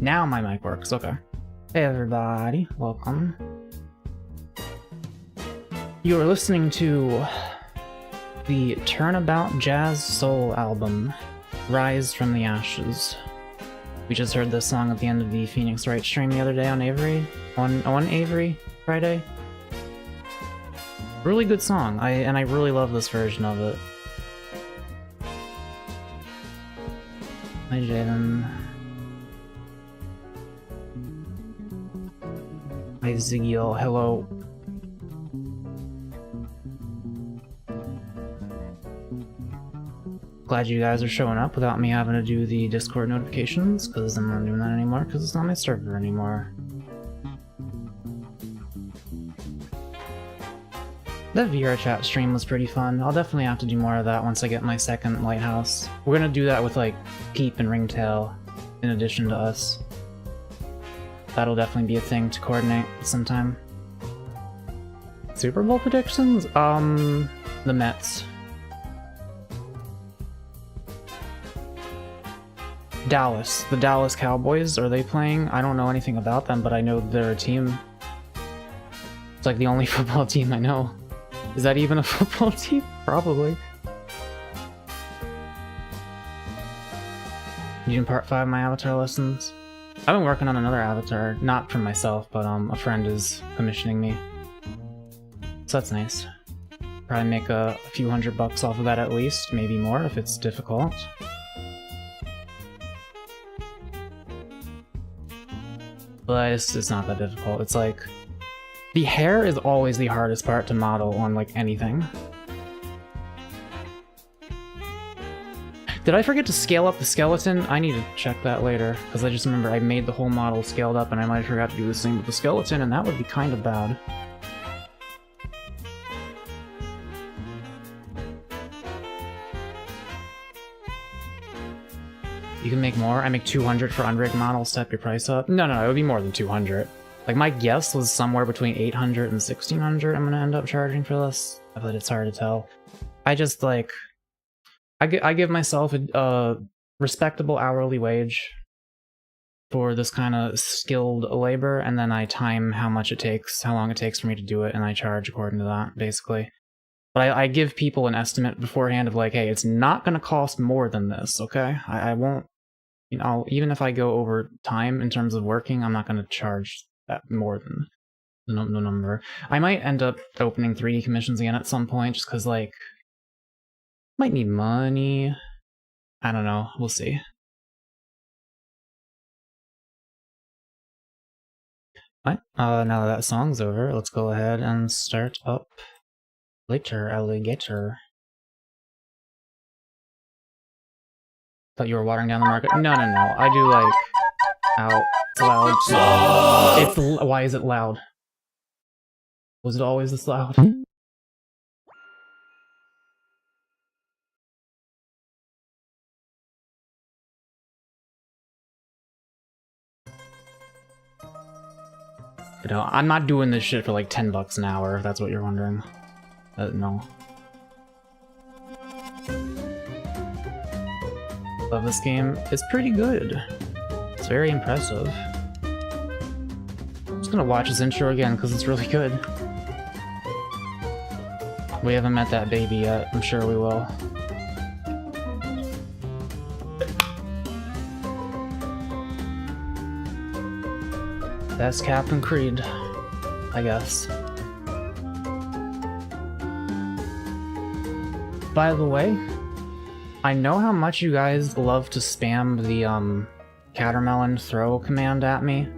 Now my mic works, okay. Hey everybody, welcome. You are listening to the Turnabout Jazz Soul album, Rise from the Ashes. We just heard this song at the end of the Phoenix Wright stream the other day on Avery, on Avery Friday. Really good song, and I really love this version of it. Hi Jaden. Hi Ziggyl, hello. Glad you guys are showing up without me having to do the Discord notifications, because I'm not doing that anymore, because it's not my server anymore. That VR chat stream was pretty fun. I'll definitely have to do more of that once I get my second lighthouse. We're gonna do that with like Peep and Ringtail in addition to us. That'll definitely be a thing to coordinate sometime. Super Bowl predictions? The Mets. Dallas. The Dallas Cowboys, are they playing? I don't know anything about them, but I know they're a team. It's like the only football team I know. Is that even a football team? Probably. You in part 5 of my avatar lessons? I've been working on another avatar, not for myself, but a friend is commissioning me. So that's nice. Probably make a few $100 off of that at least, maybe more if it's difficult. But it's not that difficult. It's like, the hair is always the hardest part to model on like anything. Did I forget to scale up the skeleton? I need to check that later, because I just remember I made the whole model scaled up and I might have forgot to do the same with the skeleton, and that would be kind of bad. You can make more? I make 200 for unrigged models, step your price up? No, it would be more than 200. Like, my guess was somewhere between 800 and 1600 I'm gonna end up charging for this, but it's hard to tell. I just, like... I give myself a respectable hourly wage for this kind of skilled labor, and then I time how much it takes, how long it takes for me to do it, and I charge according to that, basically. But I give people an estimate beforehand of like, hey, it's not gonna cost more than this, okay? I won't, you know, even if I go over time in terms of working, I'm not gonna charge that more than the number. I might end up opening 3D commissions again at some point, just because, like, might need money. I don't know, we'll see. Alright, now that song's over, let's go ahead and start up later, Alligator. Thought you were watering down the market. No, I do like... Ow, it's loud. It's why is it loud? Was it always this loud? You know, I'm not doing this shit for like $10 an hour, if that's what you're wondering. No. Love this game. It's pretty good. It's very impressive. I'm just gonna watch this intro again because it's really good. We haven't met that baby yet. I'm sure we will. That's Captain Creed, I guess. By the way, I know how much you guys love to spam the Catermelon throw command at me.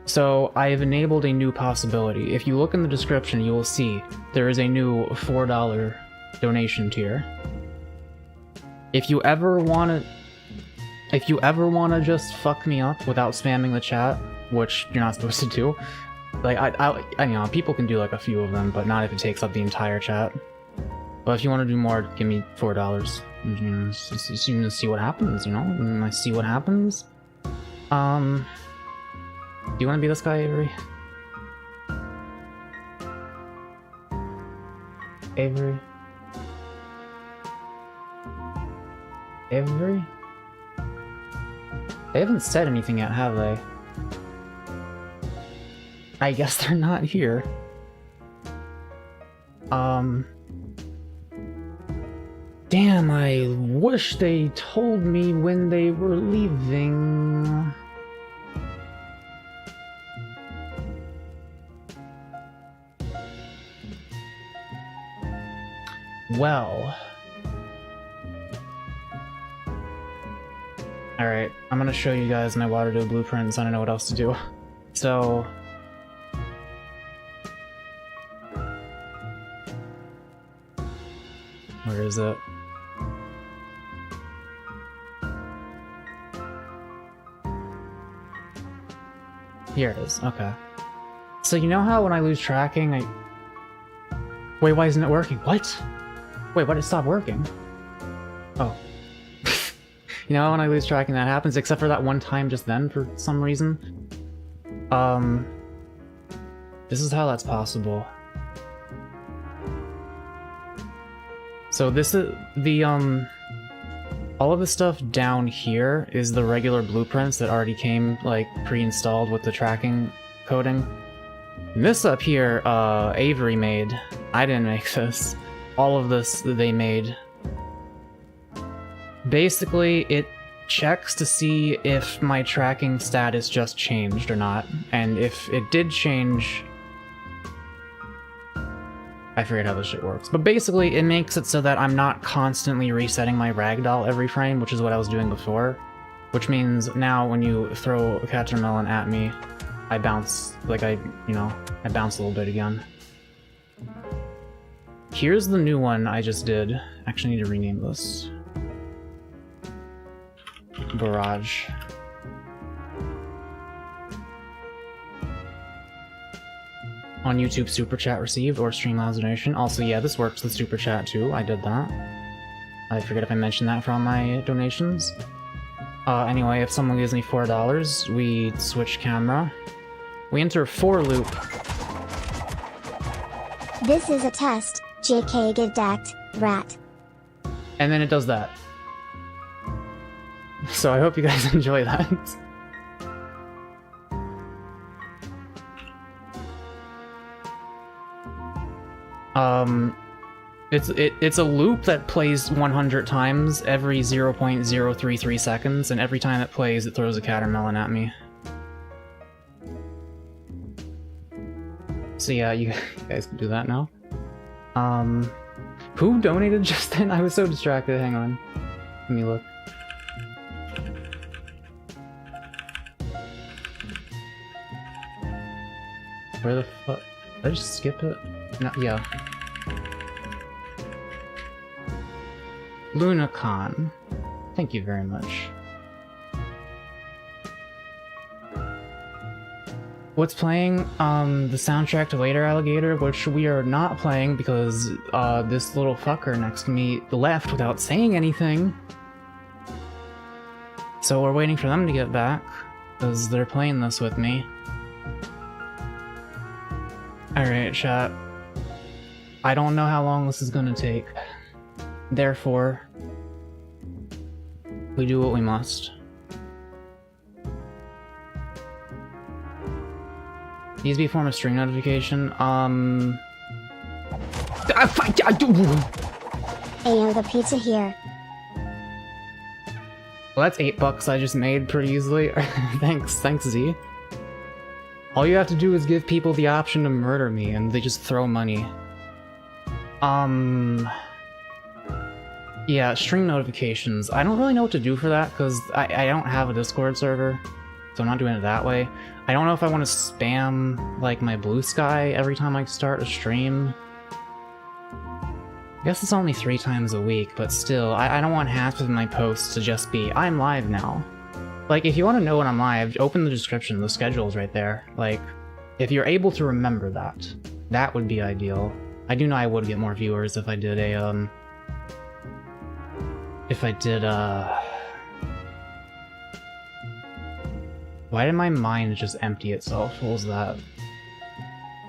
So I have enabled a new possibility. If you look in the description, you will see there is a new $4 donation tier. If you ever want to just fuck me up without spamming the chat, which you're not supposed to do, like I you know, people can do like a few of them, but not if it takes up the entire chat. But if you want to do more, give me $4. You know, see what happens, you know? And I see what happens. Do you want to be this guy, Avery? Avery? They haven't said anything yet, have they? I guess they're not here. Damn, I wish they told me when they were leaving. Well. Alright, I'm gonna show you guys my Waterdeal blueprints. I don't know what else to do. So... where is it? Here it is, okay. So you know how when I lose tracking, Wait, why isn't it working? What? Wait, why did it stop working? Oh. You know when I lose tracking that happens, except for that one time just then for some reason? This is how that's possible. So this is the, all of the stuff down here is the regular blueprints that already came, like, pre-installed with the tracking coding. And this up here, Avery made. I didn't make this. All of this they made. Basically, it checks to see if my tracking status just changed or not. And if it did change... I forget how this shit works. But basically, it makes it so that I'm not constantly resetting my ragdoll every frame, which is what I was doing before. Which means now when you throw a catermelon at me, I bounce, like I bounce a little bit again. Here's the new one I just did. Actually, I need to rename this. Barrage. On YouTube, Super Chat received, or Streamlabs donation. Also, yeah, this works with Super Chat too. I did that. I forget if I mentioned that for all my donations. Anyway, if someone gives me $4, we switch camera. We enter for loop. This is a test. JK give dact, rat. And then it does that. So I hope you guys enjoy that. It's a loop that plays 100 times every 0.033 seconds, and every time it plays, it throws a catermelon at me. So yeah, you guys can do that now. Who donated just then? I was so distracted, hang on. Let me look. Where the fuck? Did I just skip it? No, yeah. Lunacon. Thank you very much. What's playing? The soundtrack to Later Alligator, which we are not playing because this little fucker next to me left without saying anything. So we're waiting for them to get back, because they're playing this with me. Alright, chat. I don't know how long this is gonna take. Therefore, we do what we must. Needs to be a form of string notification. Ayo, the pizza here. Well, that's $8 I just made pretty easily. Thanks Z. All you have to do is give people the option to murder me, and they just throw money. Yeah, stream notifications. I don't really know what to do for that, because I don't have a Discord server, so I'm not doing it that way. I don't know if I want to spam, like, my blue sky every time I start a stream. I guess it's only 3 times a week, but still, I don't want half of my posts to just be, I'm live now. Like, if you want to know when I'm live, open the description, the schedule's right there. Like, if you're able to remember that, that would be ideal. I do know I would get more viewers if I did a, Why did my mind just empty itself? What was that?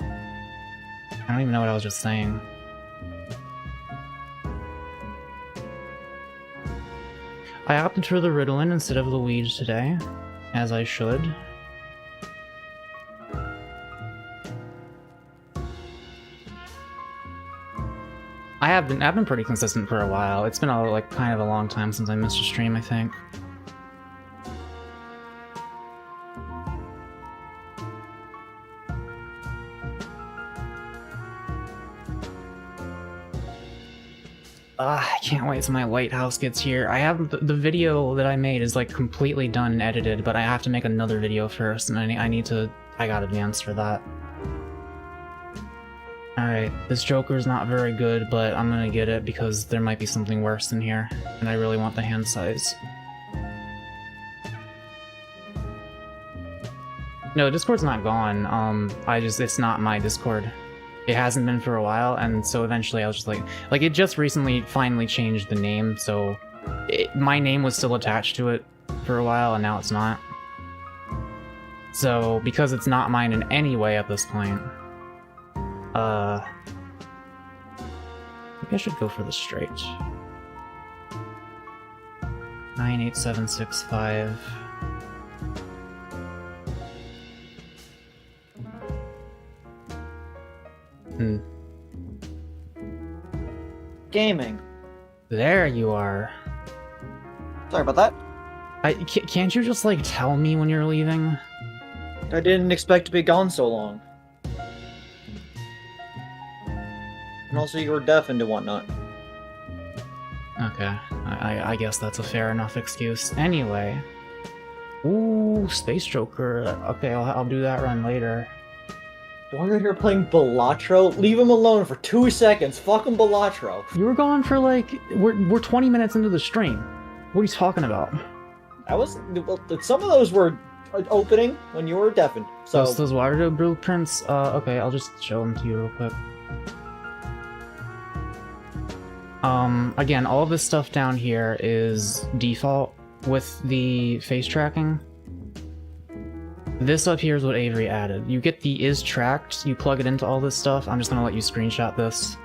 I don't even know what I was just saying. I opted for the Ritalin instead of the weed today, as I should. I've been pretty consistent for a while. It's been like kind of a long time since I missed a stream, I think. I can't wait till my lighthouse gets here. I have the video that I made is like completely done and edited, but I have to make another video first, and I got advanced for that. Alright, this Joker's not very good, but I'm gonna get it because there might be something worse in here, and I really want the hand size. No, Discord's not gone. It's not my Discord. It hasn't been for a while, and so eventually I was just like, it just recently finally changed the name, so my name was still attached to it for a while, and now it's not. So, because it's not mine in any way at this point, maybe I should go for the straight. 98765. Gaming. There you are. Sorry about that. Can't you just, like, tell me when you're leaving? I didn't expect to be gone so long. And also you were deafened and whatnot. Okay, I guess that's a fair enough excuse. Anyway. Ooh, Space Joker. Okay, I'll do that run later. While you're here playing Balatro, leave him alone for 2 seconds. Fuck him, Balatro. You were gone for like we're 20 minutes into the stream. What are you talking about? Well, some of those were opening when you were deafened. So those Waterdeep blueprints. Okay, I'll just show them to you real quick. Again, all of this stuff down here is default with the face tracking. This up here is what Avery added. You get the is tracked, you plug it into all this stuff. I'm just gonna let you screenshot this.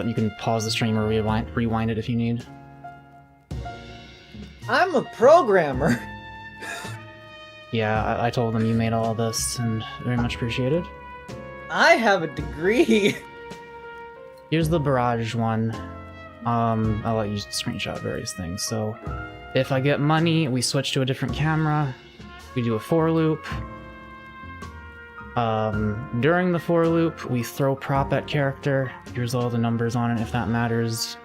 You can pause the stream or rewind it if you need. I'm a programmer. Yeah, I told them you made all of this, and very much appreciated. I have a degree. Here's the Barrage one. I'll let you screenshot various things. So, if I get money, we switch to a different camera. We do a for loop. During the for loop, we throw prop at character. Here's all the numbers on it if that matters.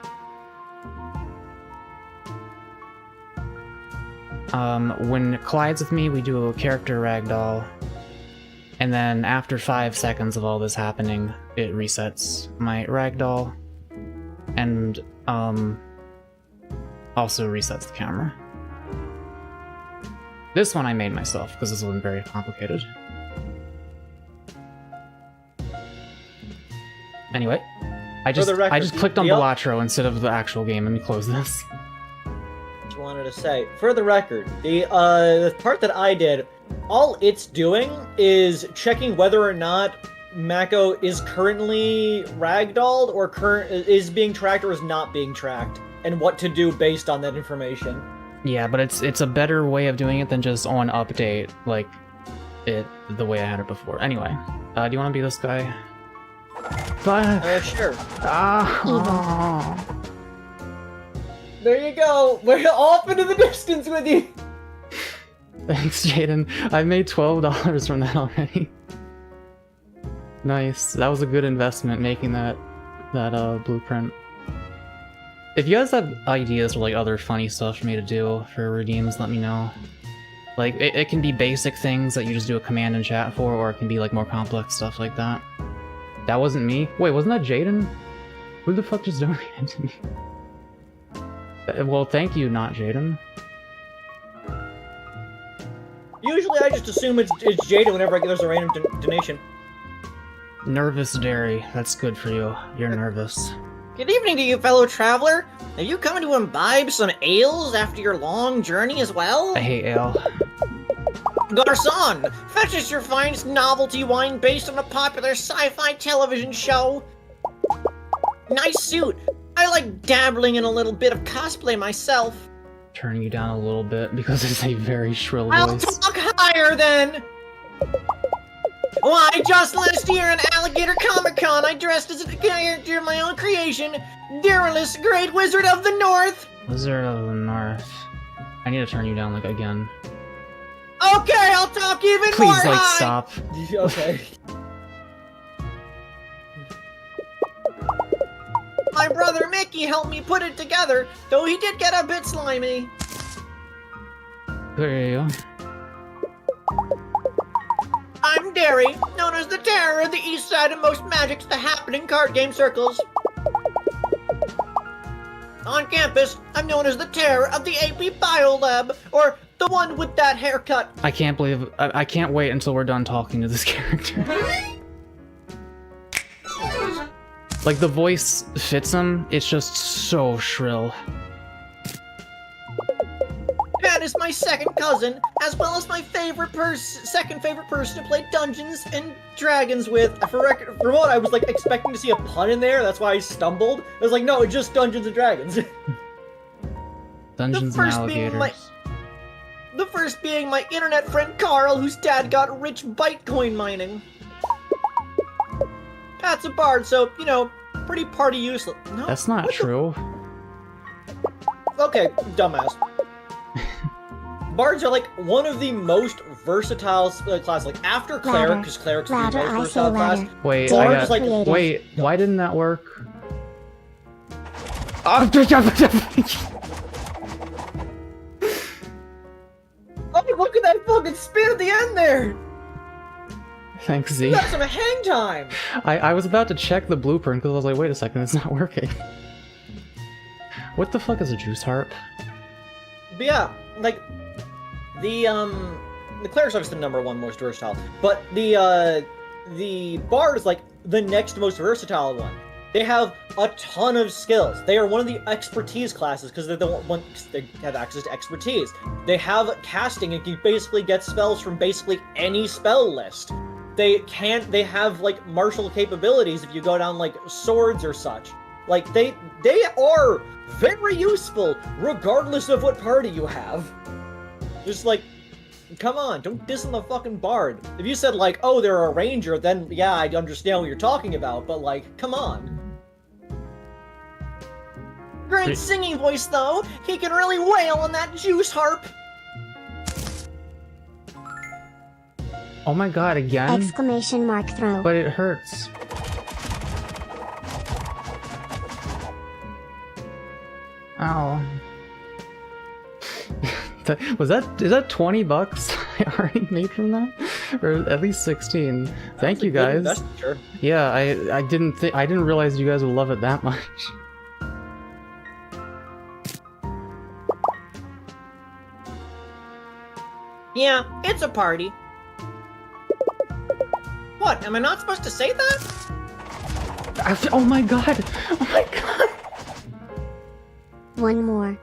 When it collides with me, we do a character ragdoll. And then after 5 seconds of all this happening, it resets my ragdoll. And, also resets the camera. This one I made myself, because this wasn't very complicated. Anyway, I just clicked on Balatro instead of the actual game. Let me close this. Just wanted to say, for the record, the part that I did, all it's doing is checking whether or not Mako is currently ragdolled or is being tracked or is not being tracked, and what to do based on that information. Yeah, but it's a better way of doing it than just on update, like the way I had it before. Anyway, do you want to be this guy? Sure. Ah. There you go. We're off into the distance with you. Thanks, Jaden. I made $12 from that already. Nice. That was a good investment making that blueprint. If you guys have ideas for like other funny stuff for me to do for redeems, let me know. Like it can be basic things that you just do a command in chat for, or it can be like more complex stuff like that. That wasn't me. Wait, wasn't that Jaden? Who the fuck just donated to me? Well, thank you, not Jaden. Usually I just assume it's Jada whenever there's a random donation. Nervous Dairy. That's good for you. You're nervous. Good evening to you, fellow traveler. Have you come to imbibe some ales after your long journey as well? I hate ale. Garçon, fetch us your finest novelty wine based on a popular sci-fi television show. Nice suit. I like dabbling in a little bit of cosplay myself. Turning you down a little bit because it's a very shrill I'll voice. talk higher then! Why, just last year at Alligator Comic-Con, I dressed as a character of my own creation, Darylus, Great Wizard of the North! Wizard of the North. I need to turn you down, like, again. Okay, I'll talk even Please, more like, high! stop. Okay. My brother Mickey helped me put it together, though he did get a bit slimy. There you go. I'm Derry, known as the terror of the east side of most magics to happen in card game circles. On campus, I'm known as the terror of the AP Bio Lab, or the one with that haircut. I can't believe... I can't wait until we're done talking to this character. Like, the voice fits him, it's just so shrill. Pat is my second cousin, as well as my second favorite person to play Dungeons and Dragons with. For what, I was like expecting to see a pun in there, that's why I stumbled. I was like, no, it's just Dungeons and Dragons. Dungeons and Alligators. The first being my internet friend Carl, whose dad got rich Bitcoin mining. Pat's a bard, so, you know, pretty party useless. No, That's not true. Okay, dumbass. Bards are like one of the most versatile classes. Like after cleric, because cleric's the most Ladder, I say versatile class. ladder. Wait, Bard I is got... like Wait, why didn't that work? Oh, oh, look at that fucking spin at the end there. Thanks, Z. You got some hang time. I was about to check the blueprint because I was like, wait a second, it's not working. What the fuck is a juice harp? But yeah, like the cleric's obviously the number one most versatile, but the bard is like the next most versatile one. They have a ton of skills. They are one of the expertise classes because they're the ones they have access to expertise. They have casting and can basically get spells from basically any spell list. They have like martial capabilities if you go down like swords or such. Like they are very useful regardless of what party you have. Just like, come on, don't diss on the fucking bard. If you said like, oh, they're a ranger, then yeah, I'd understand what you're talking about, but like, come on. Great singing voice, though. He can really wail on that juice harp. Oh my god, again? Exclamation mark throw. But it hurts. Ow. Is that 20 bucks I already made from that? Or at least 16. Thank you guys. That's sure. Yeah, I didn't realize you guys would love it that much. Yeah, it's a party. What, am I not supposed to say that? Oh my god! Oh my god! One more.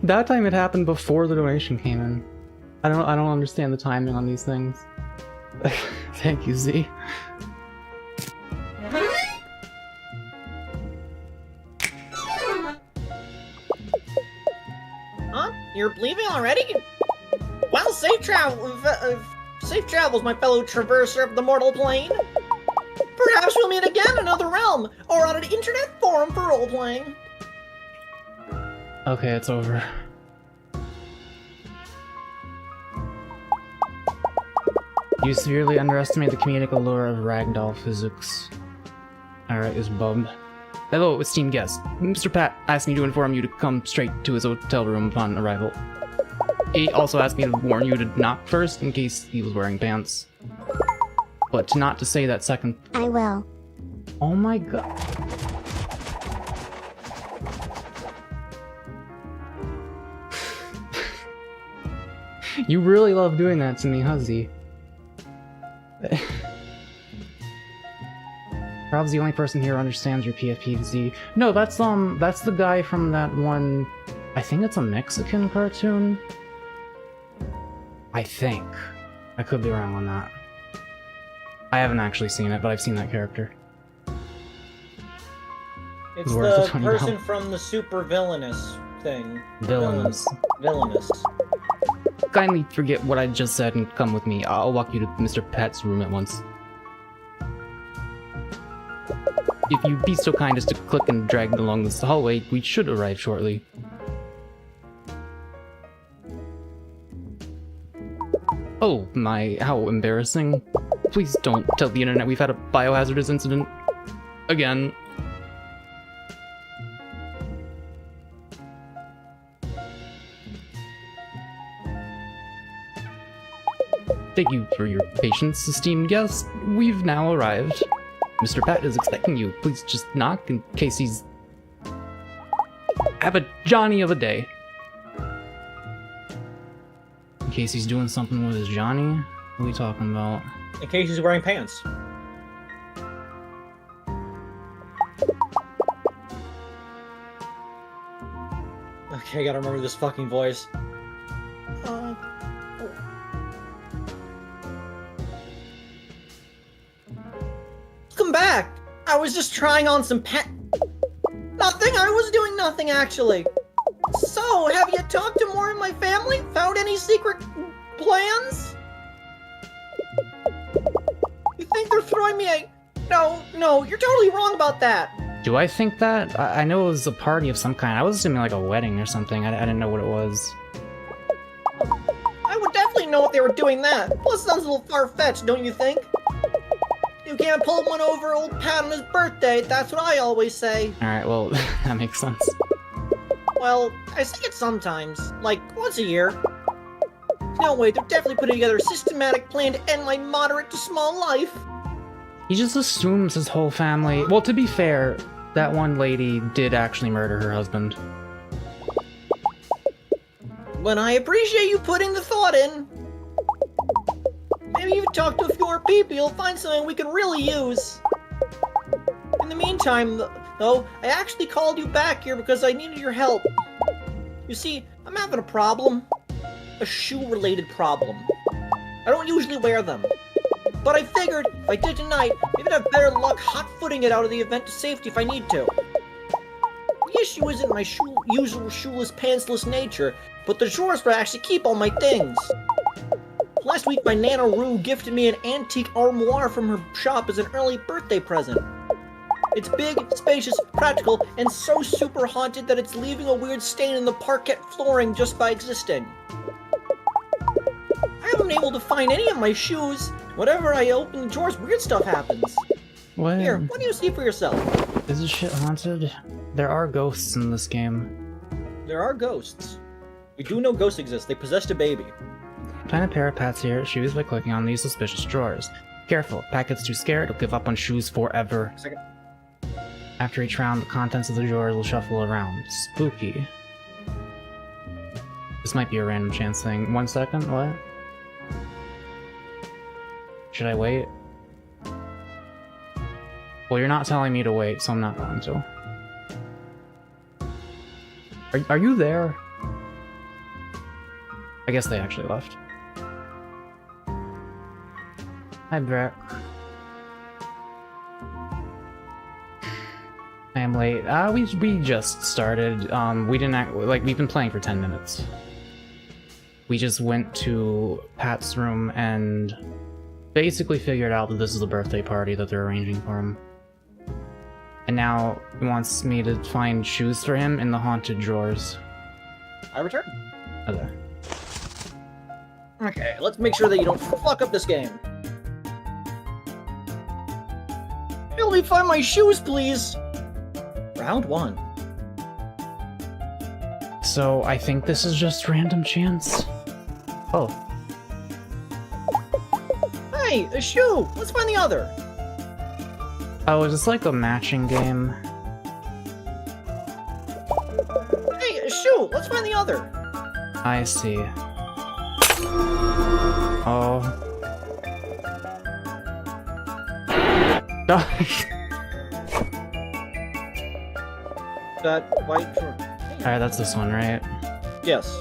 That time it happened before the donation came in. I don't understand the timing on these things. Thank you, Z. Huh? You're leaving already? Well, safe travels, my fellow traverser of the mortal plane. Perhaps we'll meet again in another realm, or on an internet forum for role-playing. Okay, it's over. You severely underestimate the comedic allure of ragdoll physics. Alright, is Bub. Hello, esteemed guest. Mr. Pat asked me to inform you to come straight to his hotel room upon arrival. He also asked me to warn you to knock first in case he was wearing pants. But not to say that second... I will. Oh my god. You really love doing that to me, Huzzy. Rob's the only person here who understands your PFPZ. No, that's the guy from that one... I think it's a Mexican cartoon? I think. I could be wrong on that. I haven't actually seen it, but I've seen that character. It's Worth the the $20. person from the super villainous thing. Villains. Villainous. Kindly forget what I just said and come with me. I'll walk you to Mr. Pat's room at once. If you'd be so kind as to click and drag along this hallway, we should arrive shortly. Oh my, how embarrassing. Please don't tell the internet we've had a biohazardous incident. Again. Thank you for your patience, esteemed guest. We've now arrived. Mr. Pat is expecting you. Please just knock in case he's... Have a Johnny of a day. In case he's doing something with his Johnny? What are we talking about? In case he's wearing pants. Okay, I gotta remember this fucking voice. Welcome back! I was just trying on some Nothing, I was doing nothing actually. So, have you talked to more of my family? Found any secret plans? You think they're throwing me a... No, you're totally wrong about that. Do I think that? I know it was a party of some kind. I was assuming like a wedding or something. I didn't know what it was. I would definitely know if they were doing that. Plus, it sounds a little far-fetched, don't you think? You can't pull one over old Pat on his birthday, that's what I always say. Alright, well, that makes sense. Well, I say it sometimes, like once a year. No way, they're definitely putting together a systematic plan to end my moderate to small life. He just assumes his whole family... Well, to be fair, that one lady did actually murder her husband. But I appreciate you putting the thought in. Maybe you've talked to a few more people, you'll find something we can really use. In the meantime, though, I actually called you back here because I needed your help. You see, I'm having a problem. A shoe-related problem. I don't usually wear them. But I figured, if I did tonight, maybe I'd have better luck hot-footing it out of the event to safety if I need to. The issue isn't my usual shoeless, pantsless nature, but the drawers where I actually keep all my things. Last week, my Nana Roo gifted me an antique armoire from her shop as an early birthday present. It's big, spacious, practical, and so super haunted that it's leaving a weird stain in the parquet flooring just by existing. I haven't been able to find any of my shoes. Whenever I open the drawers, weird stuff happens. What? Here, what do you see for yourself? Is this shit haunted? There are ghosts in this game. There are ghosts. We do know ghosts exist. They possessed a baby. Find a pair of Pat's here shoes by clicking on these suspicious drawers. Careful, if Pat gets too scared, he'll give up on shoes forever. Second. After each round, the contents of the drawers will shuffle around. Spooky. This might be a random chance thing. 1 second, what? Should I wait? Well, you're not telling me to wait, so I'm not going to. Are you there? I guess they actually left. Hi, Brett. I am late. We just started. We didn't act like we've been playing for 10 minutes. We just went to Pat's room and basically figured out that this is a birthday party that they're arranging for him. And now he wants me to find shoes for him in the haunted drawers. I return. Okay. Okay, let's make sure that you don't fuck up this game. Help me find my shoes, please. Round 1. So I think this is just random chance. Oh. Hey, a shoe! Let's find the other. Oh, is this like a matching game? Hey, a shoe! Let's find the other. I see. Oh. That white drawer. Alright, that's this one, right? Yes.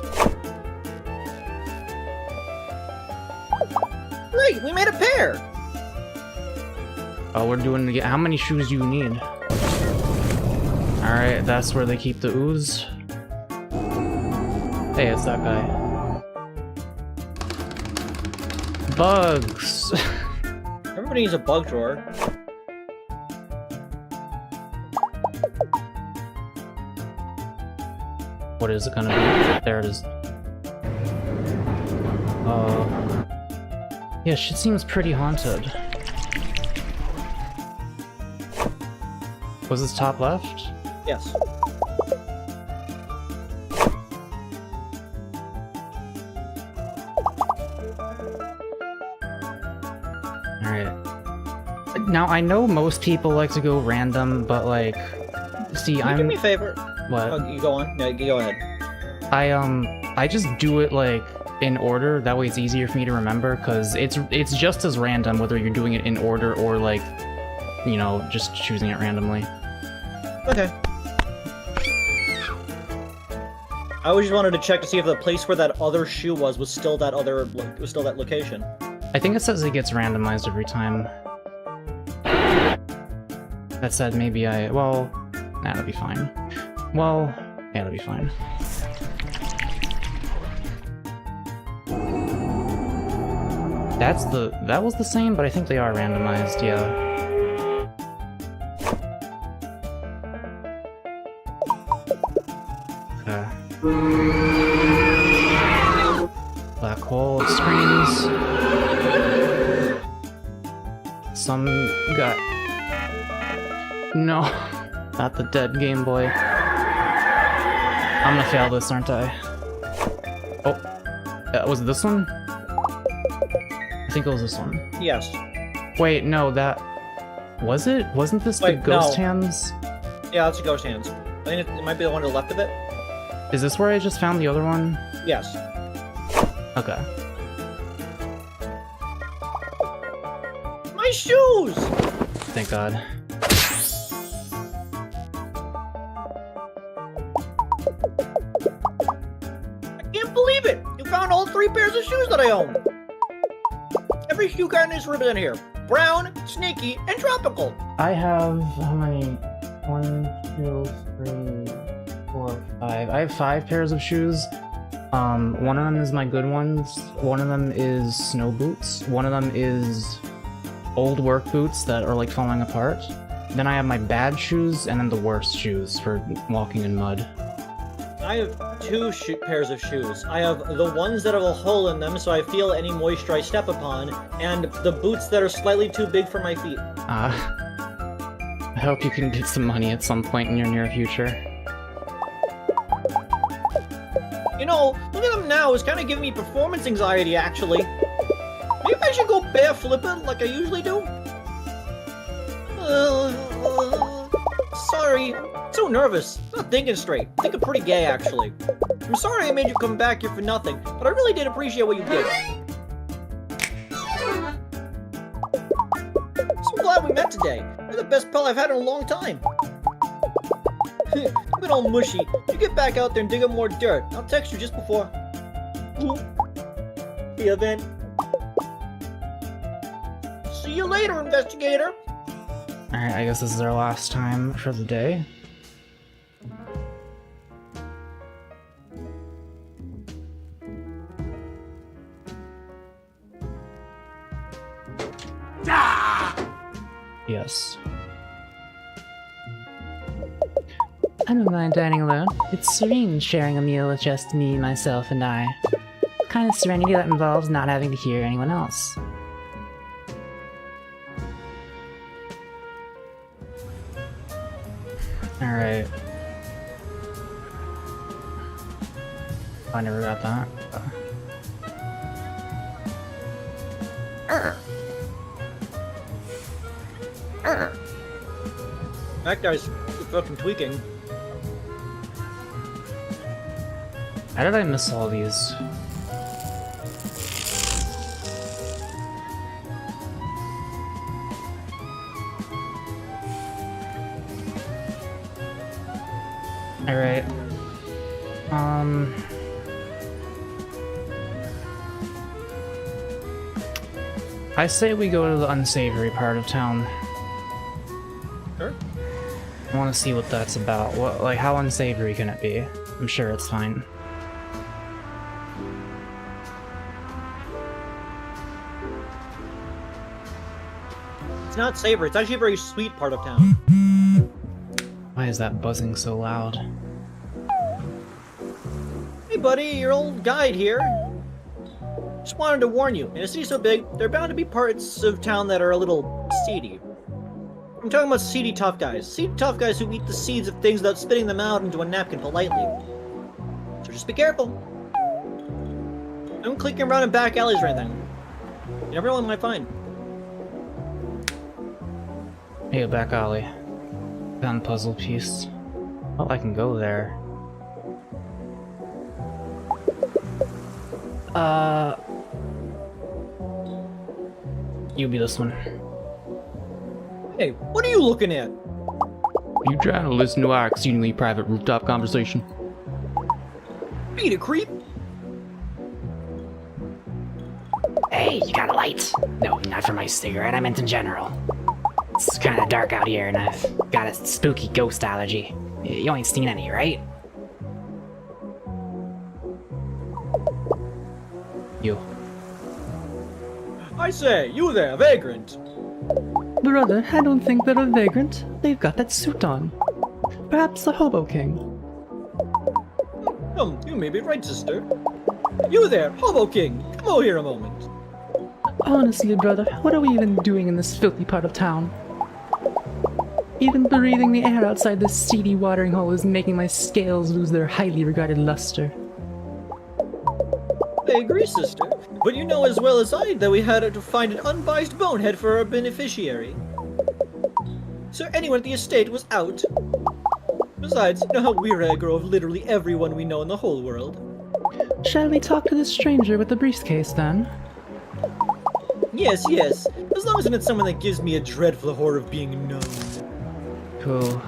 Great, we made a pair. Oh, we're doing it again. How many shoes do you need? Alright, that's where they keep the ooze. Hey, it's that guy. Bugs! Everybody needs a bug drawer. What is it gonna be? There it is. Yeah, shit seems pretty haunted. Was this top left? Yes. Alright. Now, I know most people like to go random, but like... See, Can you do me a favor? What? Oh, you go on? No, you go ahead. I just do it, like, in order. That way it's easier for me to remember, because it's just as random whether you're doing it in order or, like, you know, just choosing it randomly. Okay. I always just wanted to check to see if the place where that other shoe was still that location. I think it says it gets randomized every time. That said, maybe well, that'll be fine. Well, yeah, that'll be fine. That was the same, but I think they are randomized, yeah. Black hole, it screams. Some guy. No, not the dead Game Boy. I'm gonna fail this, aren't I? Oh, was it this one? I think it was this one. Yes. Wait, no, that... Was it? Wasn't this the Wait, ghost no. hands? Yeah, that's a ghost hands. I think it might be the one to the left of it. Is this where I just found the other one? Yes. Okay. My shoes! Thank God. I can't believe it! You found all 3 pairs of shoes that I own! Every shoe garden is represented here. Brown, snaky, and tropical. I have... how many? 1, 2, 3, 4, 5. I have 5 pairs of shoes. One of them is my good ones. One of them is snow boots. One of them is old work boots that are like falling apart. Then I have my bad shoes and then the worst shoes for walking in mud. I have 2 pairs of shoes. I have the ones that have a hole in them so I feel any moisture I step upon, and the boots that are slightly too big for my feet. I hope you can get some money at some point in your near future. You know, look at them now. It's kind of giving me performance anxiety, actually. Maybe I should go bear flipping like I usually do? Sorry. I'm so nervous. I'm not thinking straight. I'm thinking pretty gay, actually. I'm sorry I made you come back here for nothing, but I really did appreciate what you did. So glad we met today. You're the best pal I've had in a long time. I've been all mushy. You get back out there and dig up more dirt. I'll text you just before. See ya then. See you later, investigator. Alright, I guess this is our last time for the day. Yes. I don't mind dining alone. It's serene sharing a meal with just me, myself, and I. Kind of serenity that involves not having to hear anyone else. Alright. I never got that. That guy's fucking tweaking. How did I miss all these? Alright. I say we go to the unsavory part of town. Sure. I want to see what that's about. What, like, how unsavory can it be? I'm sure it's fine. It's not savory, it's actually a very sweet part of town. Why is that buzzing so loud? Hey buddy, your old guide here. Just wanted to warn you, in a city so big, there are bound to be parts of town that are a little seedy. I'm talking about seedy tough guys. Seedy tough guys who eat the seeds of things without spitting them out into a napkin politely. So just be careful. Don't click around in back alleys or anything. You never know what you might find. Hey, back alley. Found puzzle piece. Oh, I can go there. You be this one. Hey, what are you looking at? You trying to listen to our exceedingly private rooftop conversation? Beat it, creep! Hey, you got a light? No, not for my cigarette, I meant in general. It's kinda dark out here and I've got a spooky ghost allergy. You ain't seen any, right? You. I say, you there, vagrant! Brother, I don't think they're a vagrant. They've got that suit on. Perhaps a hobo king. You may be right, sister. You there, Hobo King! Come over here a moment. Honestly, brother, what are we even doing in this filthy part of town? Even breathing the air outside this seedy watering hole is making my scales lose their highly regarded luster. I agree, sister. But you know as well as I that we had to find an unbiased bonehead for our beneficiary. So anyone at the estate was out. Besides, you know how we're aggro of literally everyone we know in the whole world. Shall we talk to this stranger with the briefcase, then? Yes, yes. As long as it's someone that gives me a dreadful horror of being known. Cool.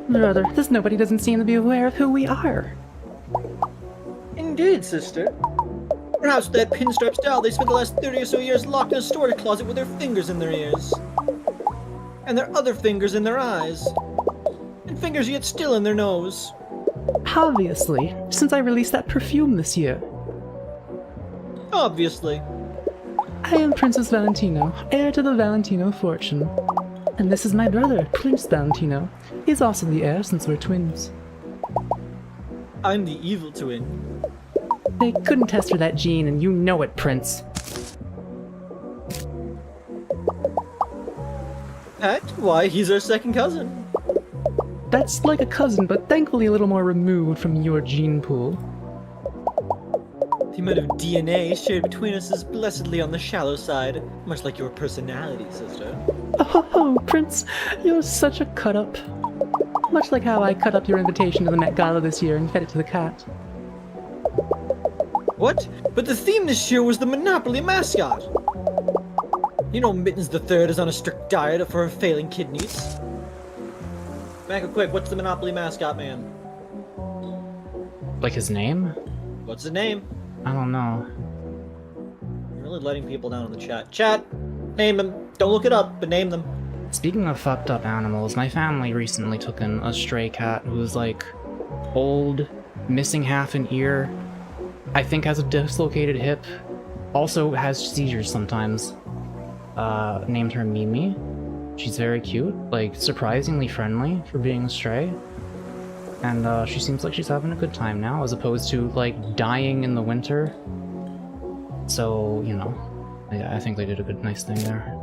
Brother, this nobody doesn't seem to be aware of who we are. Indeed, sister. Perhaps that pinstripe style they spent the last 30 or so years locked in a storage closet with their fingers in their ears. And their other fingers in their eyes. And fingers yet still in their nose. Obviously, since I released that perfume this year. Obviously. I am Princess Valentino, heir to the Valentino fortune. And this is my brother, Prince Valentino. He's also the heir since we're twins. I'm the evil twin. They couldn't test for that gene, and you know it, Prince. Pat? Why, he's our second cousin. That's like a cousin, but thankfully a little more removed from your gene pool. The amount of DNA shared between us is blessedly on the shallow side, much like your personality, sister. Oh, Prince, you're such a cut-up. Much like how I cut up your invitation to the Met Gala this year and fed it to the cat. What? But the theme this year was the Monopoly mascot! You know Mittens the Third is on a strict diet for her failing kidneys. Mako, quick, what's the Monopoly mascot, man? Like his name? What's his name? I don't know. You're really letting people down in the chat. Chat! Name them. Don't look it up, but name them. Speaking of fucked up animals, my family recently took in a stray cat who was like old, missing half an ear, I think has a dislocated hip, also has seizures sometimes. Named her Mimi. She's very cute, like surprisingly friendly for being a stray. And she seems like she's having a good time now, as opposed to like dying in the winter. So, you know, I think they did a nice thing there.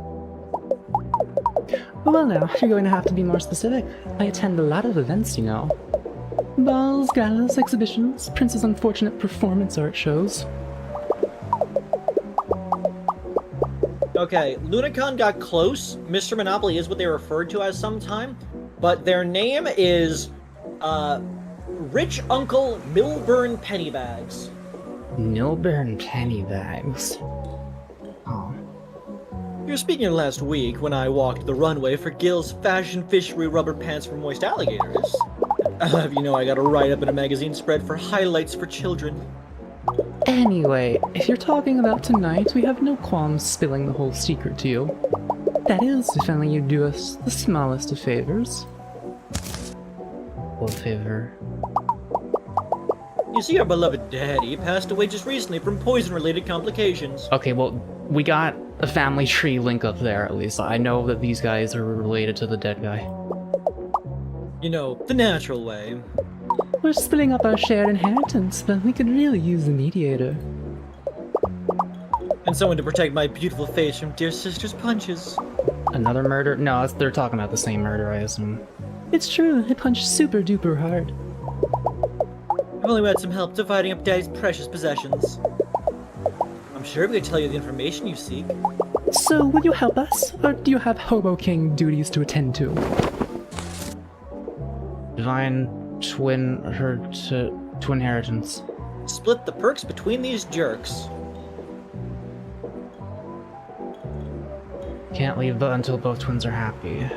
Well now, you're going to have to be more specific. I attend a lot of events, you know. Balls, galas, exhibitions, Prince's unfortunate performance art shows. Okay, Lunacon got close. Mr. Monopoly is what they referred to as sometime, but their name is, Rich Uncle Milburn Pennybags. Milburn Pennybags. Oh. You were speaking last week when I walked the runway for Gil's Fashion Fishery Rubber Pants for Moist Alligators. I'll have you know I got a write-up in a magazine spread for highlights for children. Anyway, if you're talking about tonight, we have no qualms spilling the whole secret to you. That is, if only you'd do us the smallest of favors. What favor? You see, our beloved daddy passed away just recently from poison-related complications. Okay, well, we got a family tree link up there, at least. I know that these guys are related to the dead guy. You know, the natural way. We're splitting up our shared inheritance, but we could really use a mediator. And someone to protect my beautiful face from dear sister's punches. Another murder? No, they're talking about the same murder, I assume. It's true, it punched super duper hard. I've only had some help dividing up Daddy's precious possessions. I'm sure we could tell you the information you seek. So, will you help us, or do you have Hobo King duties to attend to? Divine twin to inheritance. Split the perks between these jerks. Can't leave until both twins are happy.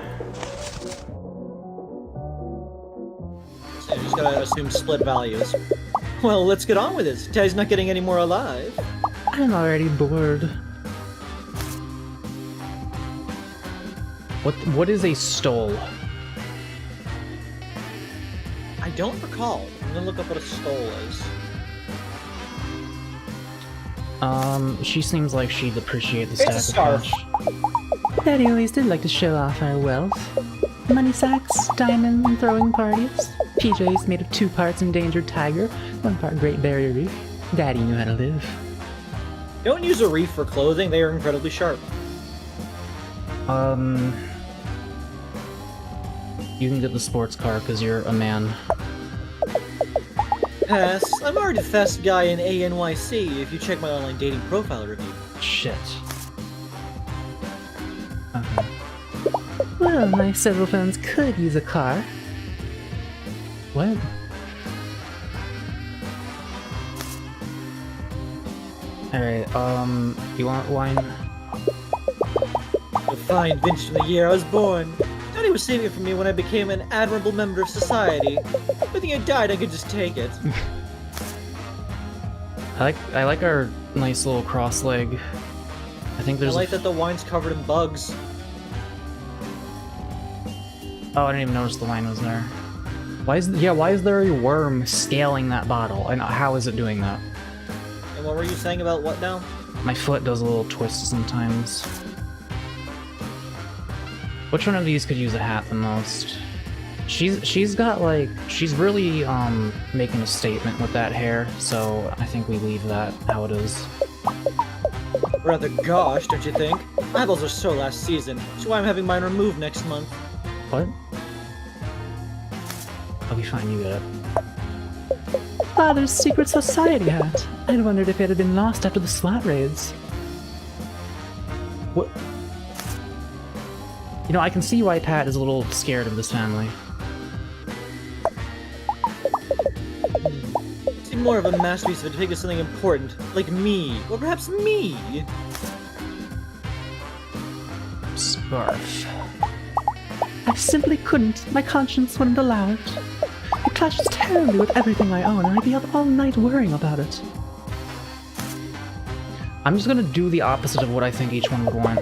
So you just gotta assume split values. Well, let's get on with this. Daddy's not getting any more alive. I'm already bored. What is a stole? I don't recall. I'm gonna look up what a stole is. She seems like she'd appreciate the It's a stack of scarf. cash. Daddy always did like to show off our wealth. Money sacks, diamond and throwing parties. PJs made of 2 parts endangered tiger, 1 part Great Barrier Reef. Daddy knew how to live. Don't use a reef for clothing, they are incredibly sharp. You can get the sports car because you're a man. Pass. I'm already the fast guy in ANYC if you check my online dating profile review. Shit. Okay. Well, my several friends could use a car. What? Alright, you want wine? A fine vintage from the year I was born. Daddy was saving it for me when I became an admirable member of society. Good thing I died, I could just take it. I like our nice little cross leg. I think I there's like that the wine's covered in bugs. Oh, I didn't even notice the wine was there. Why is there a worm scaling that bottle? And how is it doing that? And what were you saying about what now? My foot does a little twist sometimes. Which one of these could use a hat the most? She's got like, she's really making a statement with that hair, so I think we leave that how it is. Rather gosh, don't you think? Eyeballs are so last season, which is why I'm having mine removed next month. What? I'll be fine, you get it. Father's secret society hat. I'd wondered if it had been lost after the SWAT raids. What? You know, I can see why Pat is a little scared of this family. Seem more of a masterpiece if it take us something important, like me, or perhaps me. Scarf. I simply couldn't. My conscience wouldn't allow it. It clashes terribly with everything I own, and I'd be up all night worrying about it. I'm just gonna do the opposite of what I think each one would want.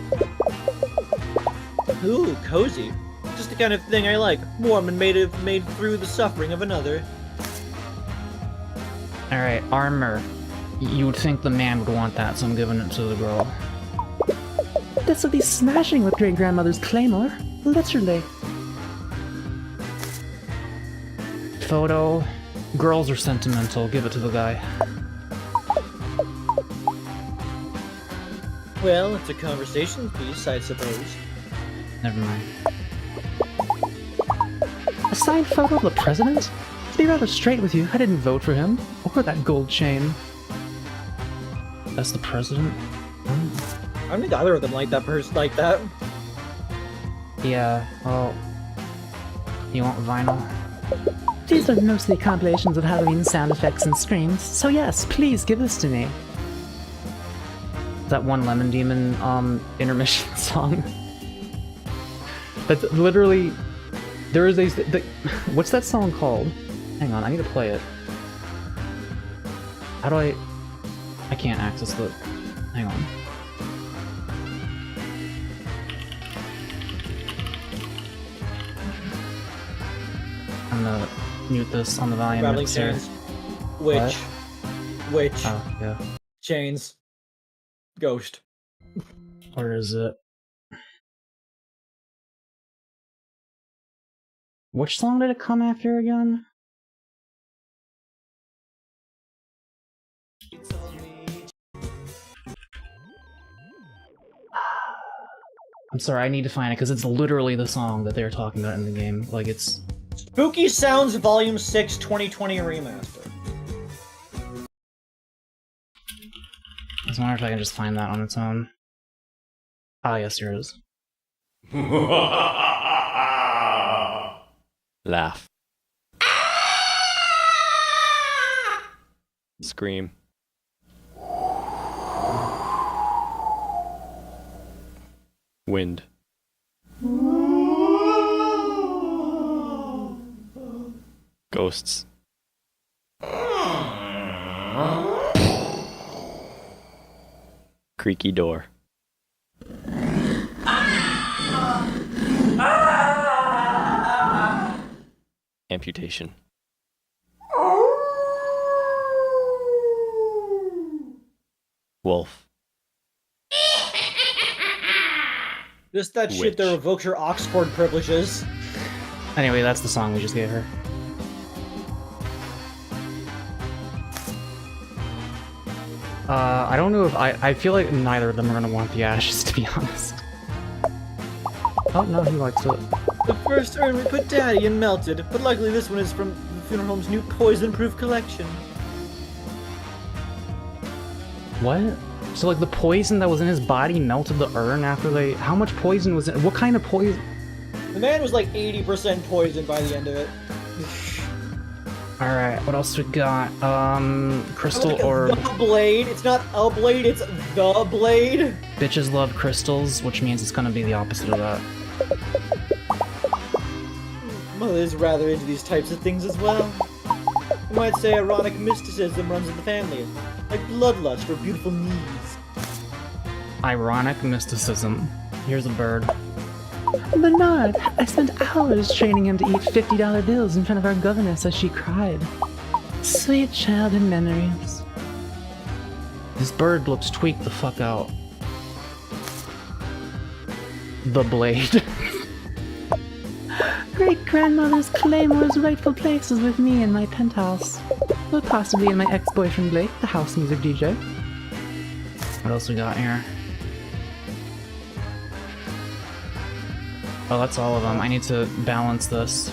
Ooh, cozy. Just the kind of thing I like. Warm and made through the suffering of another. Alright, armor. You would think the man would want that, so I'm giving it to the girl. This would be smashing with great-grandmother's claymore. Literally. Photo. Girls are sentimental, give it to the guy. Well, it's a conversation piece, I suppose. Never mind. A signed photo of the president? To be rather straight with you, I didn't vote for him. Or that gold chain. That's the president? I don't think either of them like that person like that. Yeah, well... You want vinyl? These are mostly compilations of Halloween sound effects and screams, so yes, please give this to me. That one Lemon Demon, intermission song. That's literally... There is a... what's that song called? Hang on, I need to play it. How do I can't access the... Hang on. I'm gonna mute this on the volume Rattling mixer. chains. Witch. Oh, yeah. Chains. Ghost. Where is it? Which song did it come after again? I'm sorry, I need to find it because it's literally the song that they're talking about in the game. Like, it's... Spooky Sounds Volume 6 2020 Remaster. I was wondering if I can just find that on its own. Ah, yes, there is. Laugh. Scream. Wind. Ghosts. Creaky door. Amputation. Wolf. Just that shit that Witch. revokes your Oxford privileges. Anyway, that's the song we just gave her. I don't know if I feel like neither of them are gonna want the ashes, to be honest. Oh, no, he likes it. The first urn we put Daddy in melted, but luckily this one is from the funeral home's new poison-proof collection. What? So, like, the poison that was in his body melted the urn after they... How much poison was in... What kind of poison? The man was like 80% poisoned by the end of it. Alright, what else we got? Crystal Like Orb. The Blade. It's not a blade, it's the blade. Bitches love crystals, which means it's gonna be the opposite of that. Mother's rather into these types of things as well. You might say ironic mysticism runs in the family, like bloodlust or beautiful knees. Ironic mysticism. Here's a bird. Bernard, I spent hours training him to eat $50 bills in front of our governess as she cried. Sweet childhood memories. This bird looks tweaked the fuck out. The Blade. Great-grandmother's Claymore's rightful place is with me in my penthouse. Or possibly in my ex-boyfriend Blake, the house music DJ. What else we got here? Oh, that's all of them. I need to balance this.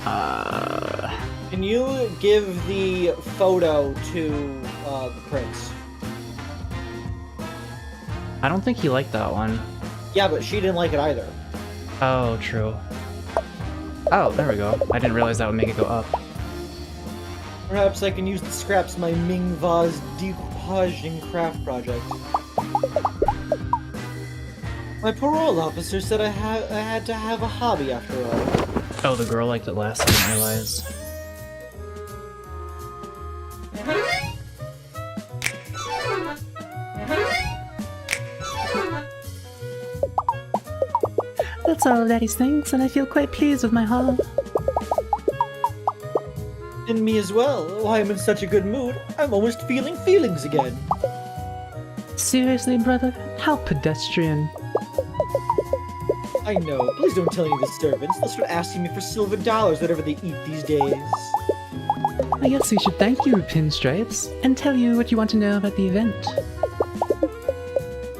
Can you give the photo to the prince? I don't think he liked that one. Yeah, but she didn't like it either. Oh, true. Oh, there we go. I didn't realize that would make it go up. Perhaps I can use the scraps of my Ming vase decoupaging craft project. My parole officer said I had to have a hobby after all. Oh, the girl liked it last, I didn't realize. That's all of Daddy's things, and I feel quite pleased with my haul. And me as well. Why I'm in such a good mood, I'm almost feeling feelings again. Seriously, brother? How pedestrian. I know, please don't tell any of the servants. They'll start asking me for silver dollars whatever they eat these days. I guess we should thank you, Pinstripes, and tell you what you want to know about the event.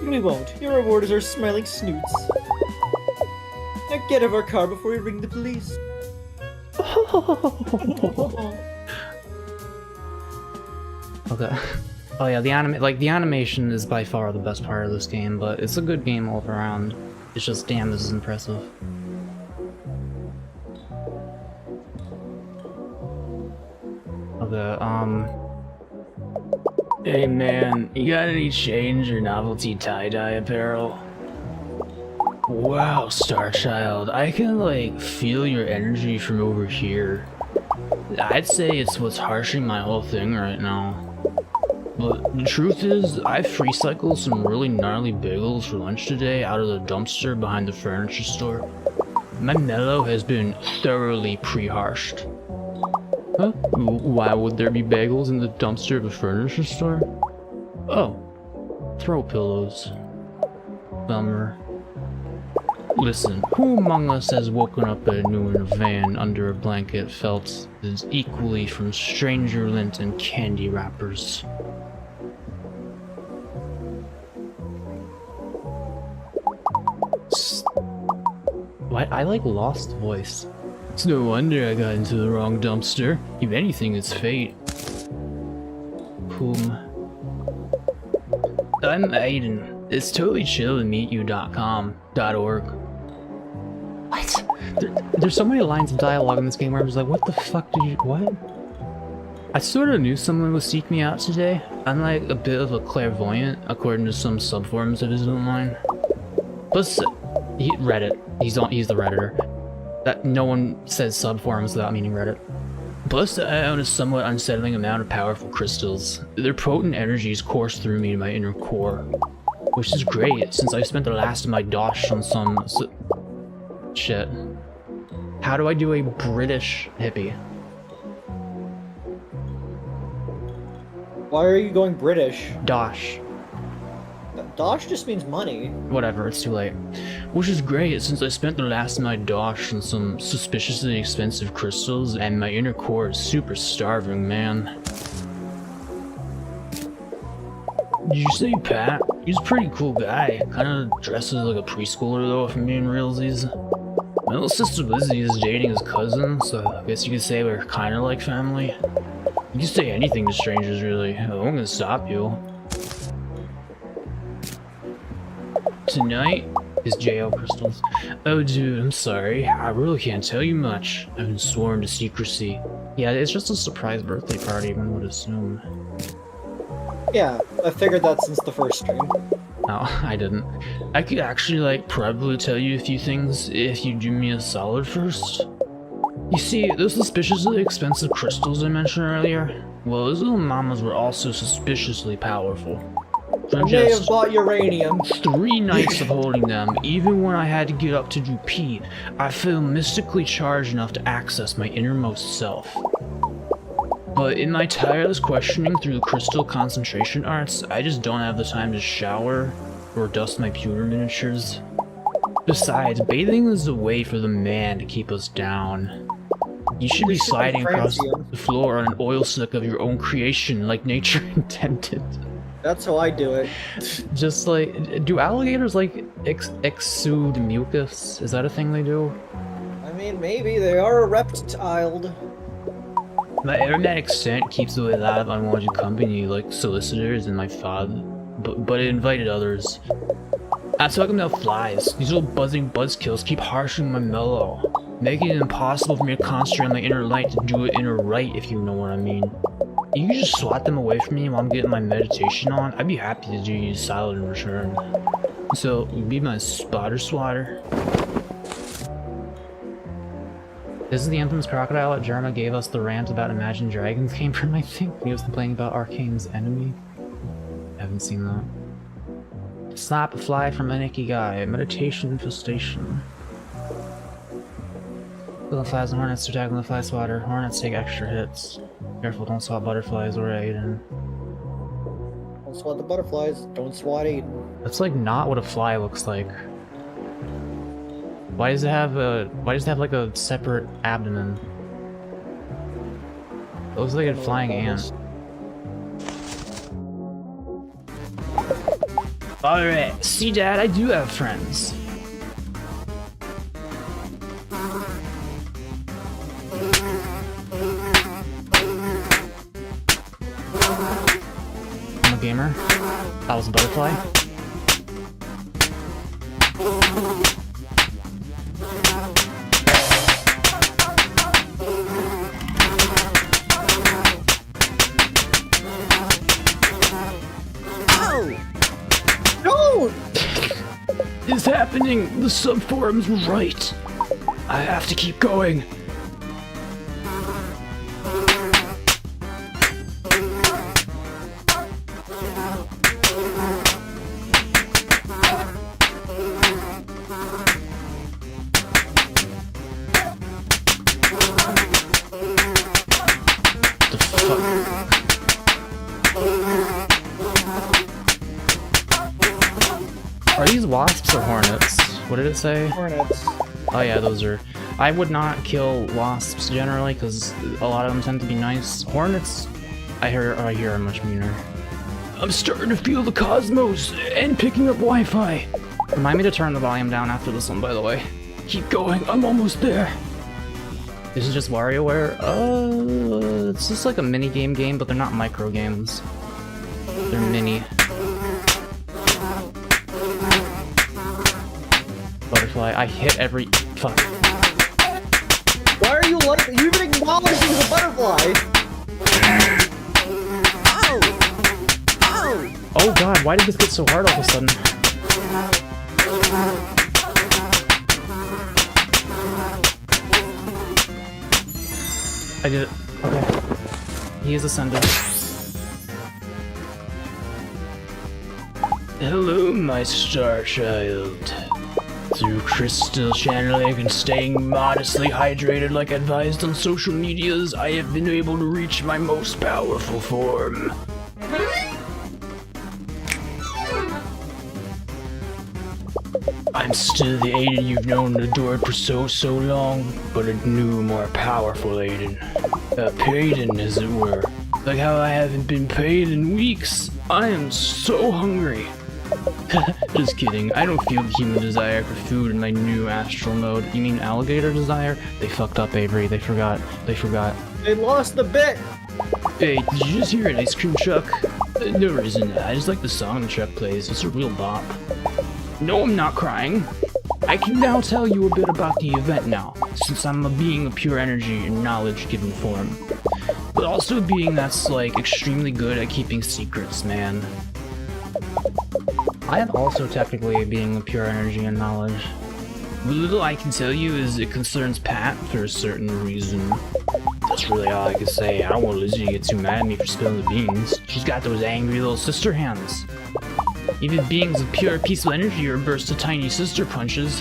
We won't. Your reward is our smiling snoots. Now get out of our car before we ring the police. Okay. Oh yeah, the animation is by far the best part of this game, but it's a good game all around. It's just, damn, this is impressive. Okay, Hey man, you got any change or novelty tie-dye apparel? Wow, Starchild, I can, like, feel your energy from over here. I'd say it's what's harshing my whole thing right now. But the truth is, I free cycled some really gnarly bagels for lunch today out of the dumpster behind the furniture store. My mellow has been thoroughly pre-harshed. Huh? Why would there be bagels in the dumpster of a furniture store? Oh. Throw pillows. Bummer. Listen, who among us has woken up at noon in a van under a blanket felt is equally from stranger lint and candy wrappers? What? I like lost voice. It's no wonder I got into the wrong dumpster. If anything, it's fate. Whom? I'm Aiden. It's totally chill to meet you.com.org. What? There's so many lines of dialogue in this game where I'm just like, what the fuck did you, what? I sort of knew someone would seek me out today. I'm like a bit of a clairvoyant, according to some subforums of his online. Plus, Reddit. He's the Redditor. That no one says subforums without meaning Reddit. Plus, I own a somewhat unsettling amount of powerful crystals. Their potent energies course through me to my inner core. Which is great, since I spent the last of my dosh on some shit. How do I do a British hippie? Why are you going British? Dosh. Dosh just means money. Whatever, it's too late. Which is great, since I spent the last of my dosh on some suspiciously expensive crystals, and my inner core is super starving, man. Did you say Pat? He's a pretty cool guy. Kinda dresses like a preschooler though, if I'm being realsies. My little sister Lizzie is dating his cousin, so I guess you could say we're kinda like family. You can say anything to strangers, really. I won't gonna stop you. Tonight is JL crystals. Oh dude, I'm sorry. I really can't tell you much. I've been sworn to secrecy. Yeah, it's just a surprise birthday party, one would assume. Yeah, I figured that since the first stream. Oh, I didn't. I could actually, like, probably tell you a few things if you do me a solid first. You see, those suspiciously expensive crystals I mentioned earlier? Well, those little mamas were also suspiciously powerful. I may have bought uranium. 3 nights of holding them, even when I had to get up to do pee, I feel mystically charged enough to access my innermost self. But in my tireless questioning through the crystal concentration arts, I just don't have the time to shower or dust my pewter miniatures. Besides, bathing is a way for the man to keep us down. You should be sliding across the floor on an oil slick of your own creation like nature intended. That's how I do it. Just like, do alligators like exude mucus? Is that a thing they do? I mean, maybe they are a reptile. My aromatic scent keeps away a lot of unwanted company, like solicitors and my father, but it invited others. I'm talking about flies. These little buzzing buzzkills keep harshing my mellow, making it impossible for me to concentrate on my inner light to do it inner right, if you know what I mean. You can just swat them away from me while I'm getting my meditation on. I'd be happy to do you solid in return. So, be my spotter swatter. This is the infamous crocodile that Jerma gave us the rant about Imagine Dragons came from, I think. He was complaining about Arcane's enemy. I haven't seen that. Slap a fly from an icky guy. Meditation infestation. Little flies and hornets to attack when the fly swatter. Hornets take extra hits. Careful, don't swat butterflies or Aiden. Don't swat the butterflies, don't swat Aiden. That's like not what a fly looks like. Why does it have like a separate abdomen? It looks like a flying ant. Alright, see Dad, I do have friends. I'm a gamer. That was a butterfly. It's happening! The subforum's right! I have to keep going! wasps or hornets? What did it say? Hornets. Oh yeah, those are... I would not kill wasps generally, because a lot of them tend to be nice. Hornets, I hear are much meaner. I'm starting to feel the cosmos and picking up Wi-Fi. Remind me to turn the volume down after this one, by the way. Keep going, I'm almost there. This is just WarioWare? It's just like a mini game, but they're not micro games. They're mini. Butterfly, I hit every... Fuck. Why are you like? You even acknowledged it was a butterfly. Oh god, why did this get so hard all of a sudden? I did it. Okay. He is ascended. Hello, my star child. Through crystal channeling and staying modestly hydrated like advised on social medias, I have been able to reach my most powerful form. I'm still the Aiden you've known and adored for so long, but a new, more powerful Aiden. A Payden, as it were. Like how I haven't been paid in weeks. I am so hungry. Just kidding, I don't feel the human desire for food in my new astral mode. You mean alligator desire? They fucked up, Avery. They forgot. They lost the bit. Hey, did you just hear an ice cream truck? No reason. I just like the song the truck plays. It's a real bop. No, I'm not crying. I can now tell you a bit about the event now, since I'm a being of pure energy and knowledge given form. But also a being that's, like, extremely good at keeping secrets, man. I am also technically a being of pure energy and knowledge. The little I can tell you is it concerns Pat for a certain reason. That's really all I can say. I don't want Lizzie to get too mad at me for spilling the beans. She's got those angry little sister hands. Even beings of pure peaceful energy are a burst of tiny sister punches.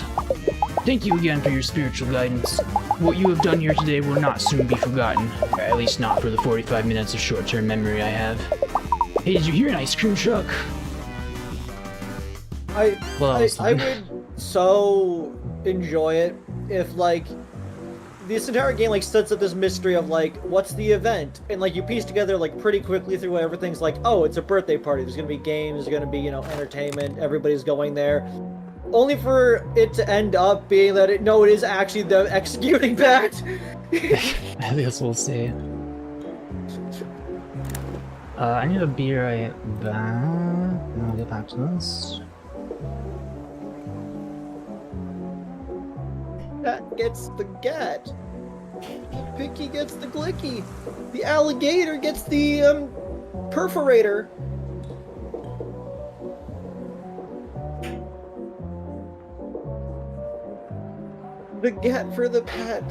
Thank you again for your spiritual guidance. What you have done here today will not soon be forgotten. Or at least not for the 45 minutes of short-term memory I have. Hey, did you hear an ice cream truck? I would so enjoy it if, like, this entire game, like, sets up this mystery of, like, what's the event? And, like, you piece together, like, pretty quickly through everything's like, oh, it's a birthday party. There's gonna be games, there's gonna be, you know, entertainment, everybody's going there. Only for it to end up being that it is actually them executing that. I guess we'll see. I need to be right back. I'll get back to this. That gets the gat. Picky gets the glicky. The alligator gets the perforator. The gat for the pet.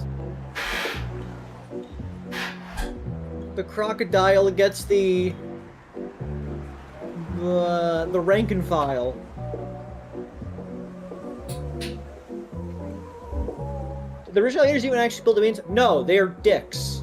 The crocodile gets the rank and file. The original alligators even actually build domains? No, they are dicks.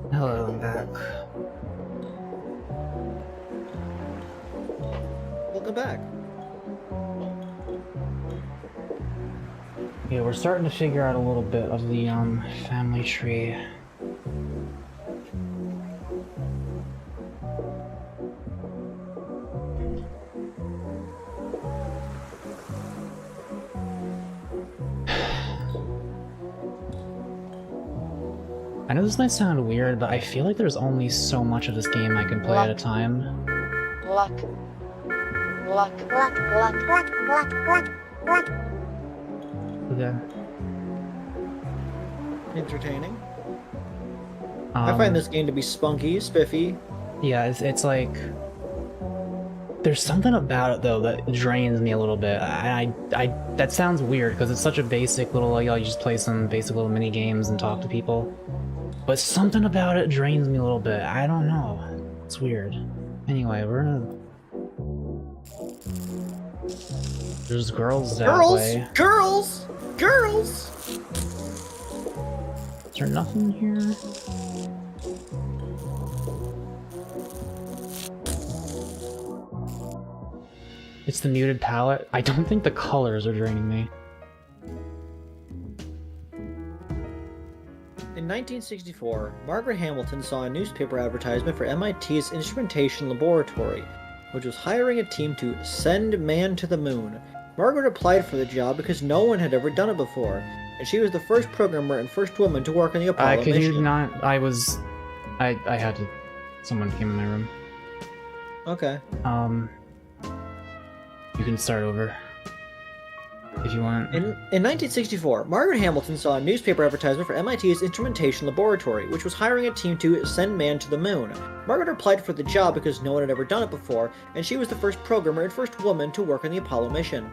Hello, I'm back. Welcome back. Yeah, we're starting to figure out a little bit of the family tree. I know this might sound weird, but I feel like there's only so much of this game I can play at a time. Luck. Luck. Luck. Luck. Luck. Luck. Luck. Luck. Okay. Entertaining. I find this game to be spunky, spiffy. Yeah, it's like... There's something about it, though, that drains me a little bit. That sounds weird, because it's such a basic little, like, you just play some basic little mini games and talk to people. But something about it drains me a little bit. I don't know. It's weird. Anyway, we're gonna... There's girls that way. Girls! Girls! Is there nothing here? It's the muted palette. I don't think the colors are draining me. In 1964, Margaret Hamilton saw a newspaper advertisement for MIT's Instrumentation Laboratory, which was hiring a team to send man to the moon. Margaret applied for the job because no one had ever done it before, and she was the first programmer and first woman to work on the Apollo Could mission. you not? I had to. Someone came in my room. Okay. You can start over. If you want. In 1964, Margaret Hamilton saw a newspaper advertisement for MIT's Instrumentation Laboratory, which was hiring a team to send man to the moon. Margaret applied for the job because no one had ever done it before, and she was the first programmer and first woman to work on the Apollo mission.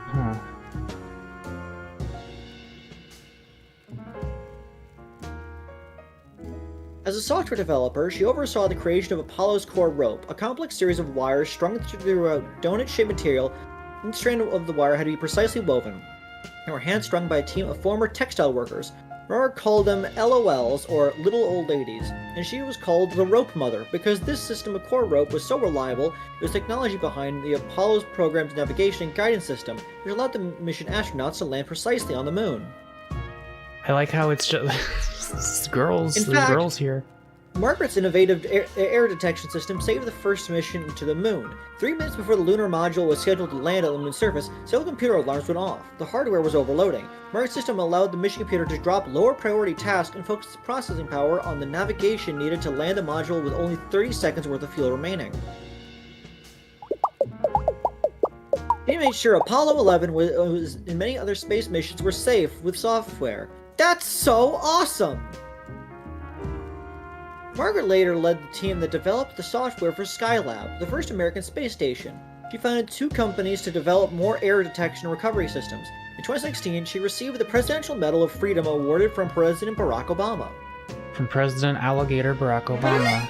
Huh. As a software developer, she oversaw the creation of Apollo's core rope, a complex series of wires strung through a donut-shaped material. Each strand of the wire had to be precisely woven, and were hand-strung by a team of former textile workers. Margaret called them LOLs, or Little Old Ladies, and she was called the Rope Mother because this system of core rope was so reliable. It was technology behind the Apollo's program's navigation and guidance system, which allowed the mission astronauts to land precisely on the moon. I like how it's just girls. In There's fact, girls here. Margaret's innovative air detection system saved the first mission to the moon. 3 minutes before the lunar module was scheduled to land on the moon's surface, several computer alarms went off. The hardware was overloading. Margaret's system allowed the mission computer to drop lower priority tasks and focus its processing power on the navigation needed to land the module with only 30 seconds worth of fuel remaining. He made sure Apollo 11 was and many other space missions were safe with software. That's so awesome! Margaret later led the team that developed the software for Skylab, the first American space station. She founded 2 companies to develop more air detection and recovery systems. In 2016, she received the Presidential Medal of Freedom awarded from President Barack Obama. From President Alligator Barack Obama.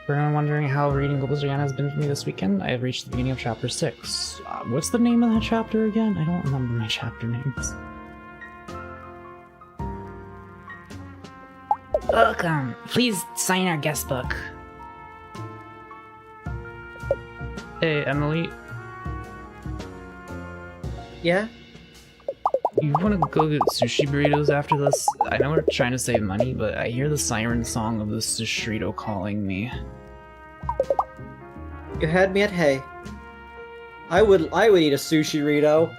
For anyone wondering how reading Louisiana has been for me this weekend, I have reached the beginning of Chapter 6. What's the name of that chapter again? I don't remember my chapter names. Welcome. Please sign our guest book. Hey, Emily, Yeah? you wanna go get sushi burritos after this? I know we're trying to save money, but I hear the siren song of the Sushito calling me. You had me at hey. I would eat a sushi Rito.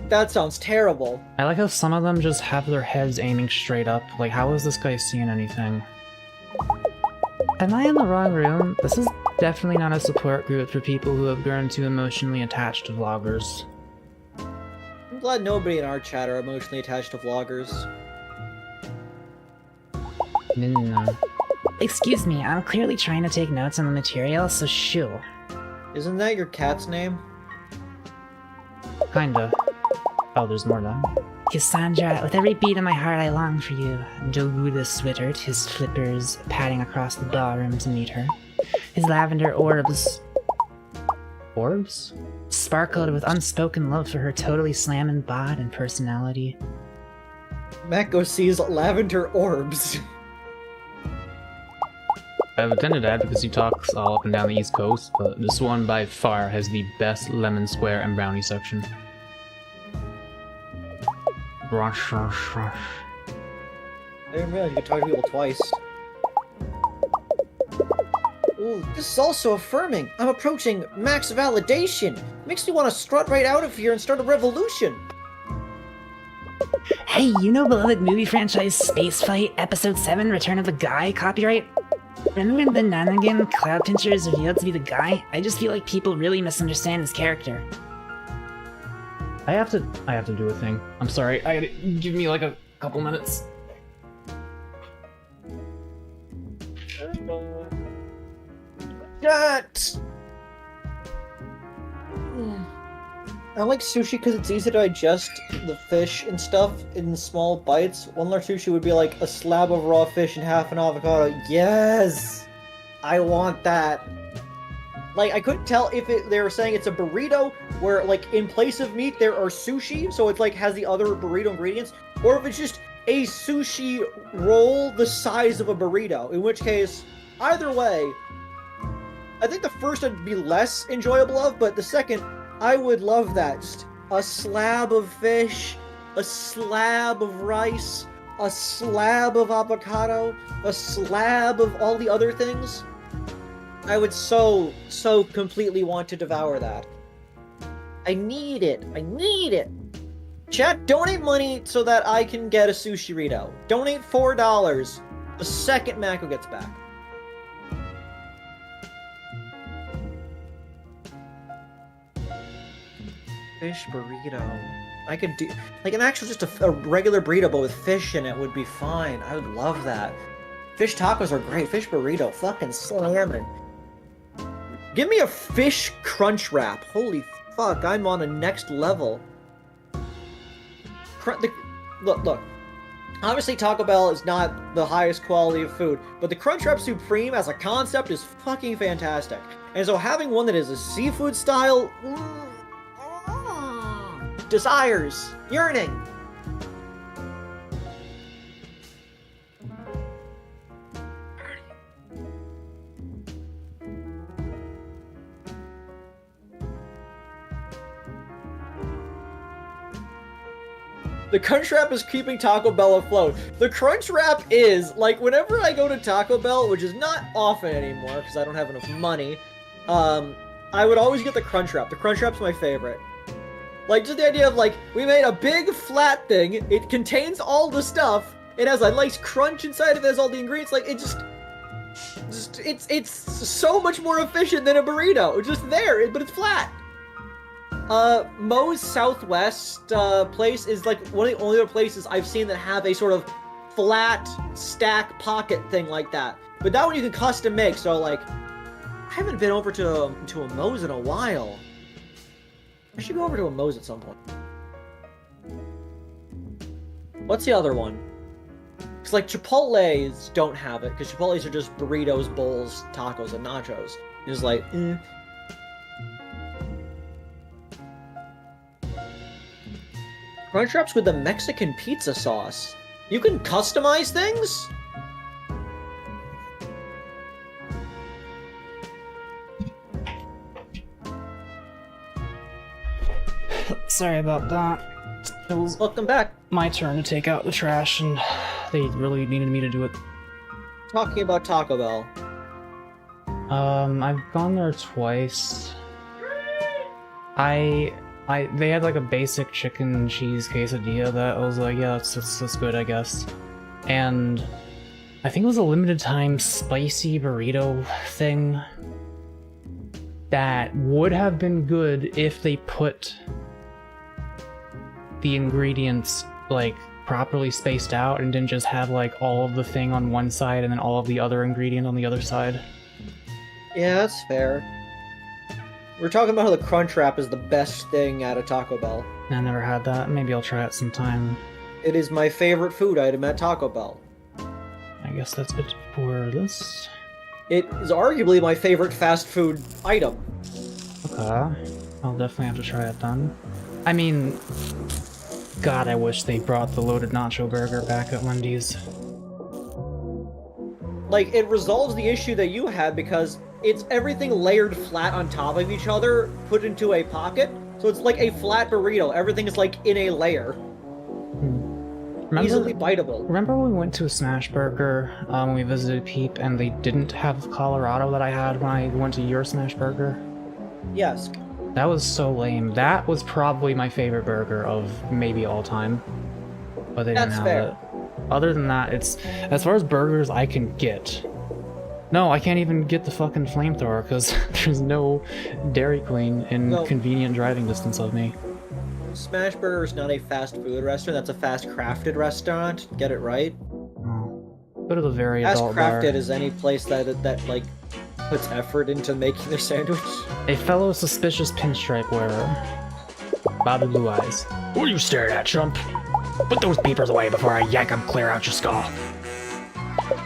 That sounds terrible. I like how some of them just have their heads aiming straight up. Like, how is this guy seeing anything? Am I in the wrong room? This is definitely not a support group for people who have grown too emotionally attached to vloggers. I'm glad nobody in our chat are emotionally attached to vloggers. No. Excuse me, I'm clearly trying to take notes on the material, so shoo. Isn't that your cat's name? Kinda. Oh, there's more though. Cassandra, with every beat of my heart I long for you. Joguda swittered, his flippers padding across the ballroom to meet her. His lavender orbs Orbs? sparkled with unspoken love for her totally slammin' bod and personality. Mako sees lavender orbs. I've attended that because he talks all up and down the East Coast, but this one by far has the best lemon square and brownie section. Rush, rush, rush. I didn't realize you could talk to people twice. Ooh, this is also affirming. I'm approaching max validation. Makes me want to strut right out of here and start a revolution. Hey, you know beloved movie franchise Spacefight Episode 7 Return of the Guy copyright? Remember when the Nanagan Cloud Pincher is revealed to be the guy? I just feel like people really misunderstand his character. I have to do a thing. I'm sorry. Give me like a couple minutes. That. I like sushi because it's easy to digest the fish and stuff in small bites. One large sushi would be like a slab of raw fish and half an avocado. Yes! I want that. Like, I couldn't tell if they were saying it's a burrito where, like, in place of meat there are sushi, so it's like has the other burrito ingredients, or if it's just a sushi roll the size of a burrito, in which case, either way, I think the first I'd be less enjoyable of, but the second, I would love that. Just a slab of fish, a slab of rice, a slab of avocado, a slab of all the other things. I would so completely want to devour that. I need it. I need it. Chat, donate money so that I can get a sushi-rito. Donate $4 the second Mako gets back. Fish burrito. I could do like an actual just a regular burrito but with fish in it would be fine. I would love that. Fish tacos are great. Fish burrito, fucking slamming. Give me a fish crunch wrap. Holy fuck, I'm on a next level. Look. Obviously Taco Bell is not the highest quality of food, but the Crunchwrap Supreme as a concept is fucking fantastic. And so having one that is a seafood style desires, yearning. The Crunchwrap is keeping Taco Bell afloat. The Crunchwrap is, like, whenever I go to Taco Bell, which is not often anymore because I don't have enough money, I would always get the Crunchwrap. The Crunchwrap's my favorite. Like, just the idea of, like, we made a big flat thing, it contains all the stuff, it has a nice crunch inside of it, it has all the ingredients, like, it just it's so much more efficient than a burrito. It's just there, but it's flat. Moe's Southwest place is like one of the only other places I've seen that have a sort of flat stack pocket thing like that. But that one you can custom make, so like, I haven't been over to a Moe's in a while. I should go over to a Moe's at some point. What's the other one? Because like Chipotle's don't have it, because Chipotle's are just burritos, bowls, tacos, and nachos. It's like, Crunchwraps with the Mexican pizza sauce. You can customize things? Sorry about that. It was Welcome back. my turn to take out the trash, and they really needed me to do it. Talking about Taco Bell. I've gone there twice. They had like a basic chicken and cheese quesadilla that I was like, yeah, that's good, I guess. And I think it was a limited time spicy burrito thing that would have been good if they put the ingredients like properly spaced out and didn't just have like all of the thing on one side and then all of the other ingredient on the other side. Yeah, that's fair. We're talking about how the Crunchwrap is the best thing at a Taco Bell. I never had that. Maybe I'll try it sometime. It is my favorite food item at Taco Bell. I guess that's it for this. It is arguably my favorite fast food item. Okay. I'll definitely have to try it then. I mean, God, I wish they brought the loaded nacho burger back at Wendy's. like, it resolves the issue that you had because it's everything layered flat on top of each other, put into a pocket. So it's like a flat burrito. Everything is like in a layer. Easily biteable. Remember when we went to a Smash Burger when we visited Peep and they didn't have Colorado that I had when I went to your Smash Burger? Yes. That was so lame. That was probably my favorite burger of maybe all time. But they didn't That's have fair. it. Other than that, it's as far as burgers I can get. No, I can't even get the fucking flamethrower because there's no Dairy Queen in No. convenient driving distance of me. Smash Burger is not a fast food restaurant. That's a fast crafted restaurant. Get it right. Oh. Go to the very Fast adult bar. crafted is any place that like puts effort into making their sandwich. A fellow suspicious pinstripe wearer. Bobby Blue Eyes. What are you staring at, chump? Put those peepers away before I yank them clear out your skull.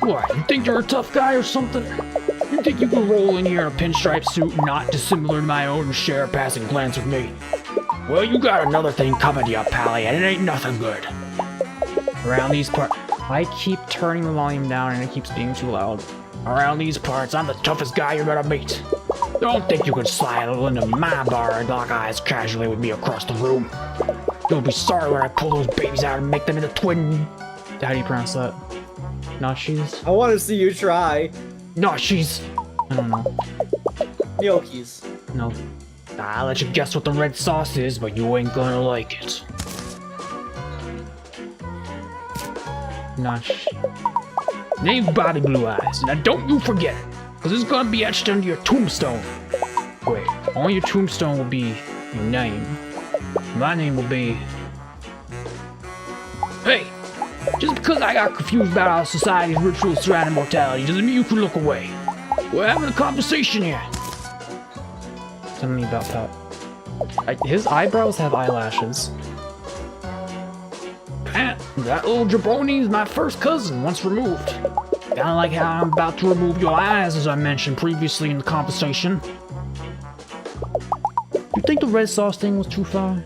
What, you think you're a tough guy or something? You think you can roll in here in a pinstripe suit not dissimilar to my own and share a passing glance with me? Well, you got another thing coming to you, Pally, and it ain't nothing good. Around these parts, I keep turning the volume down and it keeps being too loud. Around these parts, I'm the toughest guy you're gonna meet. Don't think you can slide a little into my bar and lock eyes casually with me across the room. You'll be sorry when I pull those babies out and make them into twin... How do you pronounce that? Nashis? I want to see you try. Nashies. I don't know. Gnocchis. No. I'll let you guess what the red sauce is, but you ain't gonna like it. Nash. Name Bobby Blue Eyes. Now don't you forget it, because it's gonna be etched under your tombstone. Wait, on your tombstone will be your name. My name will be... Hey, just because I got confused about our society's rituals surrounding mortality doesn't mean you can look away. We're having a conversation here. Tell me about that. His eyebrows have eyelashes. That little jabroni's my first cousin, once removed. Kinda like how I'm about to remove your eyes, as I mentioned previously in the conversation. You think the red sauce thing was too far?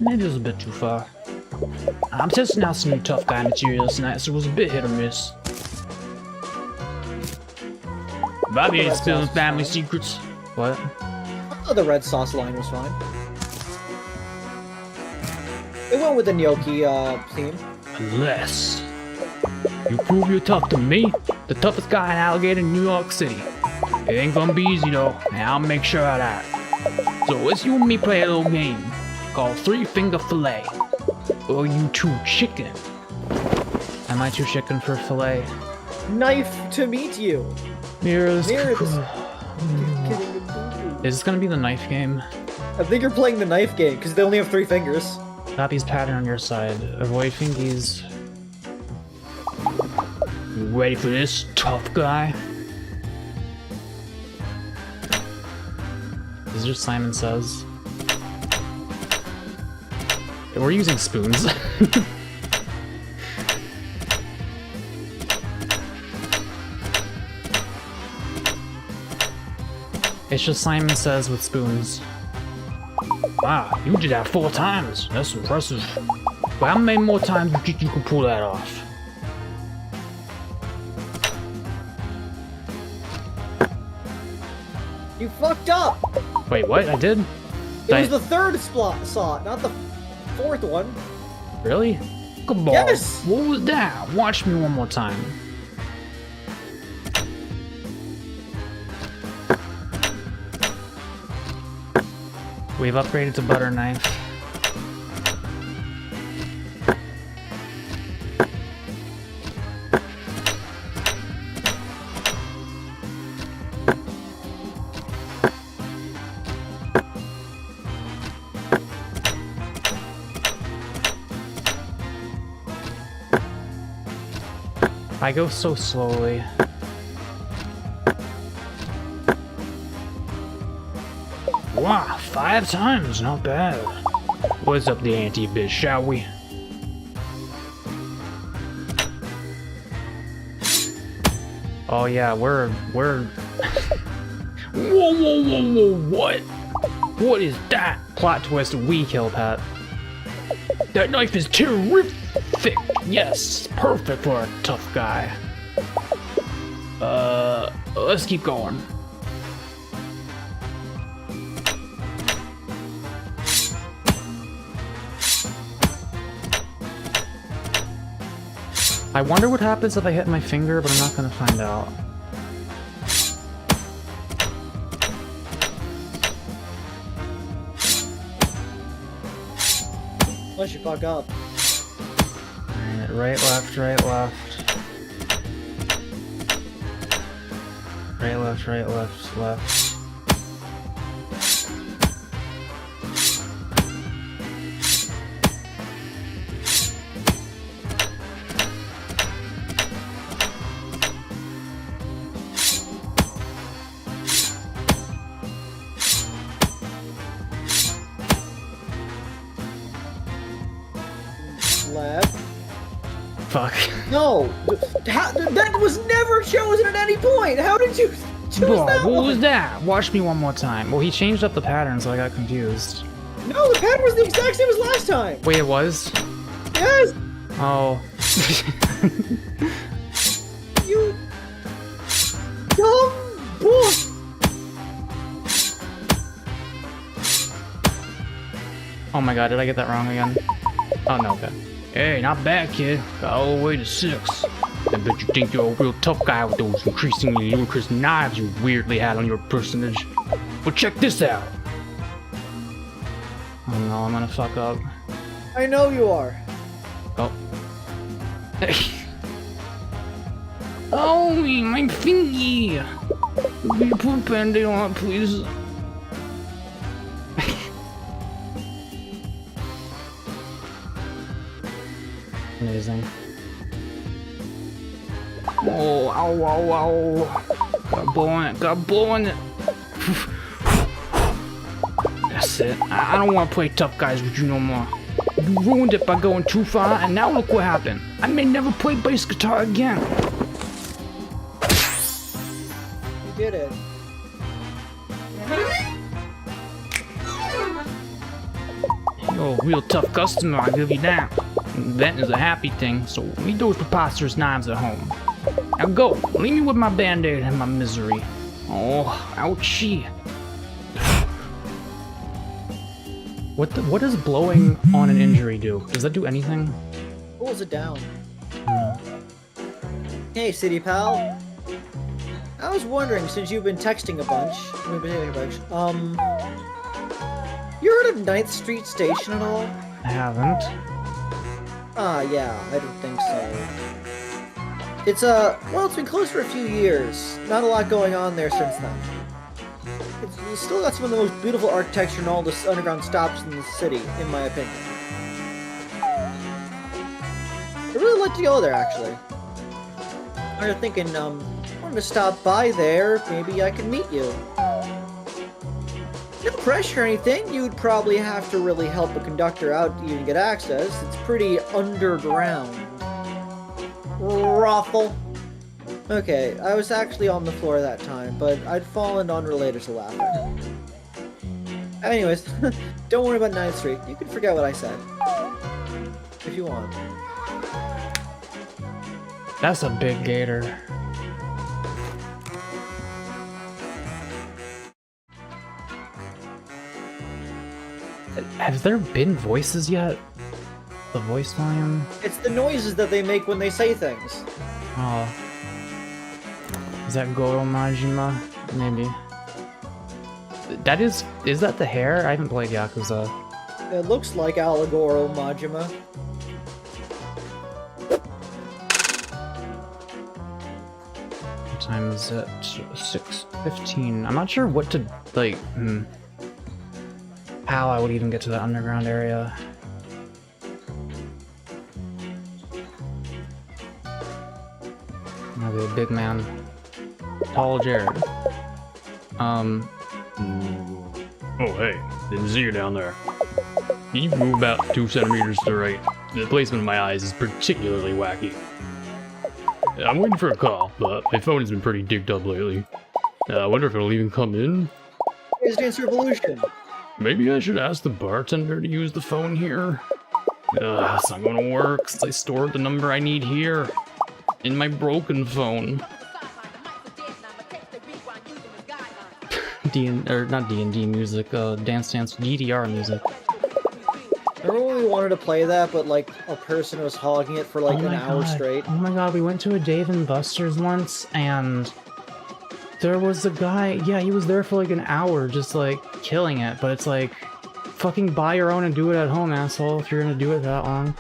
Maybe it was a bit too far. I'm testing out some new tough guy materials tonight, so it was a bit hit or miss. Bobby ain't spilling family secrets. What? Oh, the red sauce line was fine. It went with the gnocchi theme. Unless you prove you're tough to me, the toughest guy in Alligator, New York City. It ain't gonna be easy though, and I'll make sure of that. So let's you and me play a little game called 3-Finger Filet. Or you two chicken. Am I too chicken for filet? Knife to meet you. Mirrors. Mirrors. Is this gonna be the knife game? I think you're playing the knife game because they only have 3 fingers. Copy's pattern on your side. Avoid fingies. You ready for this, tough guy? This is just Simon Says. We're using spoons. It's just Simon Says with spoons. Wow, you did that 4 times. That's impressive. But how many more times do you think you can pull that off? You fucked up. Wait, what? I did? It was the 3rd saw, not the 4th one. Really? Come on. Yes! What was that? Watch me one more time. We've upgraded to butter knife. I go so slowly. Wow, 5 times, not bad. What's up the ante a bit, shall we? Oh yeah, we're Whoa, whoa, whoa, whoa, what? What is that? plot twist. We kill Pat. That knife is terrific! Yes, perfect for a tough guy. Let's keep going. I wonder what happens if I hit my finger, but I'm not gonna find out. Unless you fuck up. Alright, right, left, right, left. Right, left, left. Left. Fuck. No! That was never chosen at any point! How did you choose Whoa, that what one? was that? Watch me one more time. Well, he changed up the pattern, so I got confused. No, the pattern was the exact same as last time! Wait, it was? Yes! Oh. You... dumb book! Oh my god, did I get that wrong again? Oh no, okay. Hey, not bad, kid. Got all the way to 6. I bet you think you're a real tough guy with those increasingly ludicrous knives you weirdly had on your personage. But check this out. Oh no, I'm gonna fuck up. I know you are. Oh. Oh, my fingy. Will you put a band-aid on it, please? Amazing. Oh, ow, ow, ow. Got blow on it. That's it. I don't want to play tough guys with you no more. You ruined it by going too far, and now look what happened. I may never play bass guitar again. You did it. You're a real tough customer, I'll give you that. That is a happy thing, so leave those preposterous knives at home. Now go, leave me with my band-aid and my misery. Oh, ouchie. What does blowing on an injury do? Does that do anything? Pulls it down. No. Hey, city pal. I was wondering, since you've been texting a bunch, you heard of 9th Street Station at all? I haven't. Ah, yeah, I don't think so. It's, well, it's been closed for a few years. Not a lot going on there since then. It's still got some of the most beautiful architecture and all the underground stops in the city, in my opinion. I'd really like to go there, actually. I was thinking, wanted to stop by there, maybe I could meet you. No pressure or anything, you'd probably have to really help a conductor out to even get access. It's pretty underground. Ruffle. Okay, I was actually on the floor that time, but I'd fallen unrelated to laughing. Anyways, don't worry about 9th Street. You can forget what I said. If you want. That's a big gator. Have there been voices yet? The voice volume? It's the noises that they make when they say things. Oh. Is that Goro Majima? Maybe. That is that the hair? I haven't played Yakuza. It looks like Alligator Majima. What time is it? 6:15. I'm not sure what to, like, how I would even get to the underground area. Maybe a big man. Tall Jared. Oh, hey, didn't see you down there. You move about 2 centimeters to the right. The placement of my eyes is particularly wacky. I'm waiting for a call, but my phone has been pretty digged up lately. I wonder if it'll even come in. Here's Dance Revolution. Maybe I should ask the bartender to use the phone here. It's not gonna work, since I stored the number I need here. In my broken phone. or not D&D music, Dance Dance DDR music. Remember when we wanted to play that, but like a person was hogging it for like an hour straight? Oh my god, we went to a Dave & Buster's once, and there was a guy, yeah, he was there for like an hour just like killing it, but it's like, fucking buy your own and do it at home, asshole, if you're gonna do it that long.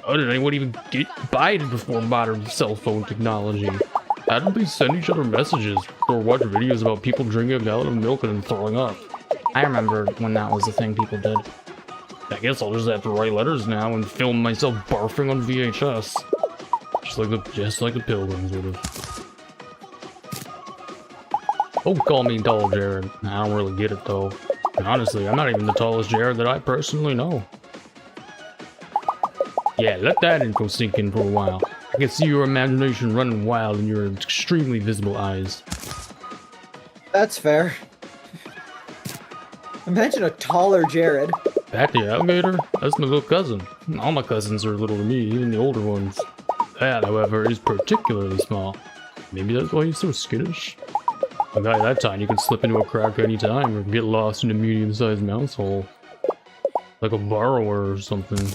How did anyone even buy it before modern cell phone technology? How did they send each other messages or watch videos about people drinking a gallon of milk and then throwing up? I remember when that was the thing people did. I guess I'll just have to write letters now and film myself barfing on VHS. Just like the Pilgrims would have. Don't call me tall, Jared. I don't really get it though. And honestly, I'm not even the tallest Jared that I personally know. Yeah, let that info sink in for a while. I can see your imagination running wild in your extremely visible eyes. That's fair. Imagine a taller Jared. Back the Alligator? That's my little cousin. All my cousins are little to me, even the older ones. That, however, is particularly small. Maybe that's why he's so skittish. A guy that tiny you can slip into a crack any time or get lost in a medium-sized mouse hole. Like a borrower or something.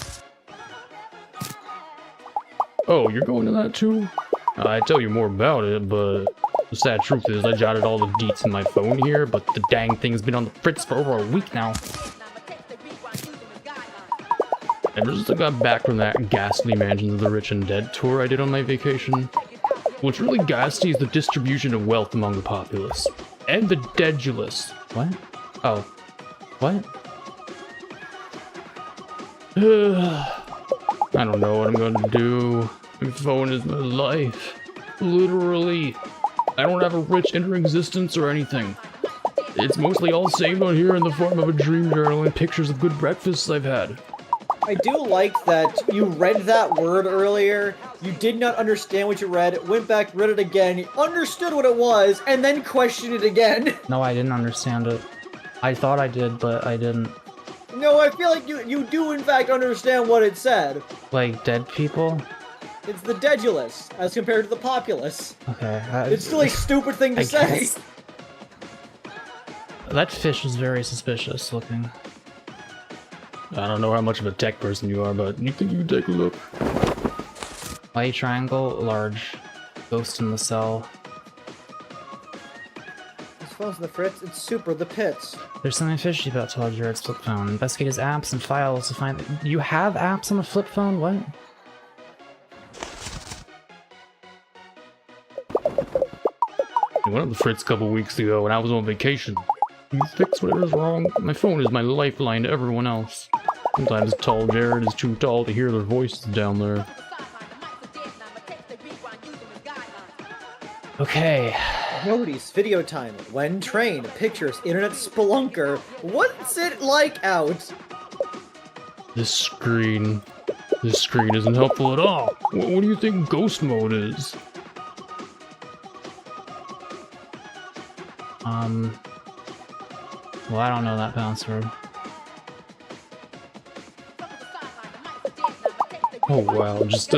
Oh, you're going to that too? I'd tell you more about it, but the sad truth is I jotted all the deets in my phone here, but the dang thing's been on the fritz for over a week now. Ever since I got back from that ghastly Mansions of the Rich and Dead tour I did on my vacation, what's really ghastly is the distribution of wealth among the populace. And the dedulous. What? Oh. What? I don't know what I'm going to do. My phone is my life. Literally. I don't have a rich inner existence or anything. It's mostly all saved on here in the form of a dream journal and pictures of good breakfasts I've had. I do like that you read that word earlier, you did not understand what you read, went back, read it again, understood what it was, and then questioned it again. No, I didn't understand it. I thought I did, but I didn't. No, I feel like you do in fact understand what it said. Like, dead people? It's the dedulous, as compared to the populace. Okay. It's still a stupid thing to I say. guess. That fish is very suspicious looking. I don't know how much of a tech person you are, but you think you can take a look? Light triangle, large. Ghost in the cell. As far as the fritz, it's super the pits. There's something fishy about Todd Jared's flip phone. Investigate his apps and files to find... You have apps on a flip phone? What? I went on the fritz a couple weeks ago and I was on vacation. You fix whatever's wrong. My phone is my lifeline to everyone else. Sometimes tall Jared is too tall to hear their voices down there. Okay. Notice video time, when train, pictures, internet spelunker. What's it like out? This screen isn't helpful at all. What do you think ghost mode is? Well, I don't know that password. Oh wow, just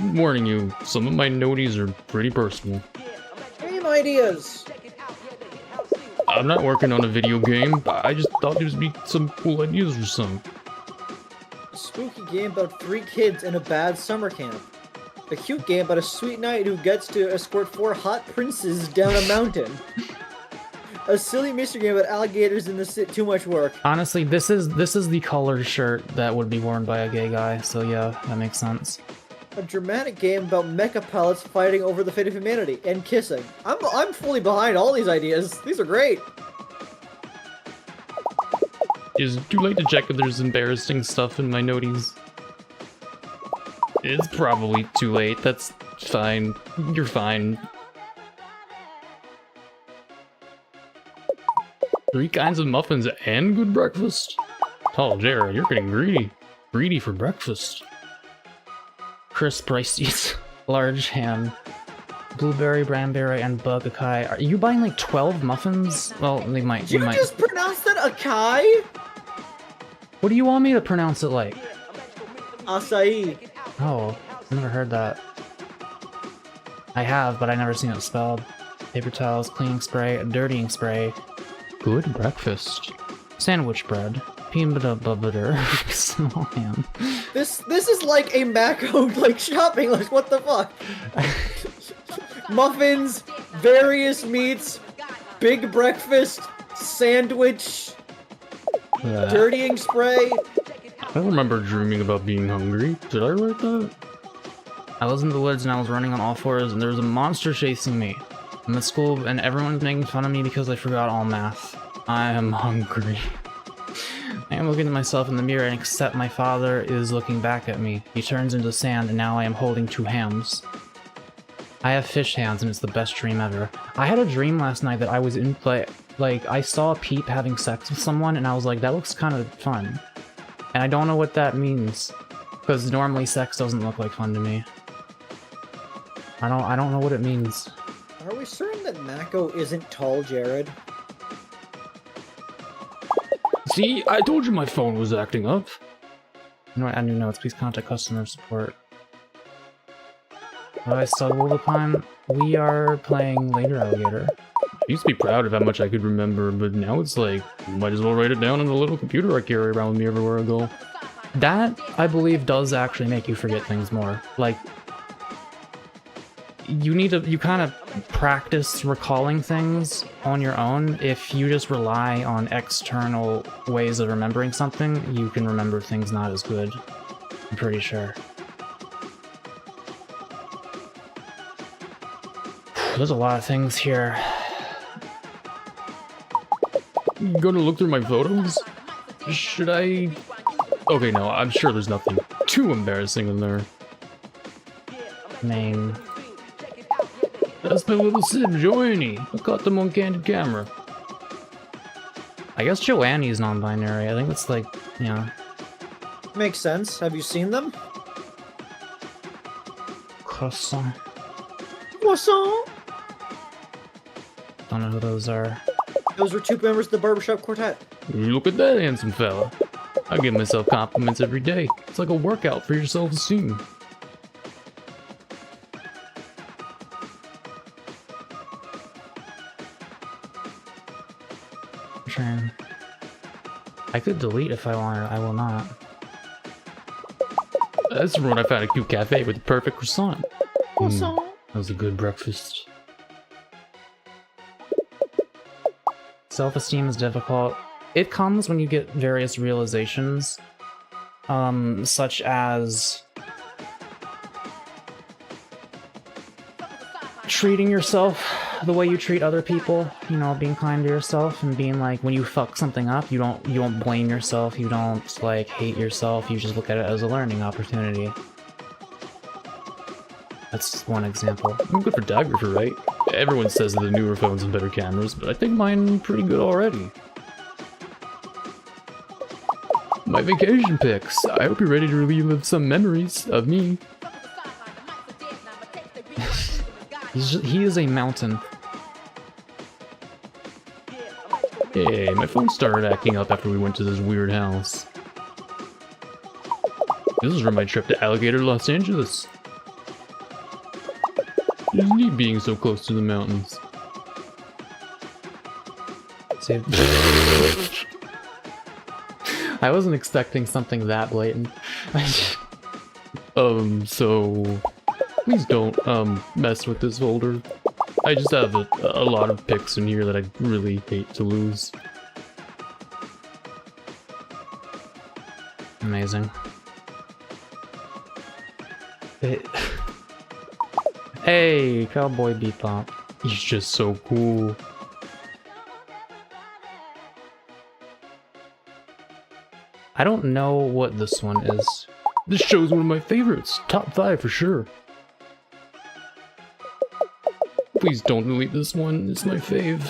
warning you, some of my noties are pretty personal. Game ideas! I'm not working on a video game, I just thought there'd be some cool ideas or something. A spooky game about 3 kids in a bad summer camp. A cute game about a sweet knight who gets to escort 4 hot princes down a mountain. A silly mystery game about alligators in the city. Too much work. Honestly, this is the colored shirt that would be worn by a gay guy, so yeah, that makes sense. A dramatic game about mecha pilots fighting over the fate of humanity and kissing. I'm fully behind all these ideas. These are great. Is it too late to check if there's embarrassing stuff in my noties? It's probably too late. That's fine. You're fine. 3 kinds of muffins and good breakfast? Oh, Jared, you're getting greedy. Greedy for breakfast. Crisp rice seeds, large ham, blueberry, branberry, and bug acai. Are you buying like 12 muffins? Well, they might. Did you just pronounce that acai? What do you want me to pronounce it like? Acai. Oh, I've never heard that. I have, but I never seen it spelled. paper towels, cleaning spray, dirtying spray, Good breakfast. sandwich bread, peanut butter, small ham. This is like a Mako like shopping list. What the fuck? Muffins, various meats, big breakfast, sandwich, dirtying spray. I remember dreaming about being hungry. Did I write that? I was in the woods and I was running on all fours and there was a monster chasing me. I'm at school and everyone's making fun of me because I forgot all math. I am hungry. I am looking at myself in the mirror and except my father is looking back at me. He turns into sand and now I am holding 2 hams. I have fish hands and it's the best dream ever. I had a dream last night that I was in like I saw Peep having sex with someone and I was like, that looks kind of fun. And I don't know what that means. Because normally sex doesn't look like fun to me. I don't know what it means. Are we certain that Mako isn't tall, Jared? See, I told you my phone was acting up. You know what? Add new notes. Please contact customer support. Oh, I stumbled upon. We are playing later, Alligator. I used to be proud of how much I could remember, but now it's like, might as well write it down on the little computer I carry around with me everywhere I go. That, I believe, does actually make you forget things more. Like, you kind of practice recalling things on your own. If you just rely on external ways of remembering something, you can remember things not as good. I'm pretty sure. There's a lot of things here. You gonna look through my photos? Should I? Okay, no, I'm sure there's nothing too embarrassing in there. Name. That's my little sib, Joanny. I caught them on candid camera. I guess Joanny's non-binary. I think it's like, yeah. Makes sense. Have you seen them? Croissant. Croissant? Don't know who those are. Those were 2 members of the barbershop quartet. Look at that handsome fella. I give myself compliments every day. It's like a workout for your self-esteem. Sure. I could delete if I wanted. I will not. That's when I found a cute cafe with the perfect croissant. Croissant? That was a good breakfast. Self-esteem is difficult. It comes when you get various realizations, such as treating yourself the way you treat other people. You know, being kind to yourself and being like, when you fuck something up, you don't blame yourself. You don't like hate yourself. You just look at it as a learning opportunity. That's one example. I'm good photographer, right? Everyone says that the newer phones have better cameras, but I think mine are pretty good already. My vacation pics. I hope you're ready to relive some memories of me. He is a mountain. Hey, my phone started acting up after we went to this weird house. This is from my trip to Alligator, Los Angeles. It's neat being so close to the mountains. See, I wasn't expecting something that blatant. So please don't mess with this folder. I just have a lot of pics in here that I really hate to lose. Amazing. Hey, Cowboy Bebop. He's just so cool. I don't know what this one is. This show's one of my favorites. Top 5 for sure. Please don't delete this one. It's my fave.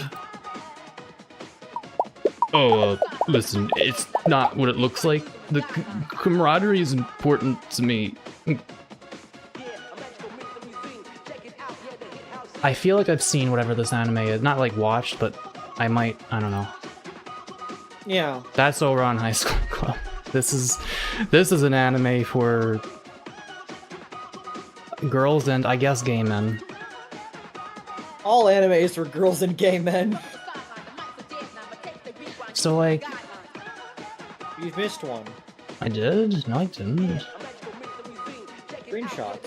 Oh, listen, it's not what it looks like. The camaraderie is important to me. I feel like I've seen whatever this anime is. Not like watched, but I might. I don't know. Yeah. That's over on High School Club. This is an anime for girls and I guess gay men. All anime is for girls and gay men. So, like, You've missed one. I did? No, I didn't. Screenshot.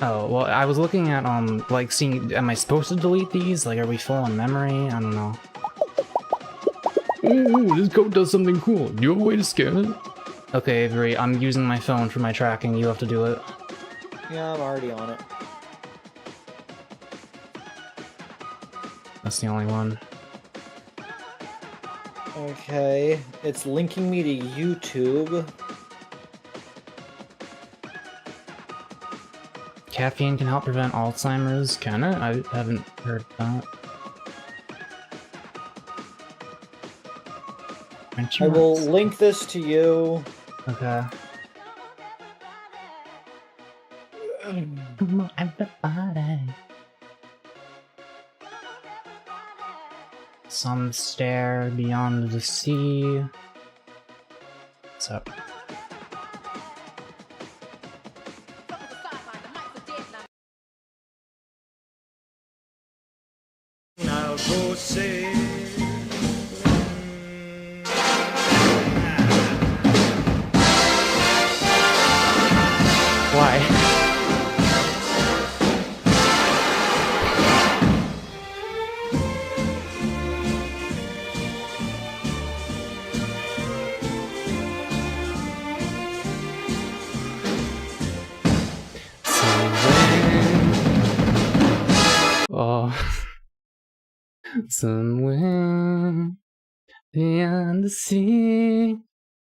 Oh, well, I was looking at, like, seeing, am I supposed to delete these? Like, are we full on memory? I don't know. Ooh, this code does something cool. Do you have a way to scan it? Okay, Avery, I'm using my phone for my tracking. You have to do it. Yeah, I'm already on it. That's the only one. Okay, it's linking me to YouTube. Caffeine can help prevent Alzheimer's. Can it? I haven't heard that. I will link this to you. Okay. Come on, everybody. Some stare beyond the sea. What's up? I'll go say. Why? Oh. Somewhere beyond the sea,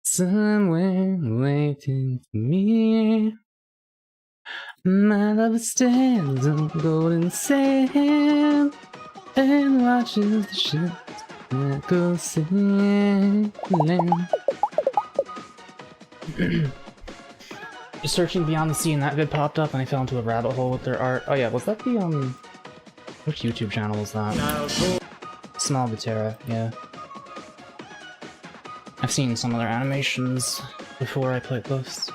somewhere waiting for me. My lover stands on golden sand and watches the ships that go sailing. Just searching beyond the sea and that vid popped up and I fell into a rabbit hole with their art. Oh yeah, was that the which YouTube channel was that? Small Butera, yeah. I've seen some of their animations before I played this.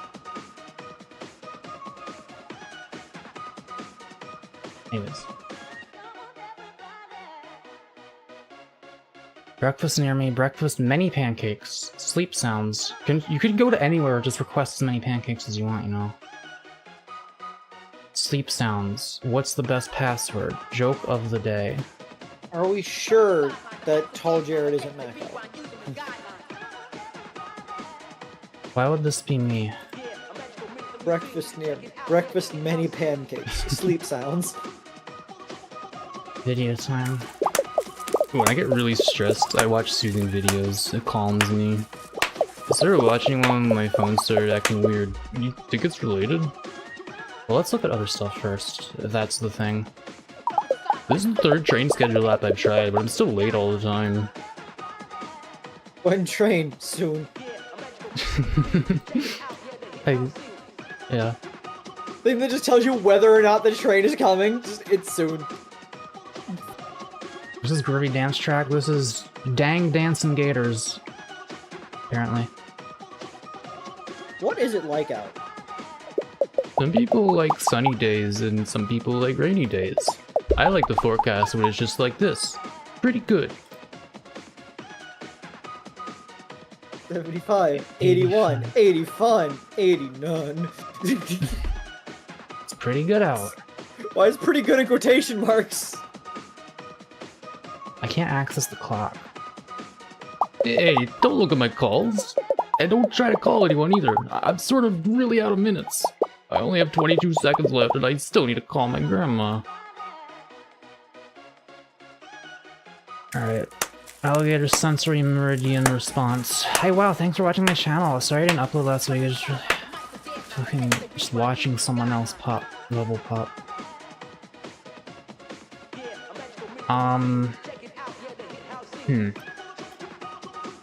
Anyways. Breakfast near me, breakfast, many pancakes, sleep sounds. You could go to anywhere, just request as many pancakes as you want, you know. Sleep sounds, what's the best password? Joke of the day. Are we sure that Tall Jared isn't Mako? Why would this be me? Breakfast near me. Breakfast many pancakes. Sleep sounds. Video time. When I get really stressed, I watch soothing videos. It calms me. I started watching one when my phone started acting weird. You think it's related? Well, let's look at other stuff first, if that's the thing. This is the third train schedule app I've tried, but I'm still late all the time. When train? Soon. Yeah. Thing that just tells you whether or not the train is coming. It's soon. This is Groovy Dance Track. This is Dang Dancing Gators. Apparently. What is it like out? Some people like sunny days, and some people like rainy days. I like the forecast when it's just like this. Pretty good. 75, 81, 85, 89. It's pretty good out. Why is pretty good in quotation marks? I can't access the clock. Hey, don't look at my calls. And don't try to call anyone either. I'm sort of really out of minutes. I only have 22 seconds left and I still need to call my grandma. Alright. Alligator sensory meridian response. Hey, wow, thanks for watching my channel. Sorry I didn't upload last week. I was just watching someone else level pop.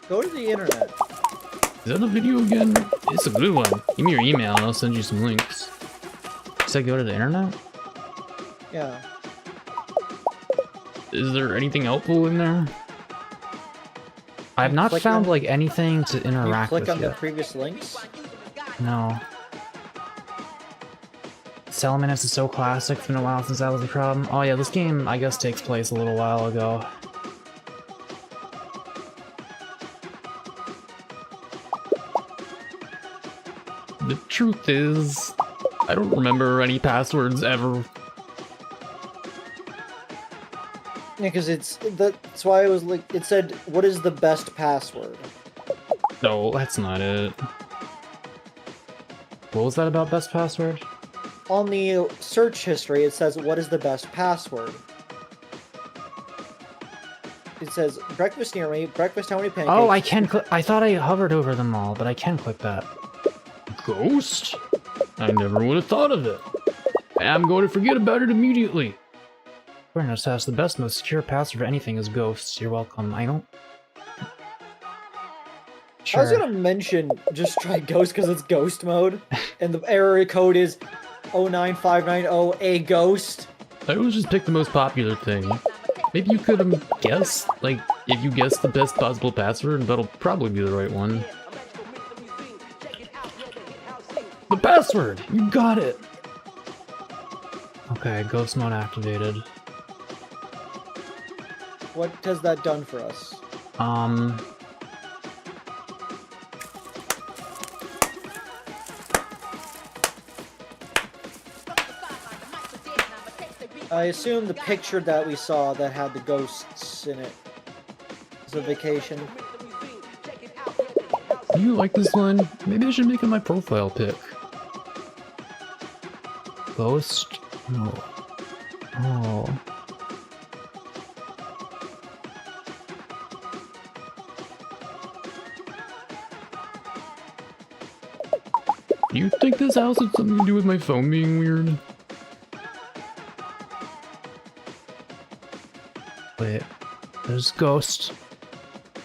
Go to the internet. Is that a video again? It's a good one. Give me your email and I'll send you some links. You said go to the internet? Yeah. Is there anything helpful in there? I have not Click found on- like anything to You interact click with on the yet. previous links. No. Salaminus is so classic, it's been a while since that was a problem. Oh yeah, this game, I guess, takes place a little while ago. The truth is, I don't remember any passwords ever. Yeah, because that's why I was like, it said, what is the best password? No, that's not it. What was that about best password? On the search history, it says, what is the best password? It says, breakfast near me, breakfast how many pancakes... Oh, I can click. I thought I hovered over them all, but I can click that. Ghost? I never would have thought of it. I'm going to forget about it immediately. Awareness has the best, most secure password for anything is ghosts. You're welcome. I don't... Sure. I was gonna mention, just try Ghost because it's Ghost mode, and the error code is 09590 a ghost. I always just pick the most popular thing. Maybe you could have guessed, like, if you guess the best possible password, that'll probably be the right one. The password! You got it! Okay, ghost mode activated. What has that done for us? I assume the picture that we saw that had the ghosts in it is a vacation. Do you like this one? Maybe I should make it my profile pic. Ghost? Oh. Oh. Do you think this house had something to do with my phone being weird? Wait. There's Ghost.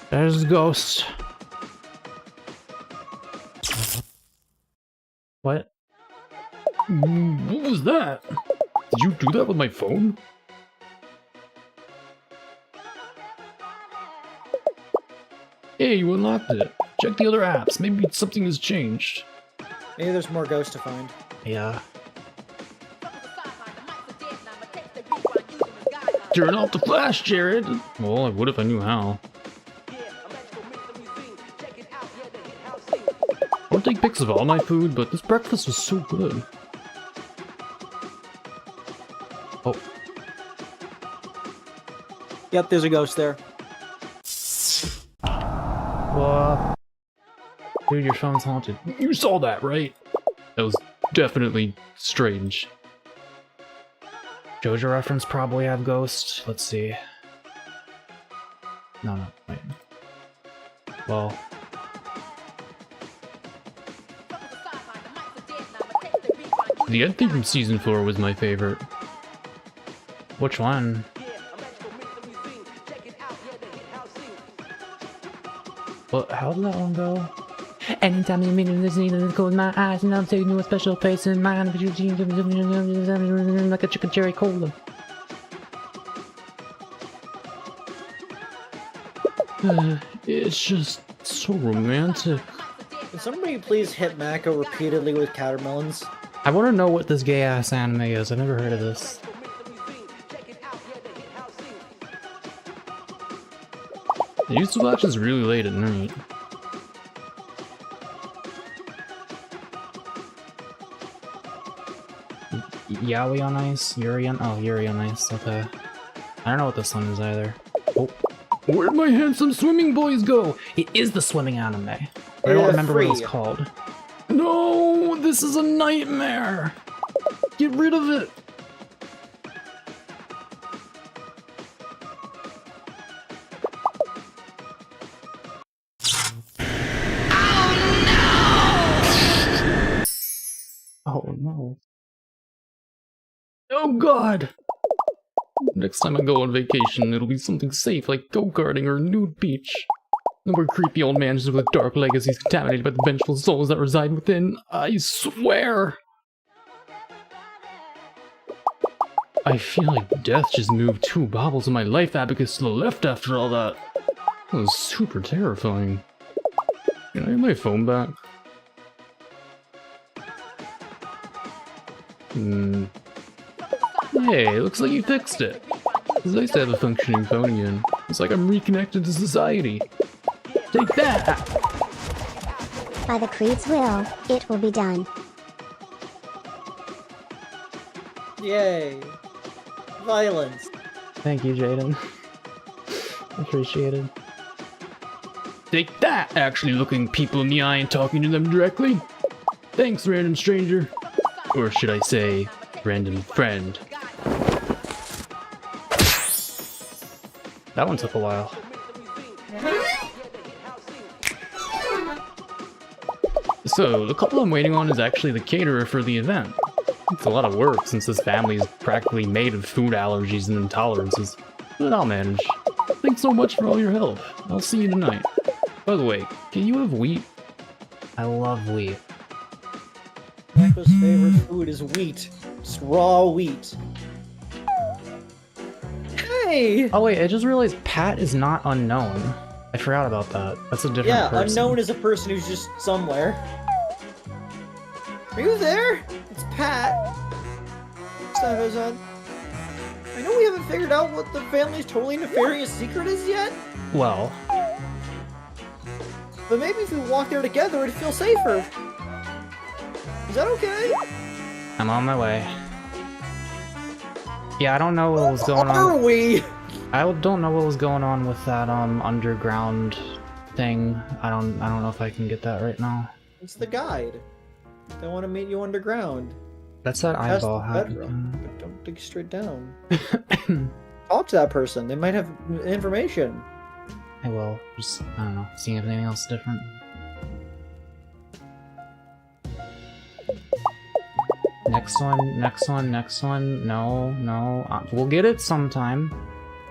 There's Ghost. What? What was that? Did you do that with my phone? Hey, you unlocked it. Check the other apps. Maybe something has changed. Maybe there's more ghosts to find. Yeah. Turn off the flash, Jared! Well, I would if I knew how. I want to take pics of all my food, but this breakfast was so good. Oh. Yep, there's a ghost there. What? Dude, your phone's haunted. You saw that, right? That was definitely strange. JoJo reference probably have Ghost. Let's see. No, wait. Well. The end thing from Season 4 was my favorite. Which one? Well, how did that one go? Anytime you meet in this need to close my eyes and I'll take you to a special place in mind like a chicken cherry cola. It's just so romantic. Can somebody please hit Mako repeatedly with catermelons? I want to know what this gay-ass anime is. I've never heard of this. I used to watch this really late at night. Yaoi on Ice? Yuri on... Oh, Yuri on Ice. Okay. I don't know what this one is either. Oh. Where'd my handsome swimming boys go? It is the swimming anime. I don't remember what it's called. No, this is a nightmare. Get rid of it. Oh no. Oh god. Next time I go on vacation, it'll be something safe like go-karting or a nude beach. No more creepy old mansions with dark legacies contaminated by the vengeful souls that reside within. I swear! I feel like death just moved 2 baubles of my life abacus to the left after all that. That was super terrifying. Can I have my phone back? Hey, looks like you fixed it. It's nice to have a functioning phone again. It's like I'm reconnected to society. Take that! By the Creed's will, it will be done. Yay. Violence. Thank you, Jaden. Appreciated. Take that! Actually looking people in the eye and talking to them directly. Thanks, random stranger. Or should I say, random friend. That one took a while. So, the couple I'm waiting on is actually the caterer for the event. It's a lot of work since this family is practically made of food allergies and intolerances. But I'll manage. Thanks so much for all your help. I'll see you tonight. By the way, can you have wheat? I love wheat. Mako's favorite food is wheat. Just raw wheat. Hey! Oh wait, I just realized Pat is not unknown. I forgot about that. That's a different Yeah, person. unknown is a person who's just somewhere. Are you there? It's Pat. I know we haven't figured out what the family's totally nefarious secret is yet, Well, but maybe if we walk there together, it'd feel safer. Is that okay? I'm on my way. Yeah, I don't know what was going Are on. we? I don't know what was going on with that underground thing. I don't know if I can get that right now. It's the guide. They want to meet you underground. That's that Test eyeball the hat. bedrock, but don't dig straight down. Talk to that person. They might have information. I will. Just, I don't know, seeing if anything else is different. Next one, next one, next one. No, no. We'll get it sometime.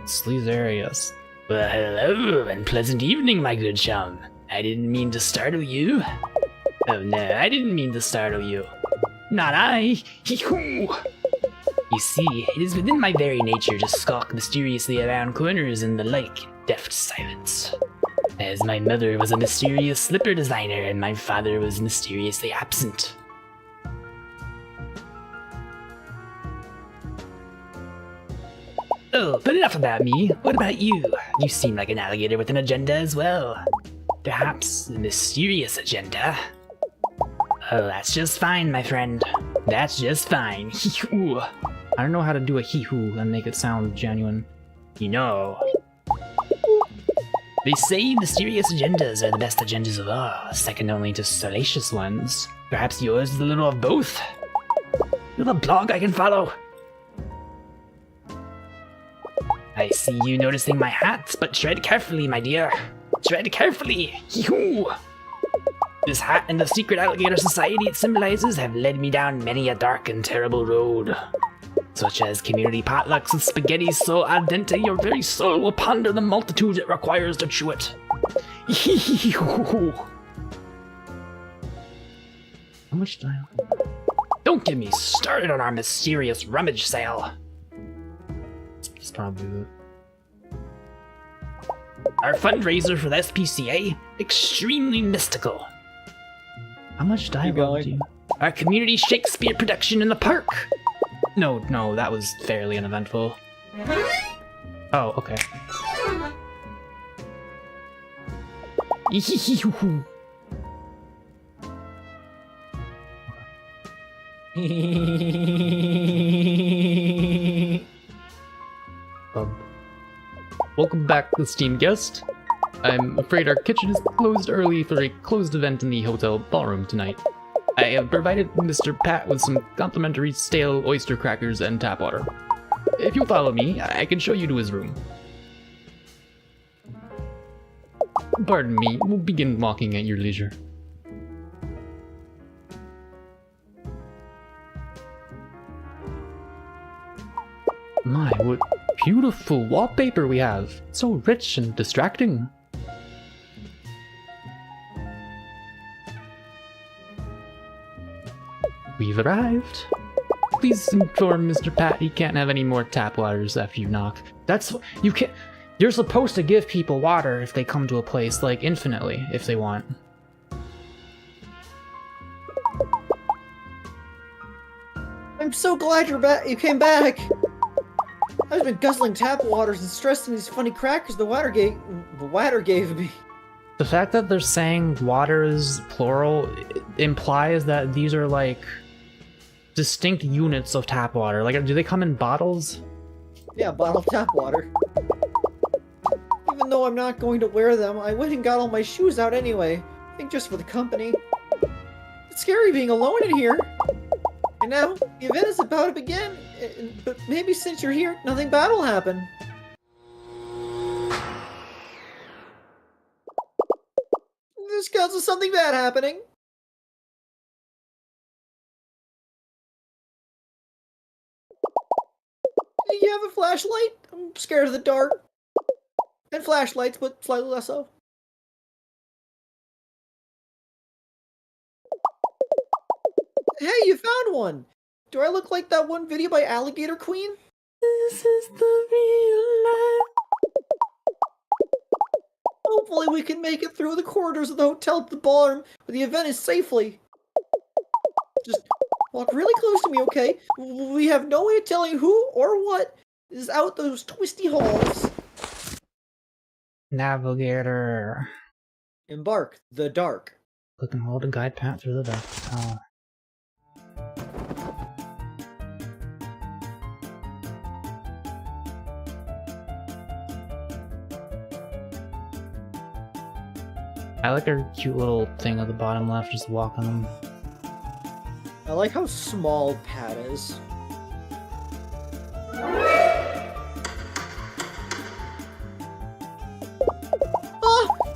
It's these areas. Well, hello and pleasant evening, my good chum. I didn't mean to startle you. Oh no, I didn't mean to startle you. Not I. Hee-hoo. You see, it is within my very nature to skulk mysteriously around corners in the like deft silence. As my mother was a mysterious slipper designer and my father was mysteriously absent. Oh, but enough about me. What about you? You seem like an alligator with an agenda as well. Perhaps a mysterious agenda. Oh, that's just fine, my friend. That's just fine. Hee-hoo. I don't know how to do a hee-hoo and make it sound genuine. You know. They say mysterious agendas are the best agendas of all, second only to salacious ones. Perhaps yours is a little of both? You have a blog I can follow. I see you noticing my hat, but tread carefully, my dear. Tread carefully. Hee-hoo. This hat and the secret alligator society it symbolizes have led me down many a dark and terrible road. Such as community potlucks with spaghetti so al dente your very soul will ponder the multitude it requires to chew it. How much time? Don't get me started on our mysterious rummage sale. It's probably it. Our fundraiser for the SPCA, extremely mystical. How much dialogue do you... Our community Shakespeare production in the park. No, that was fairly uneventful. Oh, okay. Welcome back, esteemed guest. I'm afraid our kitchen is closed early for a closed event in the hotel ballroom tonight. I have provided Mr. Pat with some complimentary stale oyster crackers and tap water. If you'll follow me, I can show you to his room. Pardon me, we'll begin walking at your leisure. My, what beautiful wallpaper we have! So rich and distracting. We've arrived. Please inform Mr. Pat he can't have any more tap waters after you knock. That's... you can't... You're supposed to give people water if they come to a place, like, infinitely, if they want. I'm I'm so glad you're back. You came back. I've been guzzling tap waters and stressing these funny crackers the water gave me. The fact that they're saying water is plural implies that these are like distinct units of tap water. Like, do they come in bottles? Yeah, bottled tap water. Even though I'm not going to wear them, I went and got all my shoes out anyway. I think just for the company. It's scary being alone in here. And now, the event is about to begin. But maybe since you're here, nothing bad will happen. This counts as something bad happening. You have a flashlight? I'm scared of the dark. And flashlights, but slightly less so. Hey, you found one! Do I look like that one video by Alligator Queen? This is the real life. Hopefully we can make it through the corridors of the hotel to the ballroom where the event is safely. Just walk really close to me, okay? We have no way of telling who or what is out those twisty halls. Navigator. Embark the dark. Click and hold to guide path through the dark tunnel. I like our cute little thing at the bottom left, just walk on them. I like how small Pat is. A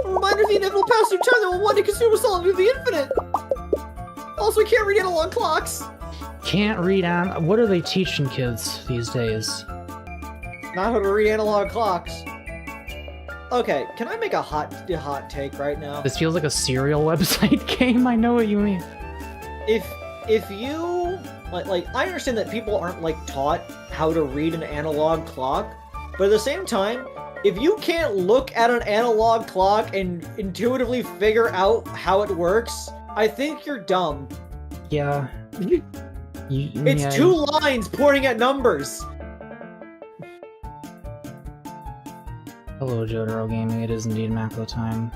reminder of the inevitable passage of time that will one day consume us all into the infinite! Also, we can't read analog clocks! Can't read on. What are they teaching kids these days? Not how to read analog clocks. Okay, can I make a hot take right now? This feels like a serial website game. I know what you mean. If you like I understand that people aren't like taught how to read an analog clock, but at the same time, if you can't look at an analog clock and intuitively figure out how it works, I think you're dumb. Yeah. It's two lines pointing at numbers. Hello, Jotaro Gaming. It is indeed Mako time.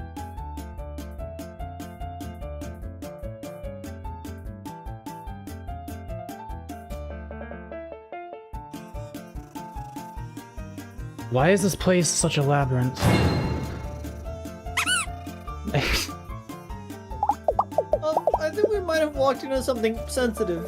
Why is this place such a labyrinth? I think we might have walked into something sensitive.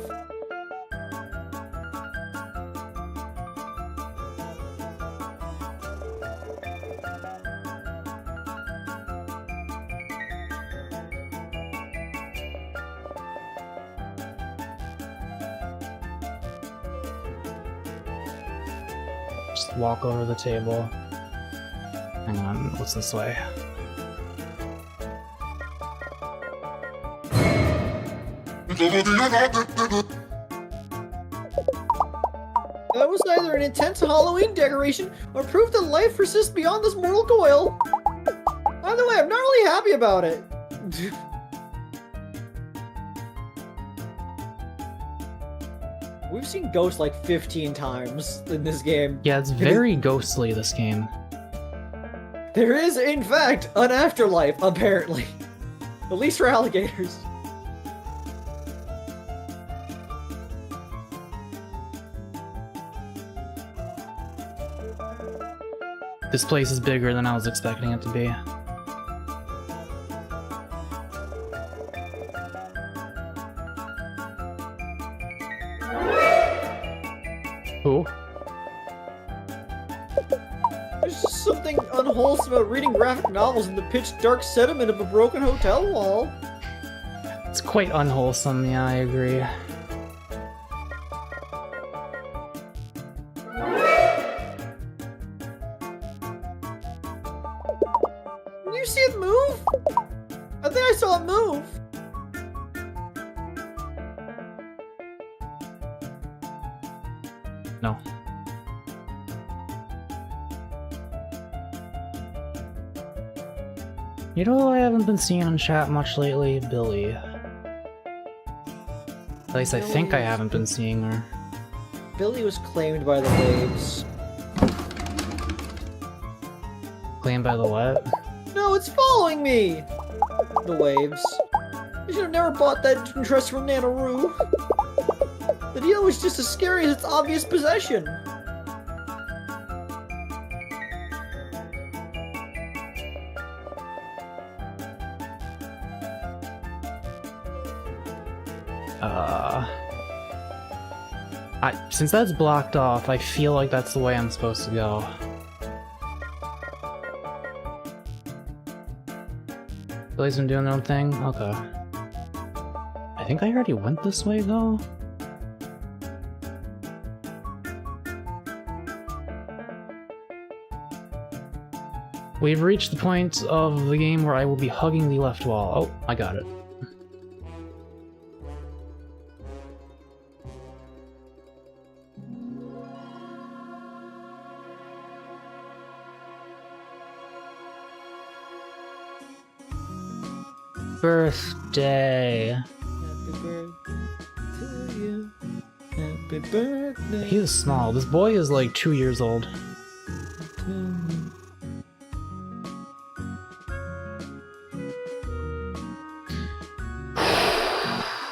Just walk over the table. Hang on, what's this way? That was either an intense Halloween decoration or proof that life persists beyond this mortal coil. By the way, I'm not really happy about it. We've seen ghosts like 15 times in this game. Yeah, it's very ghostly, this game. There is, in fact, an afterlife, apparently. At least for alligators. This place is bigger than I was expecting it to be. Who? There's just something unwholesome about reading graphic novels in the pitch-dark sediment of a broken hotel wall. It's quite unwholesome, yeah, I agree. Did you see it move? I think I saw it move. No. You know who I haven't been seeing in chat much lately? Billy. At least I think I haven't been seeing her. Billy was claimed by the waves. Claimed by the what? No, it's following me! The waves. I should have never bought that dress from Nanaroo. The deal was just as scary as its obvious possession. Since that's blocked off, I feel like that's the way I'm supposed to go. Billy's been doing their own thing? Okay. I think I already went this way, though? We've reached the point of the game where I will be hugging the left wall. Oh, I got it. Birthday. Happy birthday to you. Happy birthday. He is small. This boy is like 2 years old. to you.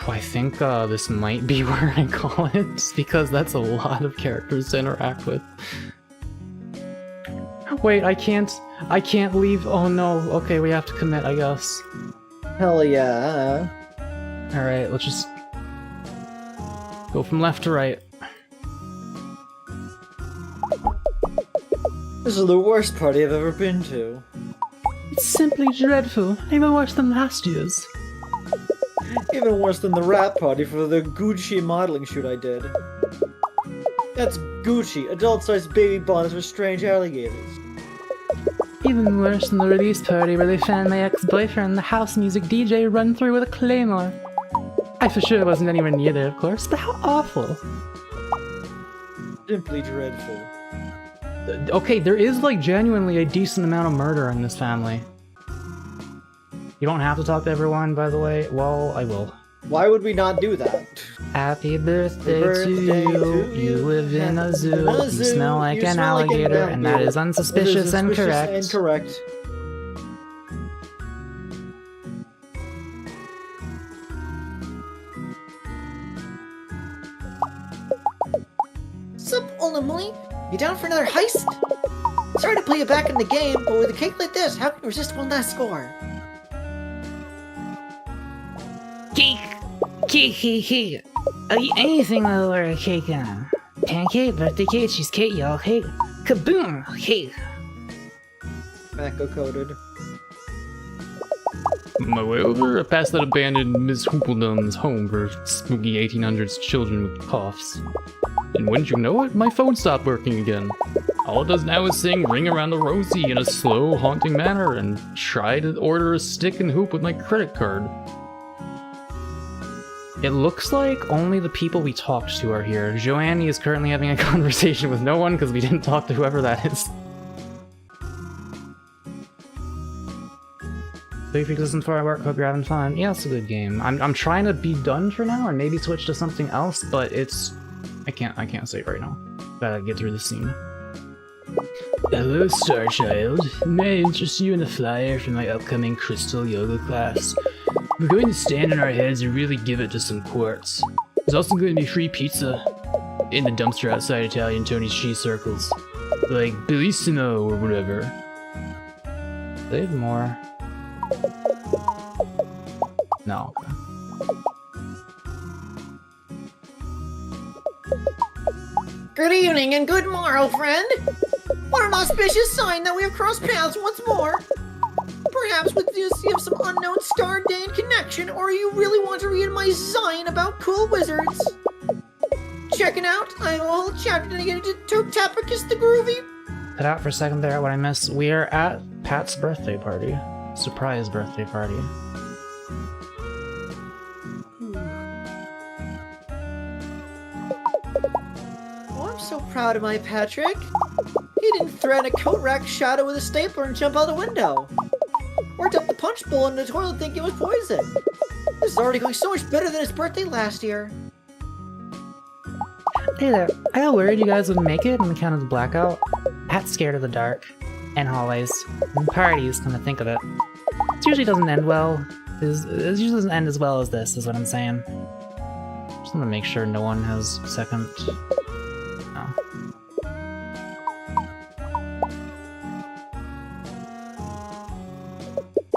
I think this might be where I call it, just because that's a lot of characters to interact with. Wait, I can't leave. Oh no. Okay, we have to commit, I guess. Hell yeah. Alright, let's just go from left to right. This is the worst party I've ever been to. It's simply dreadful. Even worse than last year's. Even worse than the rap party for the Gucci modeling shoot I did. That's Gucci, adult-sized baby bonnets with strange alligators. Even worse than the release party where they found my ex-boyfriend, the house music DJ, run through with a claymore. I for sure wasn't anywhere near there, of course, but how awful. Simply dreadful. Okay, there is like genuinely a decent amount of murder in this family. You don't have to talk to everyone, by the way. Well, I will. Why would we not do that? Happy birthday to you. You live in a zoo. You smell like an alligator, and that is unsuspicious and correct. And correct. Sup, old Emily? You down for another heist? Sorry to play you back in the game, but with a cake like this, how can you resist one last score? Cake! Cake! I'll eat anything with a layer of cake on. Pancake, birthday cake, cheesecake, yellow cake. Kaboom! Cake! Mako coded. On my way over, I passed that abandoned Miss Hoopledum's home for spooky 1800s children with coughs. And wouldn't you know it, my phone stopped working again. All it does now is sing Ring Around the Rosie in a slow, haunting manner and try to order a stick and hoop with my credit card. It looks like only the people we talked to are here. Joanne is currently having a conversation with no one because we didn't talk to whoever that is. So if you listen for our work, hope you're having fun. Yeah, it's a good game. I'm trying to be done for now and maybe switch to something else, but it's... I can't say it right now. Gotta get through the scene. Hello, Starchild. May I interest you in a flyer for my upcoming crystal yoga class? We're going to stand on our heads and really give it to some quartz. There's also going to be free pizza in the dumpster outside Italian Tony's Cheese Circles. Like Bellissimo or whatever. They have more. No. Good evening and good morrow, friend! What an auspicious sign that we have crossed paths once more! Perhaps with this you have some unknown star Dane connection, or you really want to read my zine about cool wizards. Checking out, I have a whole chapter dedicated to Totapicus the Groovy. Cut out for a second there what I missed. We are at Pat's birthday party. Surprise birthday party. Oh, I'm so proud of my Patrick. He didn't threaten a coat rack shadow with a stapler and jump out the window. Worked up the punch bowl in the toilet thinking it was poison. This is already going so much better than his birthday last year. Hey there, I got worried you guys wouldn't make it on account of the blackout. Pat's scared of the dark, and hallways, and parties, come to think of it. It usually doesn't end well. It usually doesn't end as well as this, is what I'm saying. Just want to make sure no one has second... No.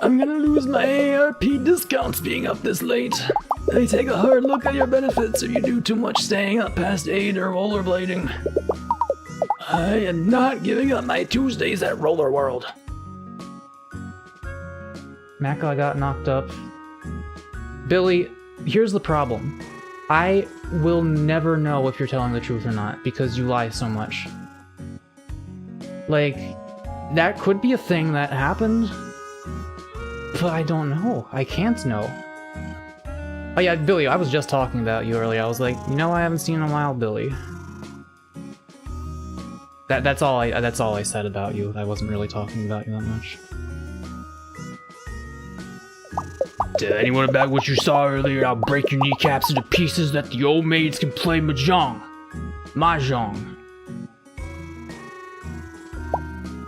I'm gonna lose my ARP discounts being up this late. They take a hard look at your benefits if you do too much staying up past 8 or rollerblading. I am not giving up my Tuesdays at Roller World. Mako, I got knocked up. Billy, here's the problem. I will never know if you're telling the truth or not, because you lie so much. Like, that could be a thing that happened, but I don't know. I can't know. Oh yeah, Billy, I was just talking about you earlier. I was like, you know, I haven't seen in a while, Billy. That's all I said about you. I wasn't really talking about you that much. To anyone about what you saw earlier, I'll break your kneecaps into pieces that the old maids can play mahjong. Mahjong.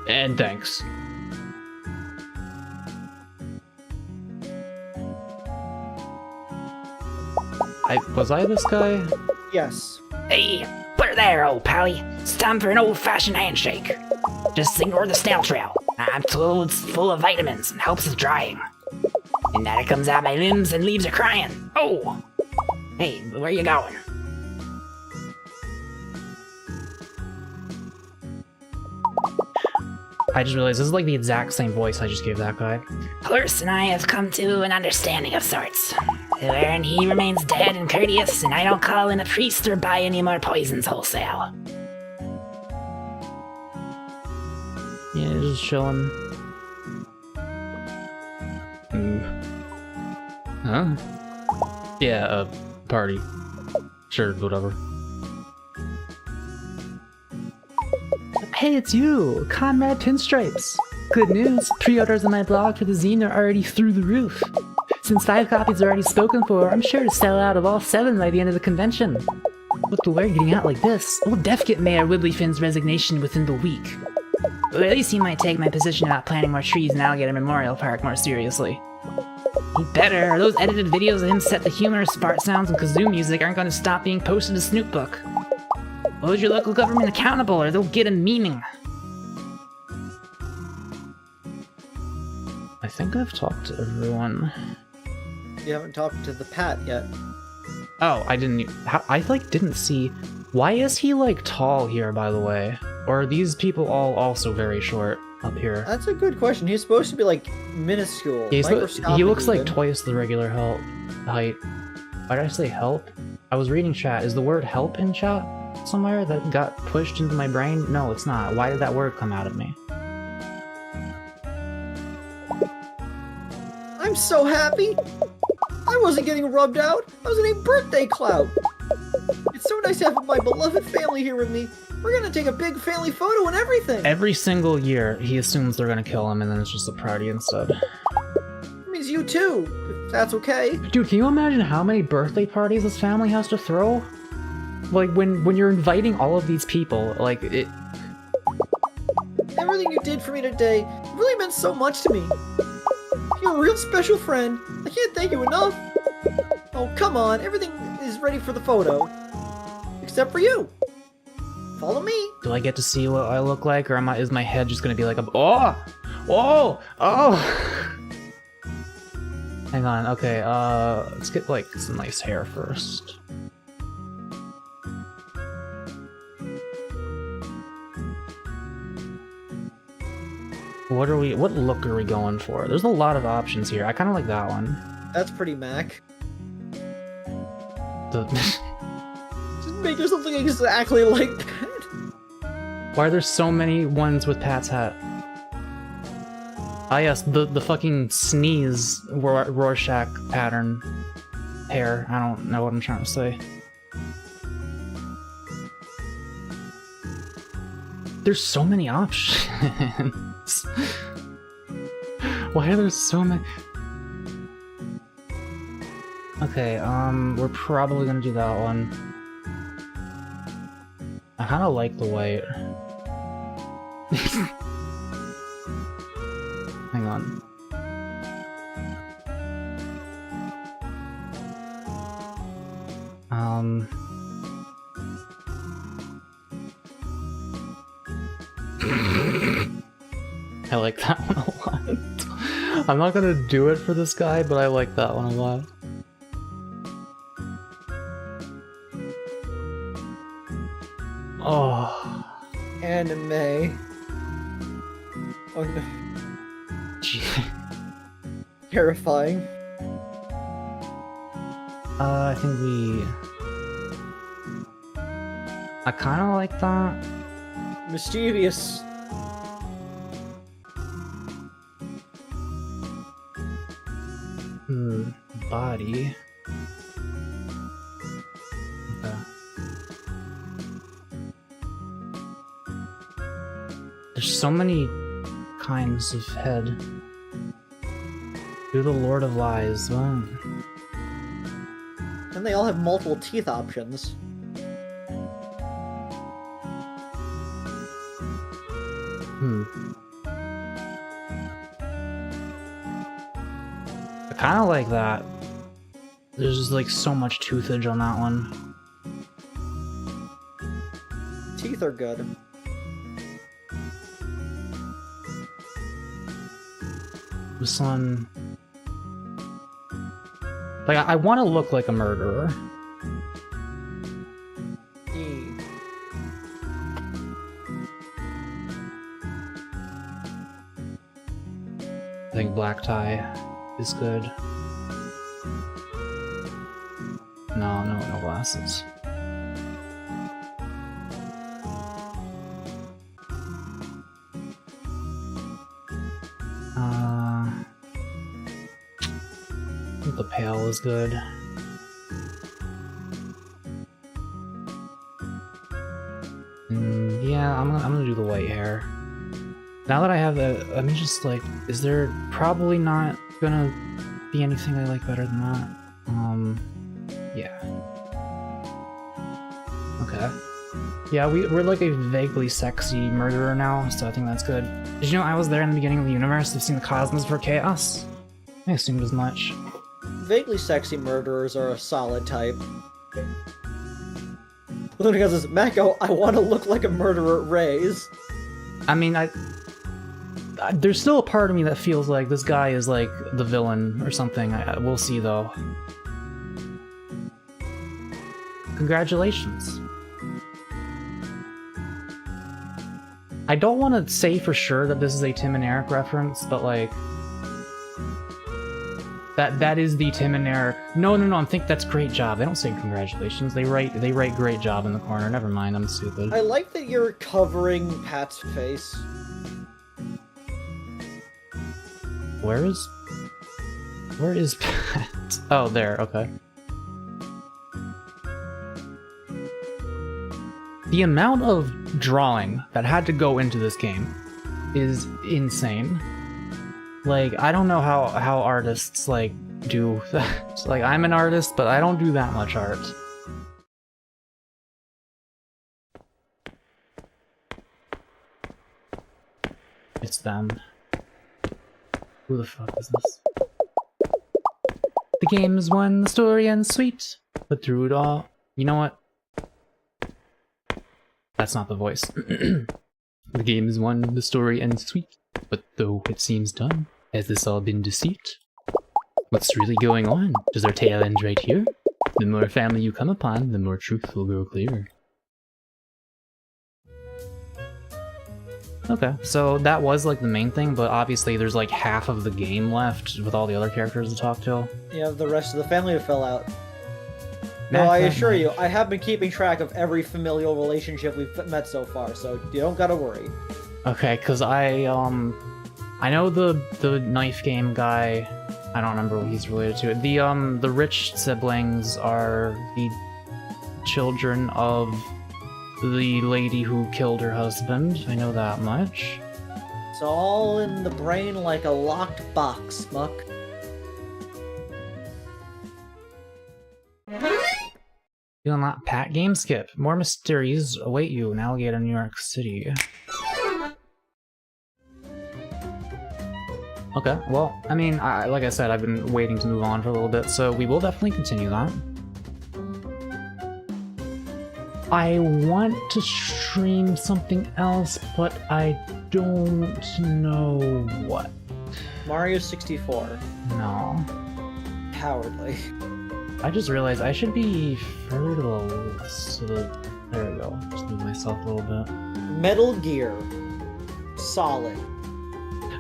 And thanks. Was I this guy? Yes. Hey, put her there, old pally. It's time for an old-fashioned handshake. Just ignore the snail trail. I'm told it's full of vitamins and helps with drying. And that it comes out my limbs and leaves her crying. Oh! Hey, where you going? I just realized this is like the exact same voice I just gave that guy. Horse and I have come to an understanding of sorts. Wherein he remains dead and courteous, and I don't call in a priest or buy any more poisons wholesale. Yeah, just chilling. Huh? Yeah, party. Sure, whatever. Hey, it's you, Conrad Pinstripes. Good news, pre-orders on my blog for the zine are already through the roof. Since 5 copies are already spoken for, I'm sure to sell out of all 7 by the end of the convention. With the word getting out like this, we'll def get Mayor Widdley-Finn's resignation within the week. Or at least he might take my position about planting more trees in Alligator Memorial Park more seriously. He better, or those edited videos of him set to humorous fart sounds and kazoo music aren't going to stop being posted to Snoop Book. Hold your local government accountable or they'll get a meaning. I think I've talked to everyone. You haven't talked to the Pat yet. Oh, I didn't. I like didn't see. Why is he like tall here, by the way? Or are these people all also very short up here? That's a good question. He's supposed to be like minuscule. He looks like even. twice the regular height. Why did I say help? I was reading chat. Is the word help in chat somewhere that got pushed into my brain? No, it's not. Why did that word come out of me? I'm so happy. I wasn't getting rubbed out. I was getting birthday clout. It's so nice to have my beloved family here with me. We're gonna take a big family photo and everything. Every single year, he assumes they're gonna kill him, and then it's just a party instead. That means you too, if that's okay. Dude, can you imagine how many birthday parties this family has to throw? Like, when you're inviting all of these people, like, it... Everything you did for me today really meant so much to me. You're a real special friend. I can't thank you enough. Oh, come on. Everything is ready for the photo. Except for you. Follow me. Do I get to see what I look like, or is my head just gonna be like a... Oh! Oh! Oh! Hang on, okay, let's get, like, some nice hair first. What look are we going for? There's a lot of options here. I kind of like that one. That's pretty Mac. The... Just make yourself look exactly like that. Why are there so many ones with Pat's hat? Ah yes, the fucking sneeze Rorschach pattern hair. I don't know what I'm trying to say. There's so many options. Why are there so many? Okay, we're probably gonna do that one. kind of like the white. Hang on. I like that one a lot. I'm not gonna do it for this guy, but I like that one a lot. Oh. Anime. Oh no. Gee. Terrifying. I think I kind of like that. Mischievous. Body. Okay. There's so many kinds of head. You're the Lord of Lies. Wow. And they all have multiple teeth options. I kind of like that. There's just like so much toothage on that one. Teeth are good. This one... Like, I want to look like a murderer. I think black tie is good. No glasses. I think the pale is good. Yeah, I'm gonna do the white hair. Now that I have the, I'm just like, is there probably not gonna be anything I like better than that? Yeah. Okay. Yeah, we're like a vaguely sexy murderer now, so I think that's good. Did you know I was there in the beginning of the universe? I've seen the cosmos for chaos. I assumed as much. Vaguely sexy murderers are a solid type. Well, because it's Mako, I want to look like a murderer, Raise. I mean, there's still a part of me that feels like this guy is like the villain or something. We'll see though. Congratulations. I don't want to say for sure that this is a Tim and Eric reference, but like that is the Tim and Eric. No, I think that's great job. They don't say congratulations. They write great job in the corner. Never mind, I'm stupid. I like that you're covering Pat's face. Where is Pat? Oh, there, okay. The amount of drawing that had to go into this game is insane. Like, I don't know how artists, like, do that. Like, I'm an artist, but I don't do that much art. It's them. Who the fuck is this? The game is one, the story ends sweet, but through it all... You know what? That's not the voice. The game is one, the story ends sweet, but though it seems done, has this all been deceit? What's really going on? Does our tale end right here? The more family you come upon, the more truth will grow clear. Okay, so that was like the main thing, but obviously there's like half of the game left with all the other characters to talk to. You have the rest of the family to fill out. No, I assure you, I have been keeping track of every familial relationship we've met so far, so you don't gotta worry. Okay, cause I know the knife game guy. I don't remember what he's related to. The rich siblings are the children of the lady who killed her husband. I know that much. It's all in the brain like a locked box, Muck. You unlock Pat Game Skip. More mysteries await you in Alligator, New York City. Okay, well, I mean, like I said, I've been waiting to move on for a little bit, so we will definitely continue that. I want to stream something else, but I don't know what. Mario 64. No. Cowardly. I just realized I should be further to the left, so there we go. Just move myself a little bit. Metal Gear. Solid.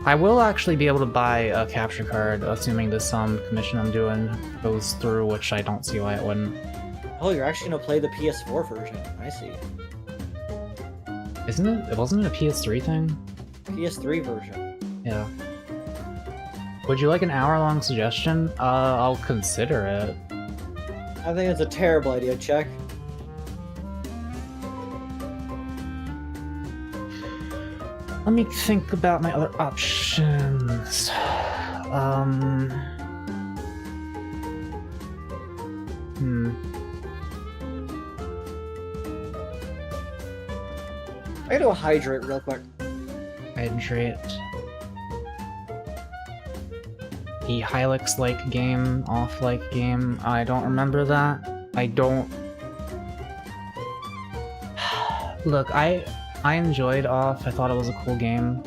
I will actually be able to buy a capture card, assuming this commission I'm doing goes through, which I don't see why it wouldn't. Oh, you're actually gonna play the PS4 version. I see. Isn't it? Wasn't it a PS3 thing? PS3 version. Yeah. Would you like an hour-long suggestion? I'll consider it. I think it's a terrible idea, Check. Let me think about my other options. I gotta go hydrate real quick. Hydrate. The Hylix-like game, off-like game. I don't remember that. I don't... Look, I enjoyed Off. I thought it was a cool game.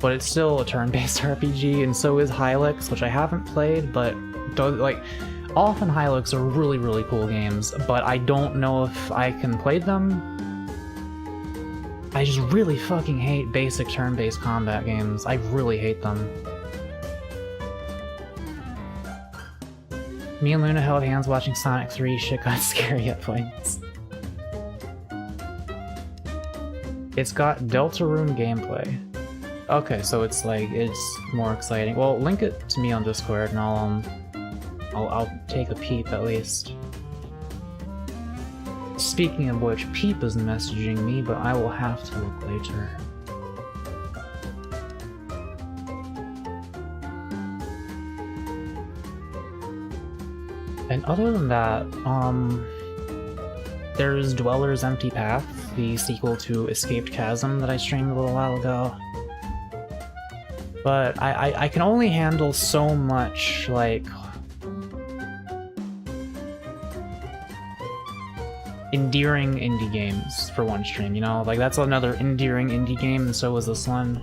But it's still a turn-based RPG, and so is Hylix, which I haven't played, but like, Off and Hylix are really, really cool games, but I don't know if I can play them. I just really fucking hate basic turn-based combat games. I really hate them. Me and Luna held hands watching Sonic 3. Shit got scary at points. It's got Deltarune gameplay. Okay, so it's like, it's more exciting. Well, link it to me on Discord and I'll take a peep at least. Speaking of which, Peep is messaging me, but I will have to look later. And other than that, there's Dweller's Empty Path, the sequel to Escaped Chasm that I streamed a little while ago. But I can only handle so much, like, endearing indie games for one stream, you know? Like, that's another endearing indie game, and so was this one.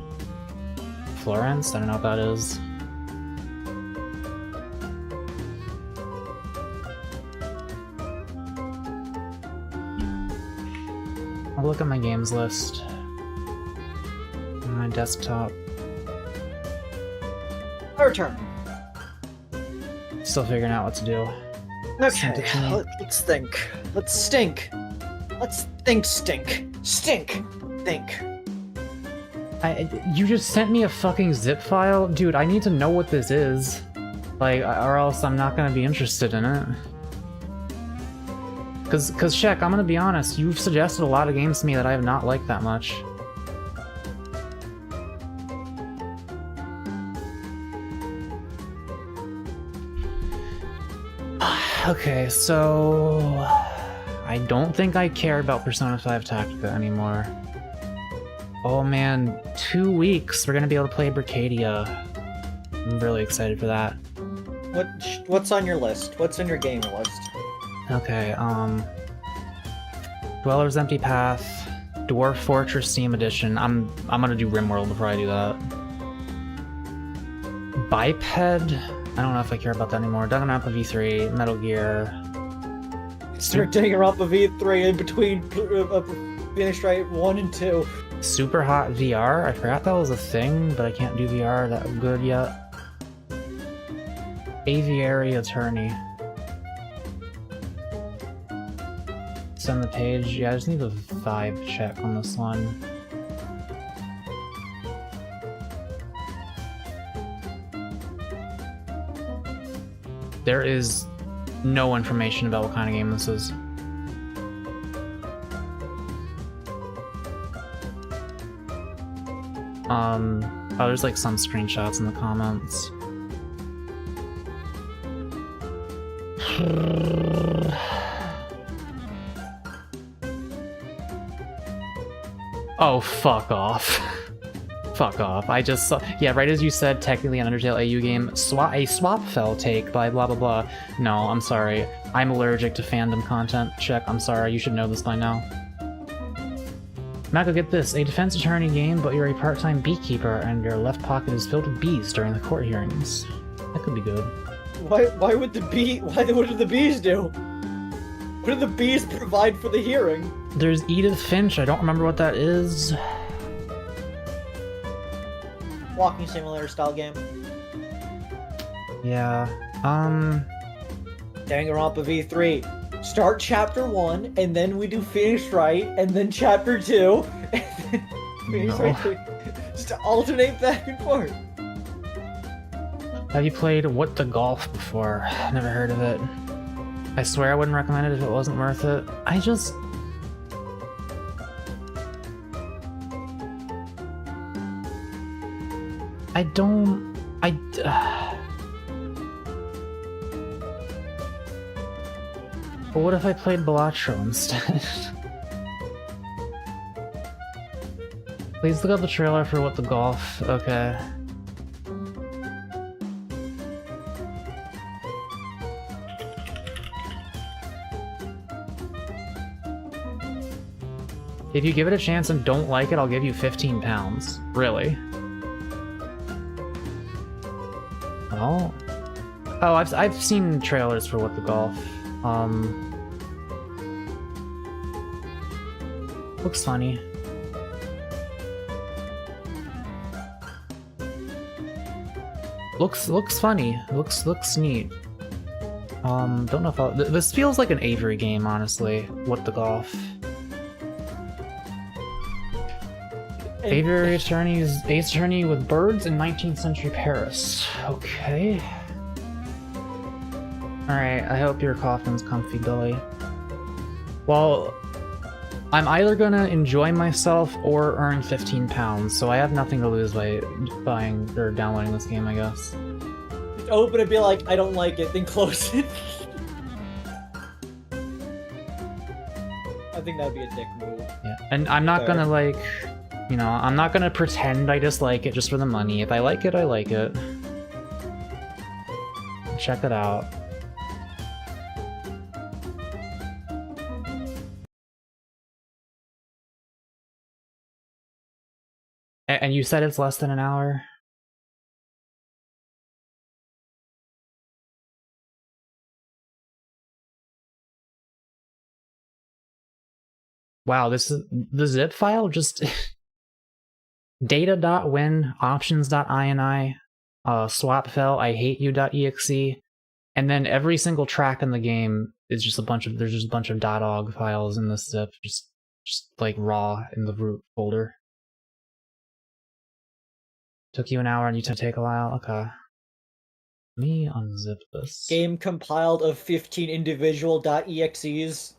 Florence? I don't know what that is. I'll look at my games list on my desktop. Our turn. Still figuring out what to do. Send it to me. Okay, let's think. Let's stink. Let's think, stink. Stink. Think. You just sent me a fucking zip file? Dude, I need to know what this is. Like, or else I'm not gonna be interested in it. Cause Shek, I'm gonna be honest, you've suggested a lot of games to me that I have not liked that much. Okay, so... I don't think I care about Persona 5 Tactica anymore. Oh man, 2 weeks, we're gonna be able to play Bricadia. I'm really excited for that. What's on your list? What's on your game list? Okay, Dweller's Empty Path, Dwarf Fortress Steam Edition. I'm gonna do RimWorld before I do that. Biped? I don't know if I care about that anymore. Danganronpa V3, Metal Gear. Start Danganronpa V3 in between Finish Right 1 and 2. Super Hot VR? I forgot that was a thing, but I can't do VR that good yet. Aviary Attorney. Send the page. Yeah, I just need a vibe check on this one. There is no information about what kind of game this is. Oh, there's like some screenshots in the comments. Oh, fuck off. Fuck off. I just saw. Yeah, right as you said, technically an Undertale AU game. A swap fell take by blah blah blah. No, I'm sorry. I'm allergic to fandom content. Check, I'm sorry. You should know this by now. Mako, get this. A defense attorney game, but you're a part-time beekeeper and your left pocket is filled with bees during the court hearings. That could be good. Why would the bee? What did the bees do? What did the bees provide for the hearing? There's Edith Finch. I don't remember what that is. Walking simulator style game. Yeah. Danganronpa V3. Start chapter 1, and then we do finish right, and then chapter 2, and then finish right. Just to alternate back and forth. Have you played What the Golf before? Never heard of it. I swear I wouldn't recommend it if it wasn't worth it. I just... I don't... But what if I played Balatro instead? Please look up the trailer for What the Golf. Okay. If you give it a chance and don't like it, I'll give you 15 pounds. Really. Oh. Oh, I've seen trailers for What the Golf. Looks funny. Looks funny. Looks neat. Don't know if this feels like an Avery game, honestly. What the Golf. Avery Attorney's Ace Attorney with birds in 19th century Paris. Okay. Alright, I hope your coffin's comfy, Billy. Well, I'm either gonna enjoy myself or earn 15 pounds, so I have nothing to lose by buying or downloading this game, I guess. Just open it, be like, I don't like it, then close it. I think that'd be a dick move. Yeah, and I'm not gonna like, you know, I'm not gonna pretend I dislike it just for the money. If I like it, I like it. Check it out. And you said it's less than an hour? Wow, this is the zip file just data.win options.ini swap fell I hate you.exe, and then every single track in the game is just there's just a bunch of .ogg files in this zip, just like raw in the root folder. Took you an hour and you take a while? Okay. Let me unzip this. Game compiled of 15 individual .exes.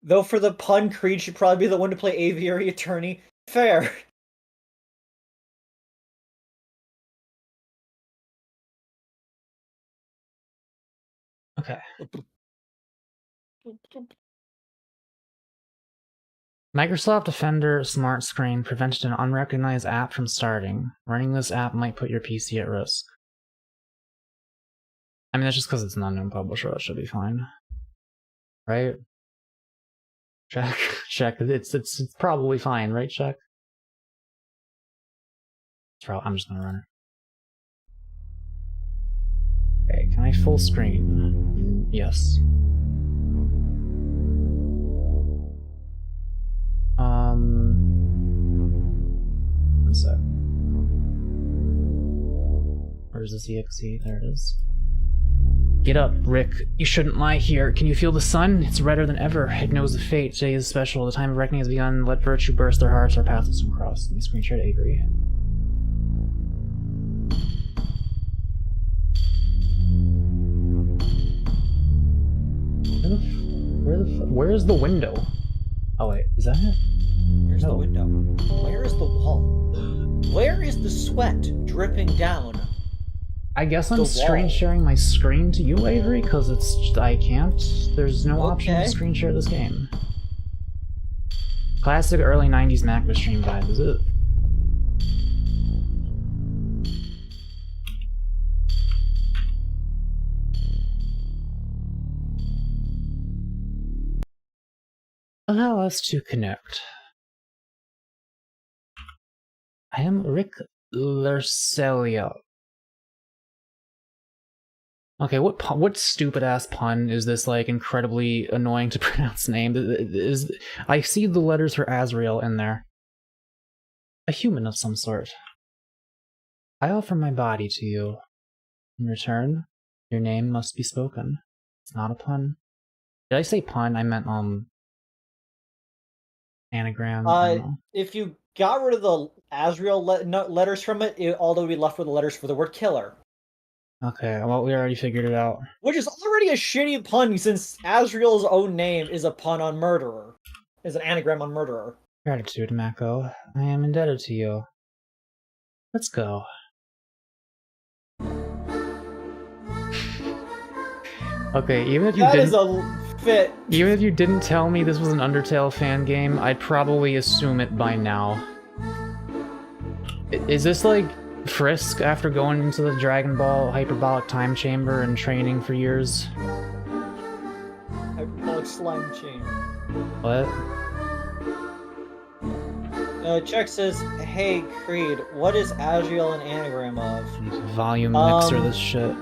Though for the pun, Creed should probably be the one to play Aviary Attorney. Fair. Okay. Microsoft Defender Smart Screen prevented an unrecognized app from starting. Running this app might put your PC at risk. I mean, that's just because it's an unknown publisher. That should be fine, right? Check. It's probably fine, right? Check. I'm just gonna run it. Okay, can I full screen? Yes. One sec. Where's this exe? There it is. Get up, Rick. You shouldn't lie here. Can you feel the sun? It's redder than ever. It knows the fate. Today is special. The time of reckoning has begun. Let virtue burst their hearts. Our paths will cross. Let me screen share to Avery. Where's the window? Oh wait, is that it? Where's the window? Where is the wall? Where is the sweat dripping down? I guess I'm The screen wall. sharing my screen to you, Avery, because I can't. There's no option to Okay. screen share this game. Classic early 90s Mako stream vibe, is it? Allow us to connect. I am Rick Lercelia. Okay, what stupid ass pun is this, like, incredibly annoying to pronounce name? I see the letters for Azrael in there. A human of some sort. I offer my body to you. In return, your name must be spoken. It's not a pun. Did I say pun? I meant, anagram. I don't know. If you got rid of the Azrael letters from it, all that would be left were the letters for the word killer. Okay, well, we already figured it out. Which is already a shitty pun, since Azrael's own name is a pun on murderer. Is an anagram on murderer. Gratitude, Mako. I am indebted to you. Let's go. Okay, even if you That didn't... is a fit. Even if you didn't tell me this was an Undertale fan game, I'd probably assume it by now. Is this like Frisk after going into the Dragon Ball hyperbolic time chamber and training for years? Hyperbolic slime chain. What? Check says, hey Creed, what is Azrael an anagram of? Volume mixer, this shit.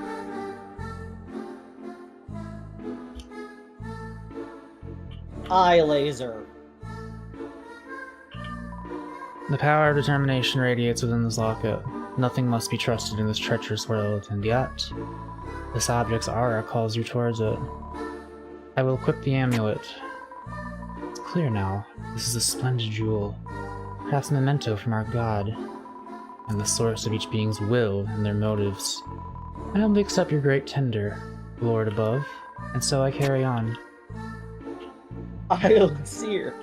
Eye laser. The power of determination radiates within this locket. Nothing must be trusted in this treacherous world, and yet, this object's aura calls you towards it. I will equip the amulet. It's clear now. This is a splendid jewel. Perhaps a memento from our god, and the source of each being's will and their motives. I humbly accept your great tender, Lord above, and so I carry on. I'll see her.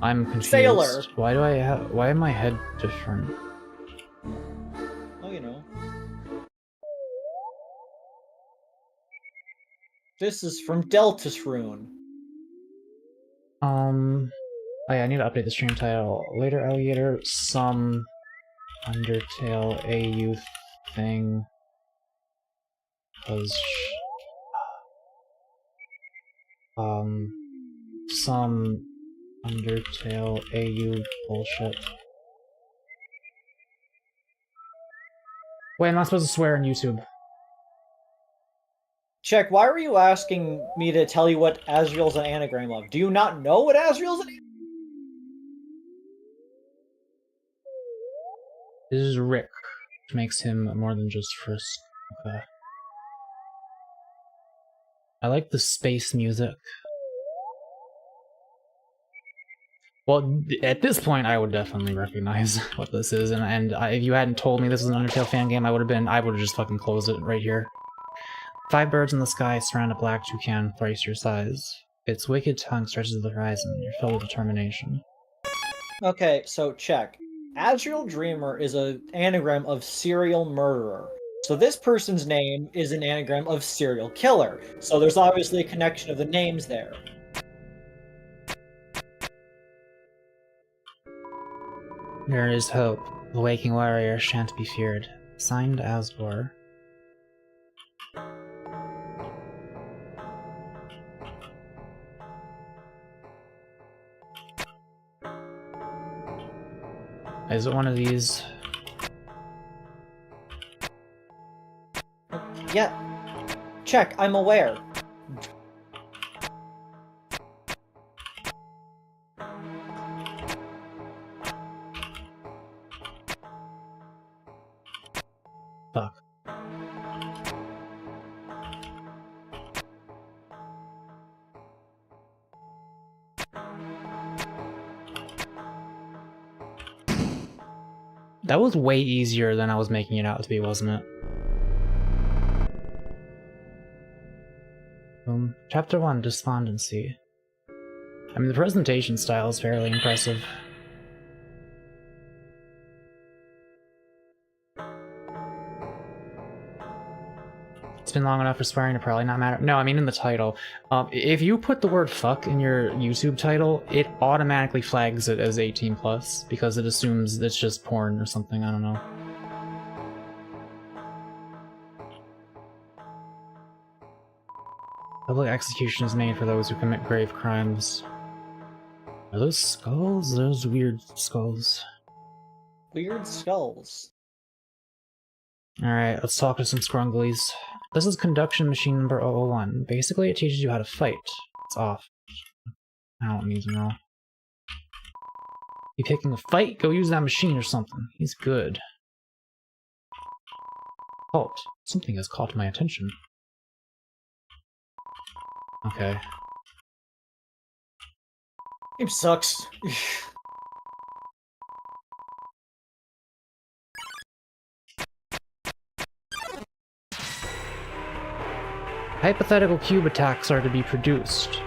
I'm confused. Sailor. Why am my head different? Oh, you know. This is from Delta's Rune. Oh yeah, I need to update the stream title. Later Alligator, some Undertale AU thing. Cause some Undertale AU bullshit. Wait, I'm not supposed to swear on YouTube. Check, why were you asking me to tell you what Azrael's an anagram of? Do you not know what Azrael's an This is Rick, which makes him more than just Frisk. Okay. I like the space music. Well, at this point, I would definitely recognize what this is, and if you hadn't told me this was an Undertale fan game, I would have just fucking closed it right here. 5 birds in the sky surround a black toucan thrice your size. Its wicked tongue stretches to the horizon. You're filled with determination. Okay, so check. Azrael Dreamer is an anagram of serial murderer. So this person's name is an anagram of serial killer. So there's obviously a connection of the names there. There is hope. The waking warrior shan't be feared. Signed, Asgore. Is it one of these? Yeah. Check, I'm aware. Fuck. That was way easier than I was making it out to be, wasn't it? Chapter 1, Despondency. I mean, the presentation style is fairly impressive. It's been long enough for swearing to probably not matter. No, I mean in the title. If you put the word fuck in your YouTube title, it automatically flags it as 18+, because it assumes it's just porn or something, I don't know. Public execution is made for those who commit grave crimes. Are those skulls? Those weird skulls. Weird skulls. Alright, let's talk to some scrunglies. This is conduction machine number 001. Basically, it teaches you how to fight. It's off. I don't need to know. You picking a fight? Go use that machine or something. He's good. Halt. Something has caught my attention. Okay. Game sucks. Hypothetical cube attacks are to be produced.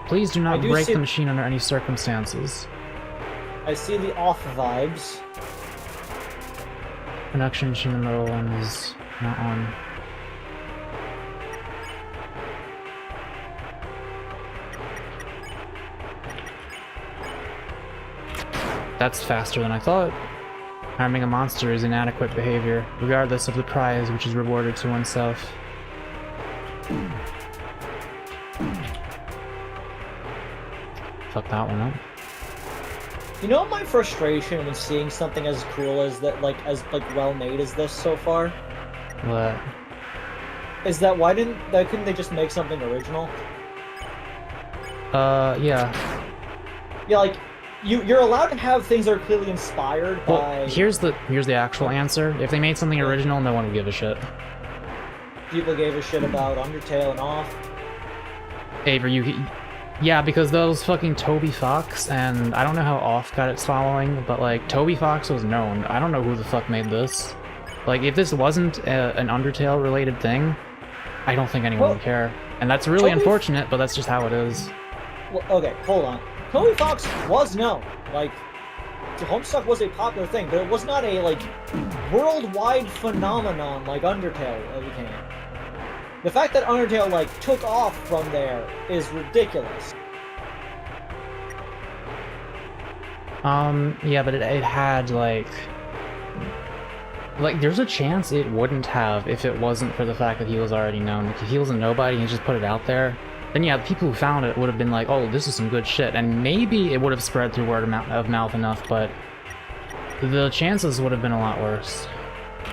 Please do not break the machine under any circumstances. I see the off vibes. Production machine number 1 is not on. That's faster than I thought. Harming a monster is inadequate behavior, regardless of the prize which is rewarded to oneself. Fuck that one up. You know my frustration when seeing something as cool as that, as well made as this so far? What? Is that couldn't they just make something original? Yeah. Yeah, like, you're allowed to have things that are clearly inspired by... Well, here's the actual answer. If they made something original, no one would give a shit. People gave a shit about Undertale and Off. Avery, yeah, because those fucking Toby Fox, and I don't know how Off got its following, but like, Toby Fox was known. I don't know who the fuck made this. Like, if this wasn't an Undertale related thing, I don't think anyone would care. And that's really unfortunate, but that's just how it is. Well, okay, hold on. Toby Fox was known. Like, Homestuck was a popular thing, but it was not a, like, worldwide phenomenon like Undertale became. The fact that Undertale, like, took off from there is ridiculous. Yeah, but it had, like, there's a chance it wouldn't have if it wasn't for the fact that he was already known. Like, if he was a nobody and he just put it out there, then yeah, the people who found it would have been like, oh, this is some good shit, and maybe it would have spread through word of mouth enough, but the chances would have been a lot worse.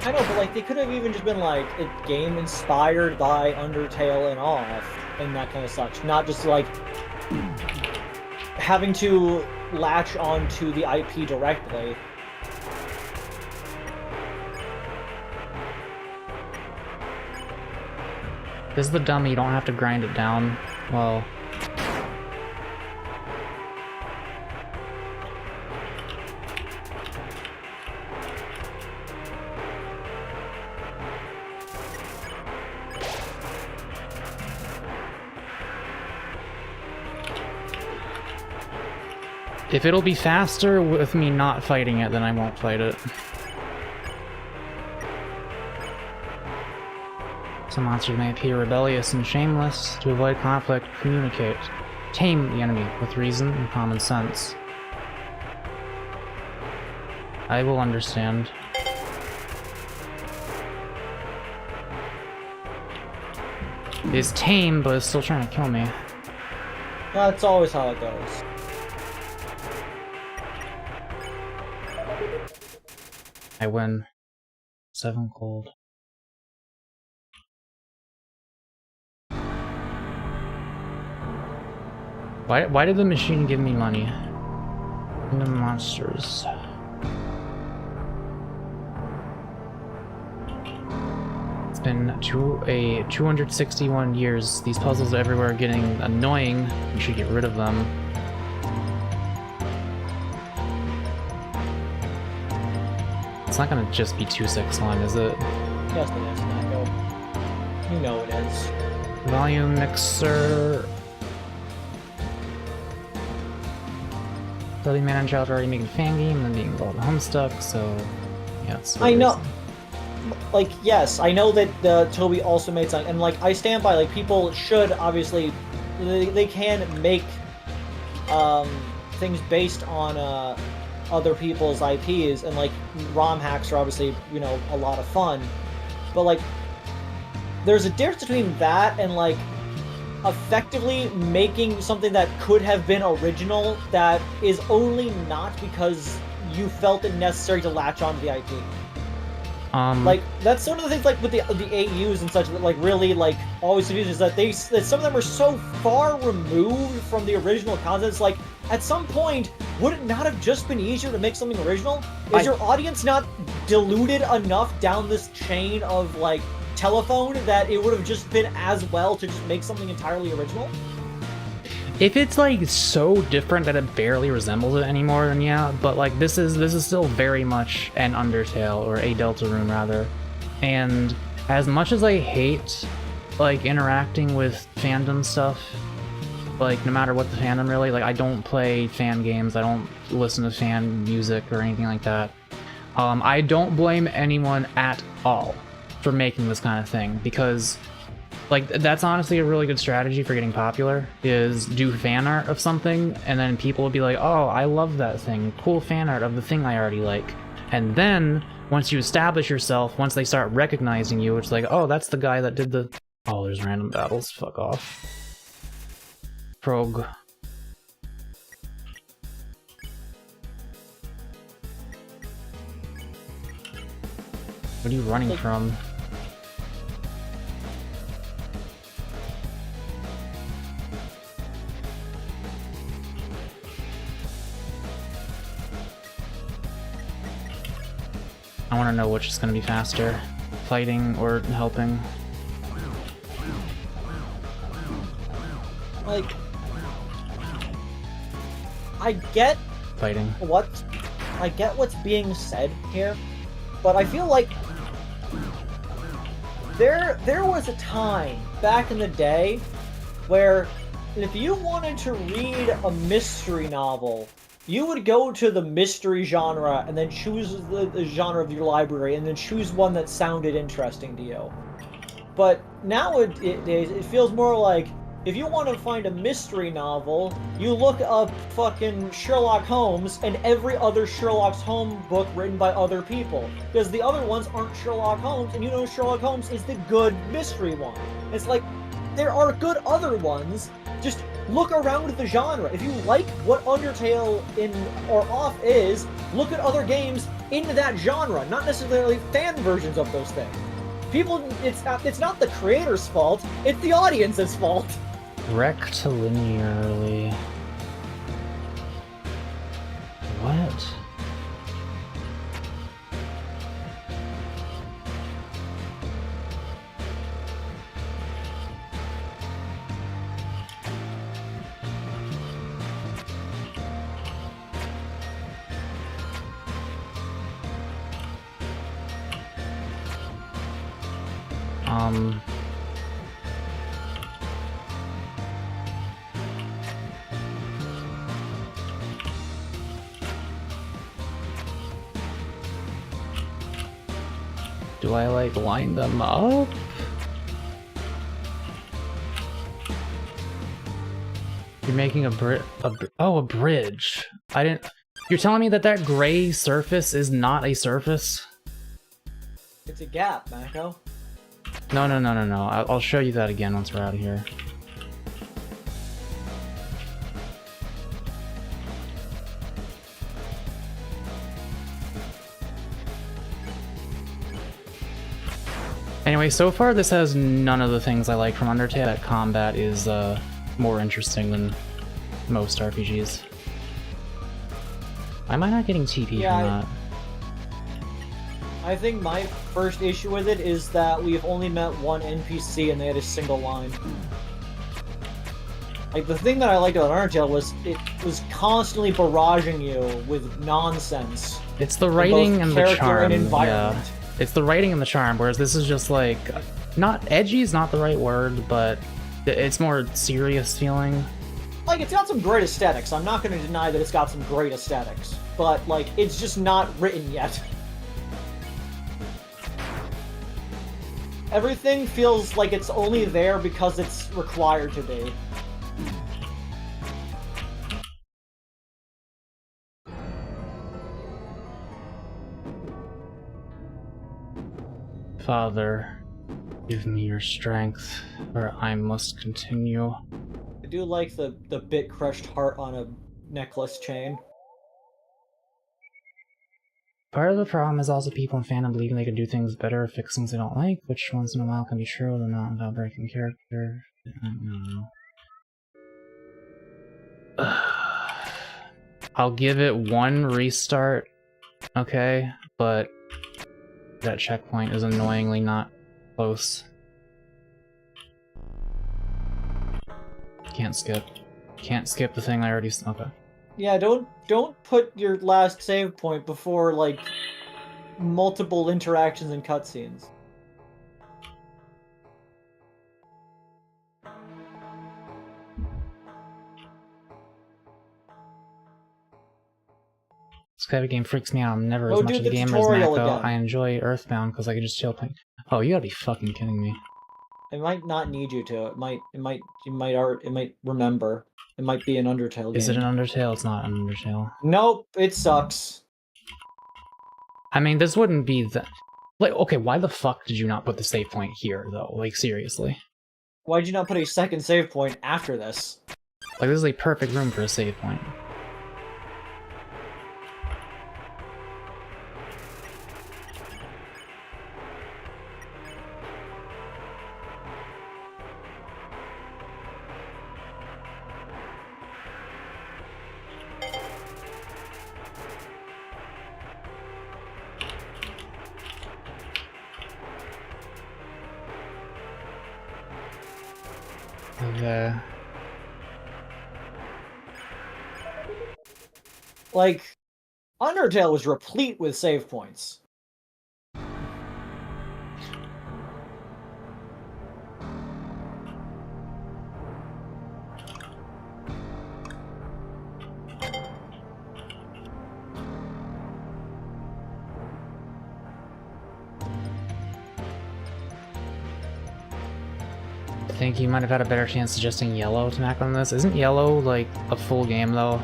I know, but like, they could have even just been like, a game inspired by Undertale and Off, and that kind of such. Not just like, having to latch onto the IP directly. This is the dummy, you don't have to grind it down. Well... If it'll be faster with me not fighting it, then I won't fight it. Some monsters may appear rebellious and shameless. To avoid conflict, communicate. Tame the enemy with reason and common sense. I will understand. It's tame, but it's still trying to kill me. That's always how it goes. I win. 7 gold. Why did the machine give me money? The monsters. It's been 261 years. These puzzles everywhere are getting annoying. We should get rid of them. It's not gonna just be 261, is it? Yes, it is, Mako. You know it is. Volume mixer. Building Man and Child are already making a fan game and then being involved in Homestuck, so yeah. It's I know. like, yes, I know that Toby also made something, and like I stand by, like, people should obviously they can make things based on other people's IPs, and like ROM hacks are obviously, you know, a lot of fun, but like there's a difference between that and like effectively making something that could have been original that is only not because you felt it necessary to latch onto the IP. Like, that's one of the things, like, with the AUs and such, that, like, really, like, always confused is that that some of them are so far removed from the original content. It's like, at some point, would it not have just been easier to make something original? Is your audience not diluted enough down this chain of, like, telephone that it would have just been as well to just make something entirely original? If it's like so different that it barely resembles it anymore, then yeah. But like this is still very much an Undertale, or a Deltarune rather. And as much as I hate like interacting with fandom stuff, like no matter what the fandom really, like I don't play fan games, I don't listen to fan music or anything like that. I don't blame anyone at all for making this kind of thing, because like, that's honestly a really good strategy for getting popular, is do fan art of something, and then people will be like, oh, I love that thing, cool fan art of the thing I already like. And then, once you establish yourself, once they start recognizing you, it's like, oh, that's the guy that did the... Oh, there's random battles, fuck off. Prog. What are you running from? I want to know which is going to be faster, fighting or helping. Like, I get Fighting. I get what's being said here, but I feel like there was a time back in the day where if you wanted to read a mystery novel, you would go to the mystery genre and then choose the genre of your library and then choose one that sounded interesting to you. But nowadays, it feels more like, if you want to find a mystery novel, you look up fucking Sherlock Holmes and every other Sherlock Holmes book written by other people. Because the other ones aren't Sherlock Holmes, and you know Sherlock Holmes is the good mystery one. It's like, there are good other ones, just look around the genre. If you like what Undertale or Off is, look at other games in that genre, not necessarily fan versions of those things. People, it's not the creator's fault, it's the audience's fault. Rectilinearly. What? Do I like line them up? You're making a bridge. I didn't... You're telling me that gray surface is not a surface? It's a gap, Mako. No. I'll show you that again once we're out of here. Anyway, so far this has none of the things I like from Undertale. That combat is more interesting than most RPGs. Why am I not getting TP from that? I think my first issue with it is that we've only met one NPC and they had a single line. Like, the thing that I liked about Undertale was it was constantly barraging you with nonsense. It's the writing and the charm. And environment. Yeah. It's the writing and the charm, whereas this is just like, not edgy is not the right word, but it's more serious feeling. Like, it's got some great aesthetics. I'm not going to deny that it's got some great aesthetics, but like, it's just not written yet. Everything feels like it's only there because it's required to be. Father, give me your strength, or I must continue. I do like the bit crushed heart on a necklace chain. Part of the problem is also people in fandom believing they can do things better or fix things they don't like, which once in a while can be true, but not without breaking character. I don't know. I'll give it one restart, okay? But that checkpoint is annoyingly not close. Can't skip. Can't skip the thing I already... Okay. Yeah, don't put your last save point before, like, multiple interactions and cutscenes. This kind of game freaks me out. I'm never Go as much do of a the gamer as tutorial Mako. again. I enjoy Earthbound because I can just chill playing. Oh, you gotta be fucking kidding me. It might not need you to. You might remember. It might be an Undertale game. Is it an Undertale? It's not an Undertale. Nope, it sucks. I mean, this wouldn't be the... Like, okay, why the fuck did you not put the save point here, though? Like, seriously. Why'd you not put a second save point after this? Like, this is a perfect room for a save point. Okay. Like, Undertale was replete with save points. I think you might have had a better chance suggesting yellow to Mako on this. Isn't yellow, like, a full game, though?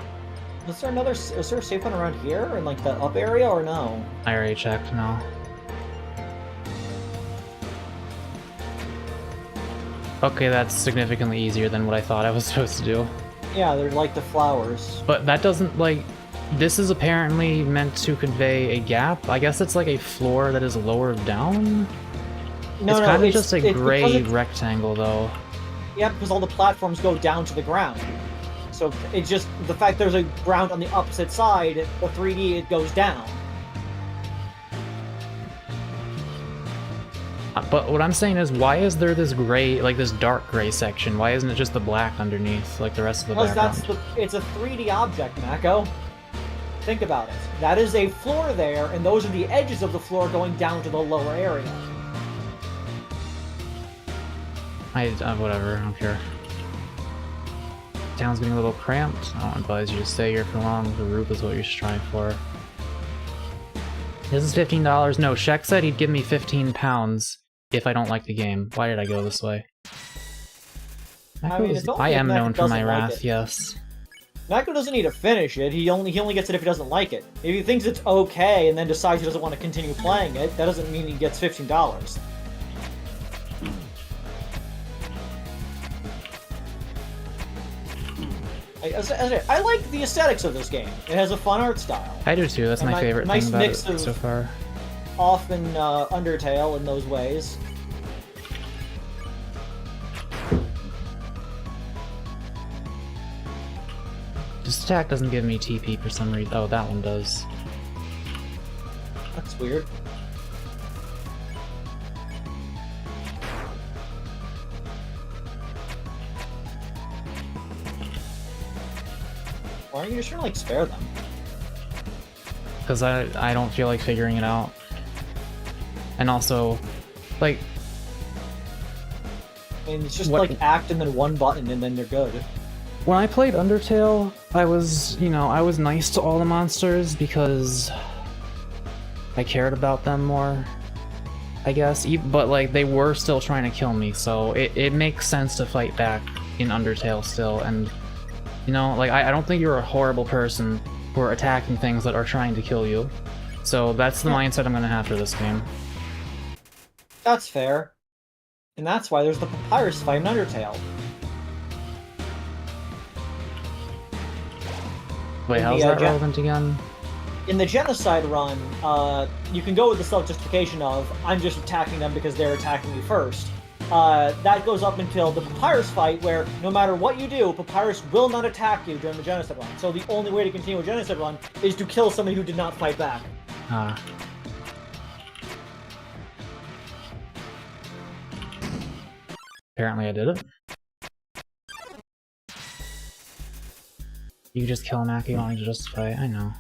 Is there a save point around here in, like, the up area, or no? I already checked, no. Okay, that's significantly easier than what I thought I was supposed to do. Yeah, they're like the flowers. But that doesn't, like... This is apparently meant to convey a gap. I guess it's like a floor that is lower down? No, it's no, kind of it's just a because gray it's- rectangle, though. Yeah, because all the platforms go down to the ground. So it's just the fact there's a ground on the opposite side, the 3D, it goes down. But what I'm saying is, why is there this gray, like this dark gray section? Why isn't it just the black underneath, like the rest of the Because background? it's a 3D object, Mako. Think about it. That is a floor there, and those are the edges of the floor going down to the lower area. Whatever, I don't care. Town's getting a little cramped. I don't advise you to stay here for long. The roof is what you strive for. This is $15. No, Shek said he'd give me 15 pounds if I don't like the game. Why did I go this way? I mean, it's only I if am Mako known for my doesn't like wrath, it. yes. Mako doesn't need to finish it, he only gets it if he doesn't like it. If he thinks it's okay and then decides he doesn't want to continue playing it, that doesn't mean he gets $15. I like the aesthetics of this game. It has a fun art style. I do too, that's And my favorite nice thing about mix it of- so far. Often Undertale in those ways. This attack doesn't give me TP for some reason. Oh, that one does. That's weird. Why aren't you just trying to, like, spare them? Because I don't feel like figuring it out. And also, like... I mean, it's just, What- like, act and then one button and then they're good. When I played Undertale, I was, I was nice to all the monsters because I cared about them more. I guess. But like they were still trying to kill me, so it makes sense to fight back in Undertale still. And you know, like I don't think you're a horrible person for attacking things that are trying to kill you. So that's the mindset I'm gonna have for this game. That's fair. And that's why there's the Papyrus fight in Undertale. Wait, In how's the, that relevant again? In the Genocide run, you can go with the self-justification of, I'm just attacking them because they're attacking me first. That goes up until the Papyrus fight, where no matter what you do, Papyrus will not attack you during the Genocide run. So the only way to continue a Genocide run is to kill somebody who did not fight back. Apparently I did it. You just kill Mako, you don't need to justify it, I know.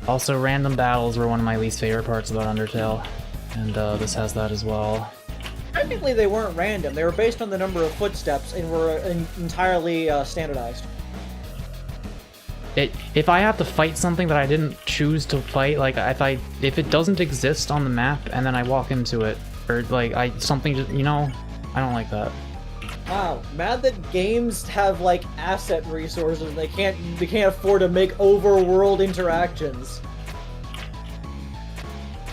Also, random battles were one of my least favorite parts about Undertale, and this has that as well. Technically, they weren't random. They were based on the number of footsteps and were entirely standardized. If I have to fight something that I didn't choose to fight, like if it doesn't exist on the map and then I walk into it, or like something just, you know, I don't like that. Wow, mad that games have like asset resources. They can't afford to make overworld interactions.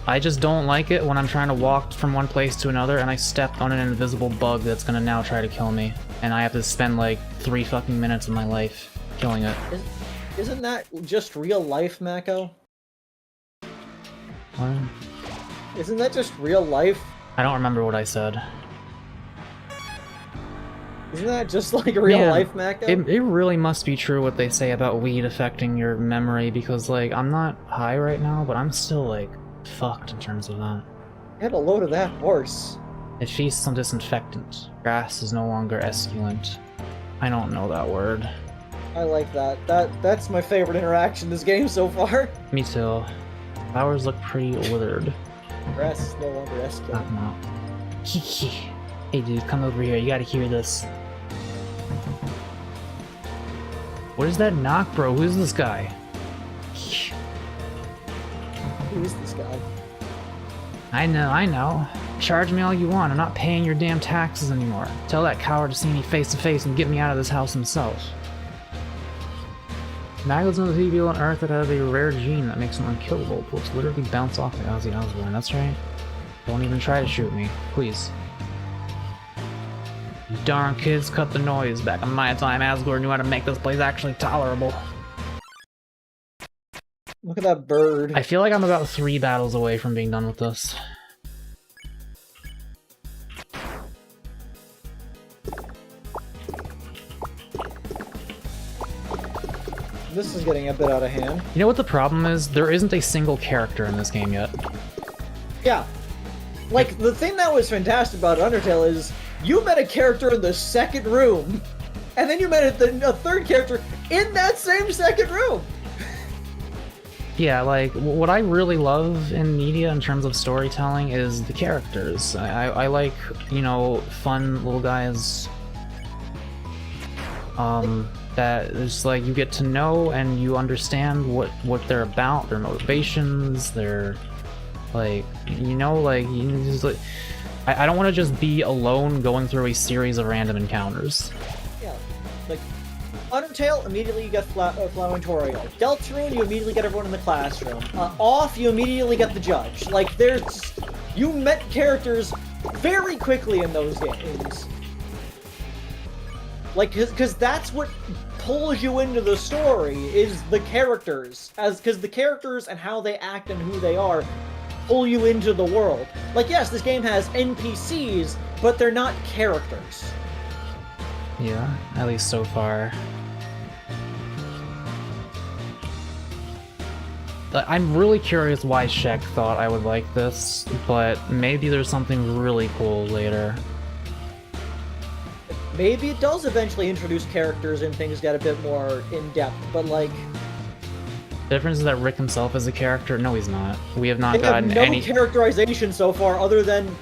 I just don't like it when I'm trying to walk from one place to another and I stepped on an invisible bug that's gonna now try to kill me, and I have to spend like 3 fucking minutes of my life killing it. Isn't that just real life, Mako? What? Isn't that just real life? I don't remember what I said. Isn't that just like real life, Mako? It really must be true what they say about weed affecting your memory, because like I'm not high right now, but I'm still like fucked in terms of that. Get a load of that horse. It feasts on disinfectant. Grass is no longer esculent. I don't know that word. I like that. That's my favorite interaction in this game so far. Me too. Flowers look pretty withered. Grass is no longer esculent. I'm not. Hey dude, come over here. You gotta hear this. What is that knock, bro? Who's this guy? Who is this guy? I know. Charge me all you want. I'm not paying your damn taxes anymore. Tell that coward to see me face to face and get me out of this house himself. Mago's one of the few people on Earth that have a rare gene that makes them unkillable. Bullets literally bounce off like Ozzy Osbourne. That's right. Don't even try to shoot me, please. You darn kids, cut the noise. Back in my time, Asgore knew how to make this place actually tolerable. Look at that bird. I feel like I'm about 3 battles away from being done with this. This is getting a bit out of hand. You know what the problem is? There isn't a single character in this game yet. Yeah. Like, the thing that was fantastic about Undertale is you met a character in the second room, and then you met a third character in that same second room. Yeah, like, what I really love in media in terms of storytelling is the characters. I like, you know, fun little guys. That is like, you get to know and you understand what they're about, their motivations, their, like, you know, like, you just, like, I don't want to just be alone going through a series of random encounters. Yeah, like, Undertale, immediately you get Flowering Toriel. Deltarune, you immediately get everyone in the classroom. Off, you immediately get the judge. Like, you met characters very quickly in those games. Like, because that's what pulls you into the story, is the characters. Because the characters and how they act and who they are pull you into the world. Like, yes, this game has NPCs, but they're not characters. Yeah, at least so far. I'm really curious why Shek thought I would like this, but maybe there's something really cool later. Maybe it does eventually introduce characters and things get a bit more in-depth, but like... The difference is that Rick himself is a character. No, he's not. We have not gotten no any characterization so far, other than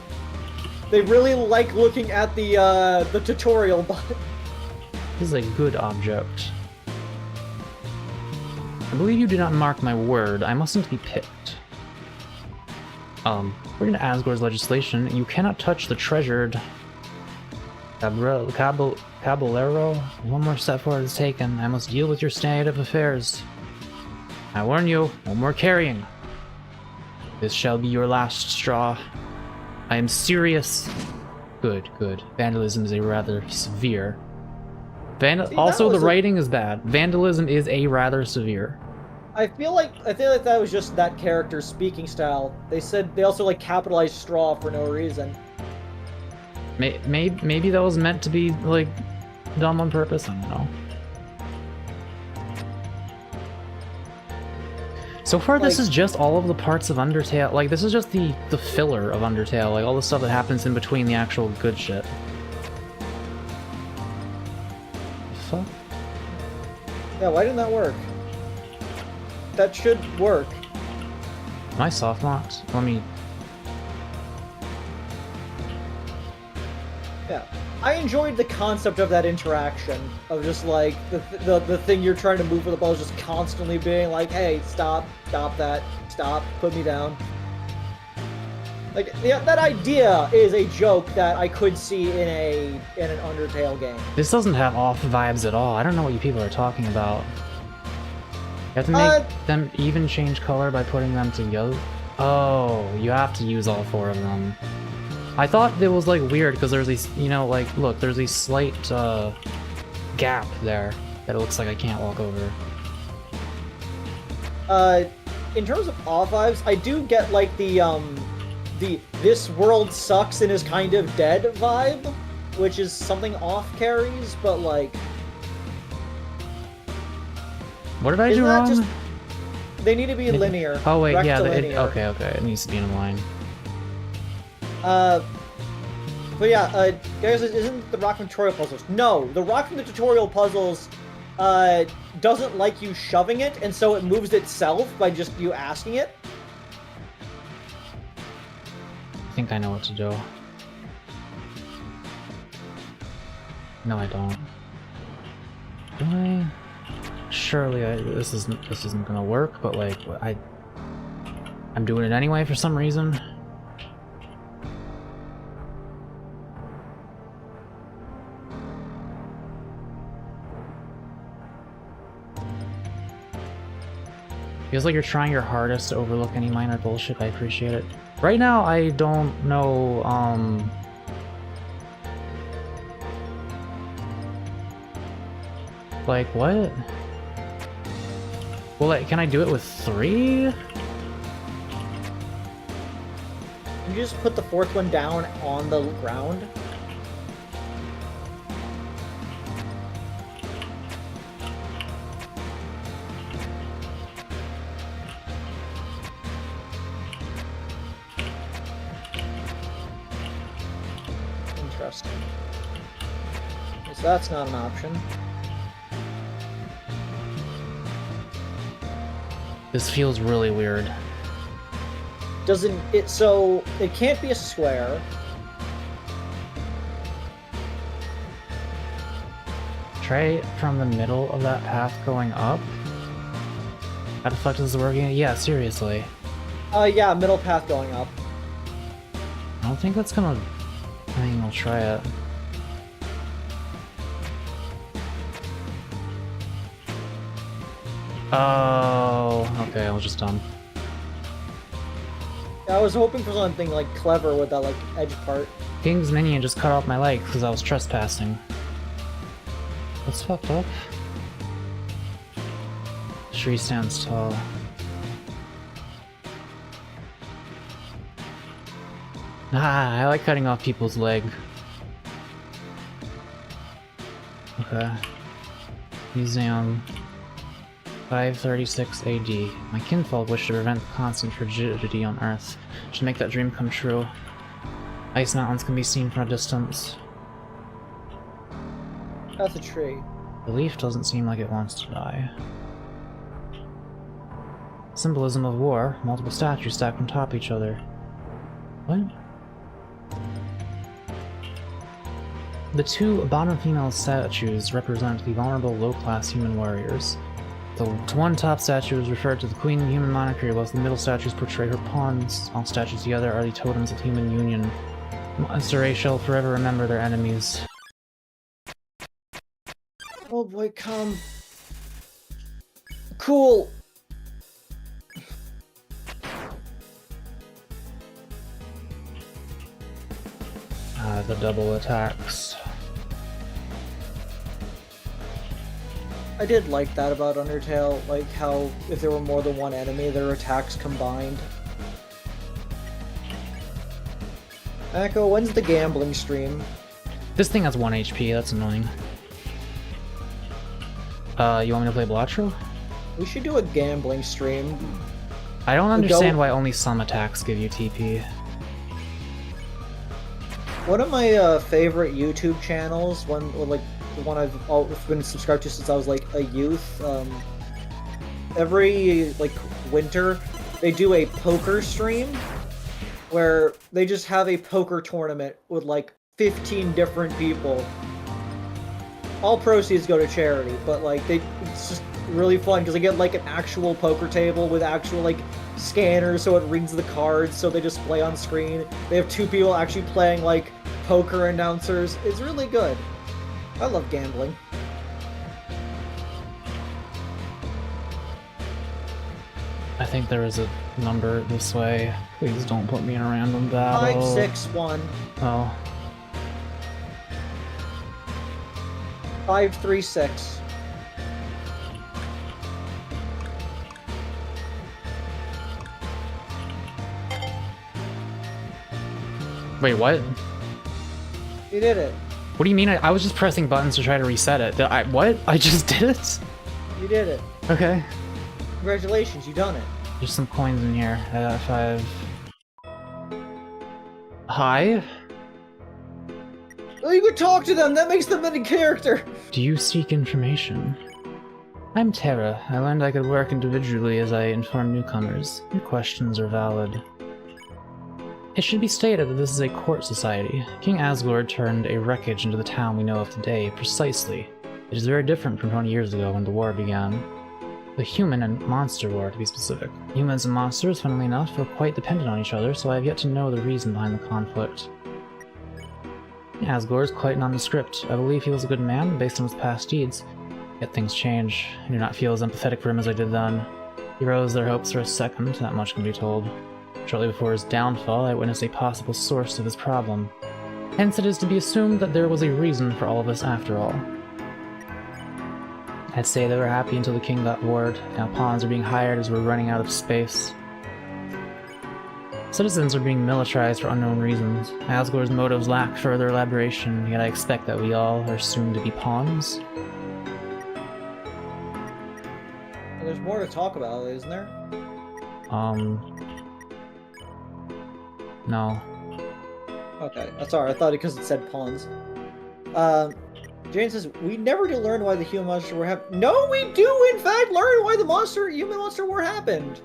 they really like looking at the tutorial button. This is a good object. I believe you do not mark my word. I mustn't be picked. According to Asgore's legislation, you cannot touch the treasured Caballero. One more step forward is taken. I must deal with your state of affairs. I warn you, no more carrying. This shall be your last straw. I am serious. Good, good. Vandalism is a rather severe. Also, the writing is bad. Vandalism is a rather severe. I feel like that was just that character's speaking style. They also like capitalized straw for no reason. Maybe that was meant to be like done on purpose. I don't know. So far, this is just all of the parts of Undertale. Like, this is just the filler of Undertale. Like, all the stuff that happens in between the actual good shit. Fuck. Yeah, why didn't that work? That should work. Am I soft locked? Let me... Yeah. I enjoyed the concept of that interaction, of just like, the thing you're trying to move with the ball is just constantly being like, hey, stop that, stop, put me down. Like, yeah, that idea is a joke that I could see in an Undertale game. This doesn't have off vibes at all. I don't know what you people are talking about. You have to make them even change color by putting them to yellow. Oh, you have to use all 4 of them. I thought it was like weird because there's these, you know, like, look, there's a slight gap there that it looks like I can't walk over. In terms of off vibes, I do get like the this world sucks and is kind of dead vibe, which is something off carries, but like. What did I do wrong? Just, they need to be linear. Oh wait, yeah, okay, it needs to be in a line. But yeah, guys, isn't the rock from tutorial puzzles? No, the rock from the tutorial puzzles, doesn't like you shoving it, and so it moves itself by just you asking it. I think I know what to do. No, I don't. Do I? Surely this isn't gonna work, but like I'm doing it anyway for some reason. Feels like you're trying your hardest to overlook any minor bullshit. I appreciate it. Right now, I don't know, like, what? Well, like, can I do it with 3? You just put the 4th one down on the ground. Interesting. So that's not an option. This feels really weird. So it can't be a square. Try it from the middle of that path going up. How the fuck does this work again? Yeah, seriously. Yeah, middle path going up. I don't think that's gonna... I mean, I'll try it. Oh, okay, I was just dumb. I was hoping for something like clever with that like edge part. King's minion just cut off my leg because I was trespassing. That's fucked up. Tree stands tall. Ah, I like cutting off people's leg. Okay. Museum. 536 AD. My kinfolk wish to prevent constant frigidity on Earth. Should make that dream come true. Ice mountains can be seen from a distance. That's a tree. The leaf doesn't seem like it wants to die. Symbolism of war. Multiple statues stacked on top of each other. What? The 2 bottom female statues represent the vulnerable low-class human warriors. The one top statue is referred to the Queen of Human Monarchy, whilst the middle statues portray her pawns. All statues together are the totems of human union. Monster race shall forever remember their enemies. Oh boy, come. Cool. The double attacks. I did like that about Undertale, like how if there were more than one enemy, their attacks combined. Mako, when's the gambling stream? This thing has 1 HP, that's annoying. You want me to play Blotro? We should do a gambling stream. I don't understand why only some attacks give you TP. One of my favorite YouTube channels, the one I've been subscribed to since I was like a youth. Every like winter, they do a poker stream where they just have a poker tournament with like 15 different people. All proceeds go to charity, but like it's just really fun because they get like an actual poker table with actual like scanners, so it reads the cards, so they display on screen. They have 2 people actually playing like poker announcers. It's really good. I love gambling. I think there is a number this way. Please don't put me in a random battle. 561. Oh. 536. Wait, what? You did it. What do you mean? I was just pressing buttons to try to reset it. What? I just did it? You did it. Okay. Congratulations, you done it. There's some coins in here. I got 5. Hi? Oh, you could talk to them! That makes them in character! Do you seek information? I'm Terra. I learned I could work individually as I inform newcomers. Your questions are valid. It should be stated that this is a court society. King Asgore turned a wreckage into the town we know of today, precisely. It is very different from 20 years ago when the war began. The human and monster war, to be specific. Humans and monsters, funnily enough, are quite dependent on each other, so I have yet to know the reason behind the conflict. Asgore is quite nondescript. I believe he was a good man, based on his past deeds. Yet things change. I do not feel as empathetic for him as I did then. He rose their hopes for a second, that much can be told. Shortly before his downfall, I witnessed a possible source of his problem. Hence it is to be assumed that there was a reason for all of this after all. I'd say they were happy until the king got word. Now pawns are being hired as we're running out of space. Citizens are being militarized for unknown reasons. Asgore's motives lack further elaboration, yet I expect that we all are soon to be pawns. There's more to talk about, isn't there? No. Okay, sorry, I thought it because it said pawns. Jane says, we never do learn why the human monster war happened. No, we do in fact learn why the human monster war happened.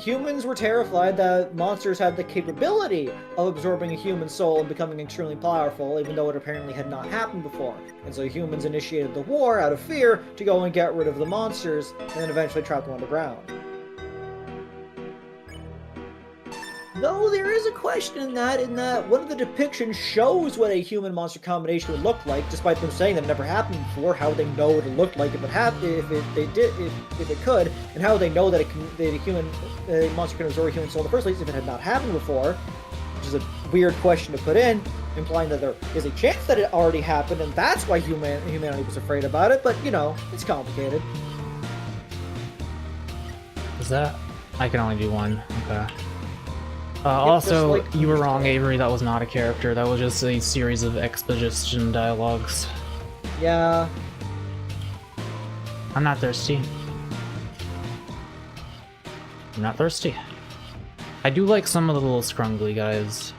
Humans were terrified that monsters had the capability of absorbing a human soul and becoming extremely powerful, even though it apparently had not happened before. And so humans initiated the war out of fear to go and get rid of the monsters, and then eventually trap them underground. Though there is a question in that one of the depictions shows what a human-monster combination would look like, despite them saying that it never happened before. How would they know what it looked like if it happened, if it could, and how would they know that a monster can absorb a human soul in the first place if it had not happened before? Which is a weird question to put in, implying that there is a chance that it already happened, and that's why humanity was afraid about it. But you know, it's complicated. Is that? I can only do one. Okay. Also, like, you were wrong, Avery. That was not a character. That was just a series of exposition dialogues. Yeah. I'm not thirsty. I'm not thirsty. I do like some of the little scrungly guys.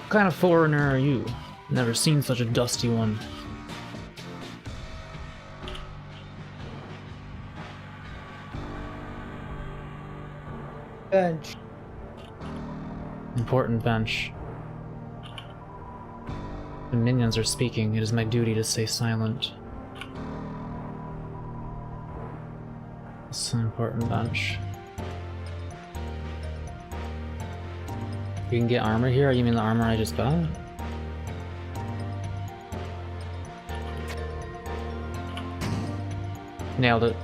What kind of foreigner are you? Never seen such a dusty one. Bench. Important bench. The minions are speaking. It is my duty to stay silent. It's an important bunch. You can get armor here? You mean the armor I just got? Nailed it.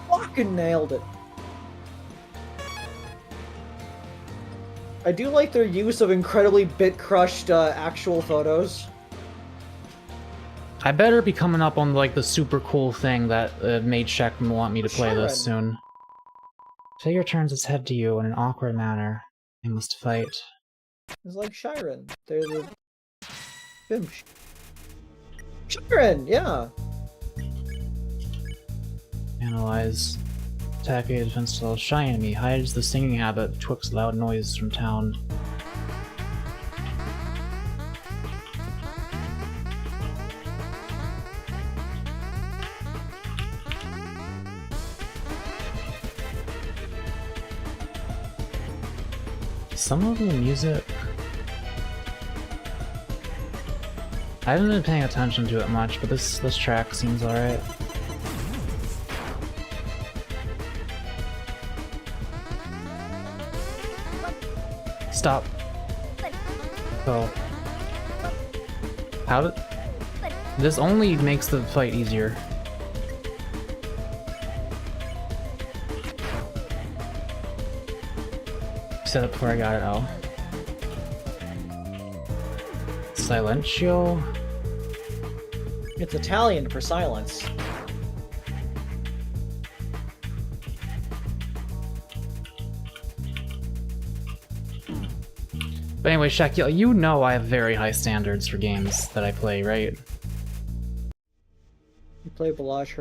Fucking nailed it. I do like their use of incredibly bit-crushed actual photos. I better be coming up on like the super cool thing that made Shek want me to play this soon. Figure turns its head to you in an awkward manner. I must fight. It's like Shiren. They're the... Shiren, yeah! Analyze. Attack a defense style. Shy enemy. Hides the singing habit. Twixt loud noise from town. Some of the music... I haven't been paying attention to it much, but this track seems alright. Stop. Oh. How did... This only makes the fight easier. Set up before I got it out. Silentio? It's Italian for silence. But anyway, Shek, you know I have very high standards for games that I play, right? You play Barrage.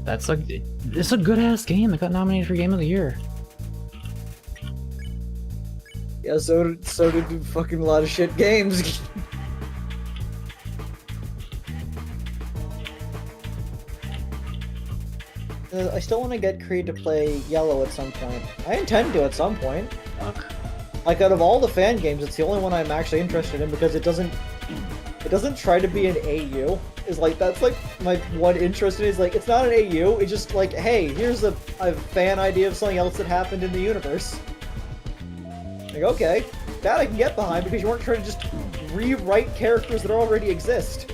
It's a good-ass game. It got nominated for Game of the Year. Yeah, so did fucking a lot of shit games. I still want to get Creed to play Yellow at some point. I intend to at some point. Fuck. Like, out of all the fan games, it's the only one I'm actually interested in because it doesn't try to be an AU. Is like, that's like my one interest in it, is like, it's not an AU, it's just like, hey, here's a fan idea of something else that happened in the universe. Like, okay, that I can get behind because you weren't trying to just rewrite characters that already exist.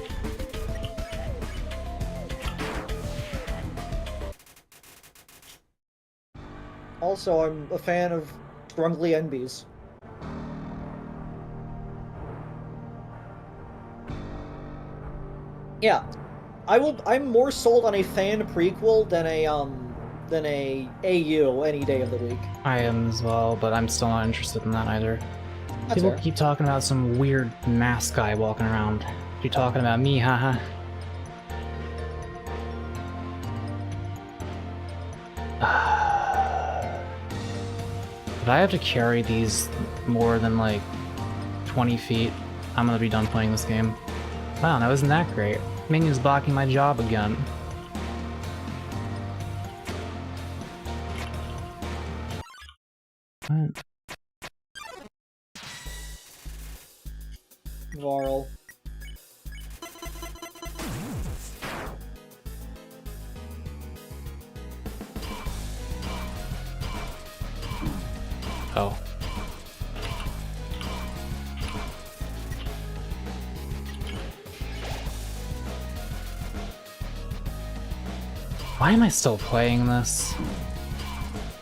Also, I'm a fan of Strongly NBs. Yeah, I'm more sold on a fan prequel than a AU any day of the week. I am as well, but I'm still not interested in that either. That's People fair. keep talking about some weird mask guy walking around. You're talking about me, haha. If I have to carry these more than like 20 feet, I'm gonna be done playing this game. Wow, that wasn't that great. Minion's blocking my job again. What? Varl. Oh. Why am I still playing this?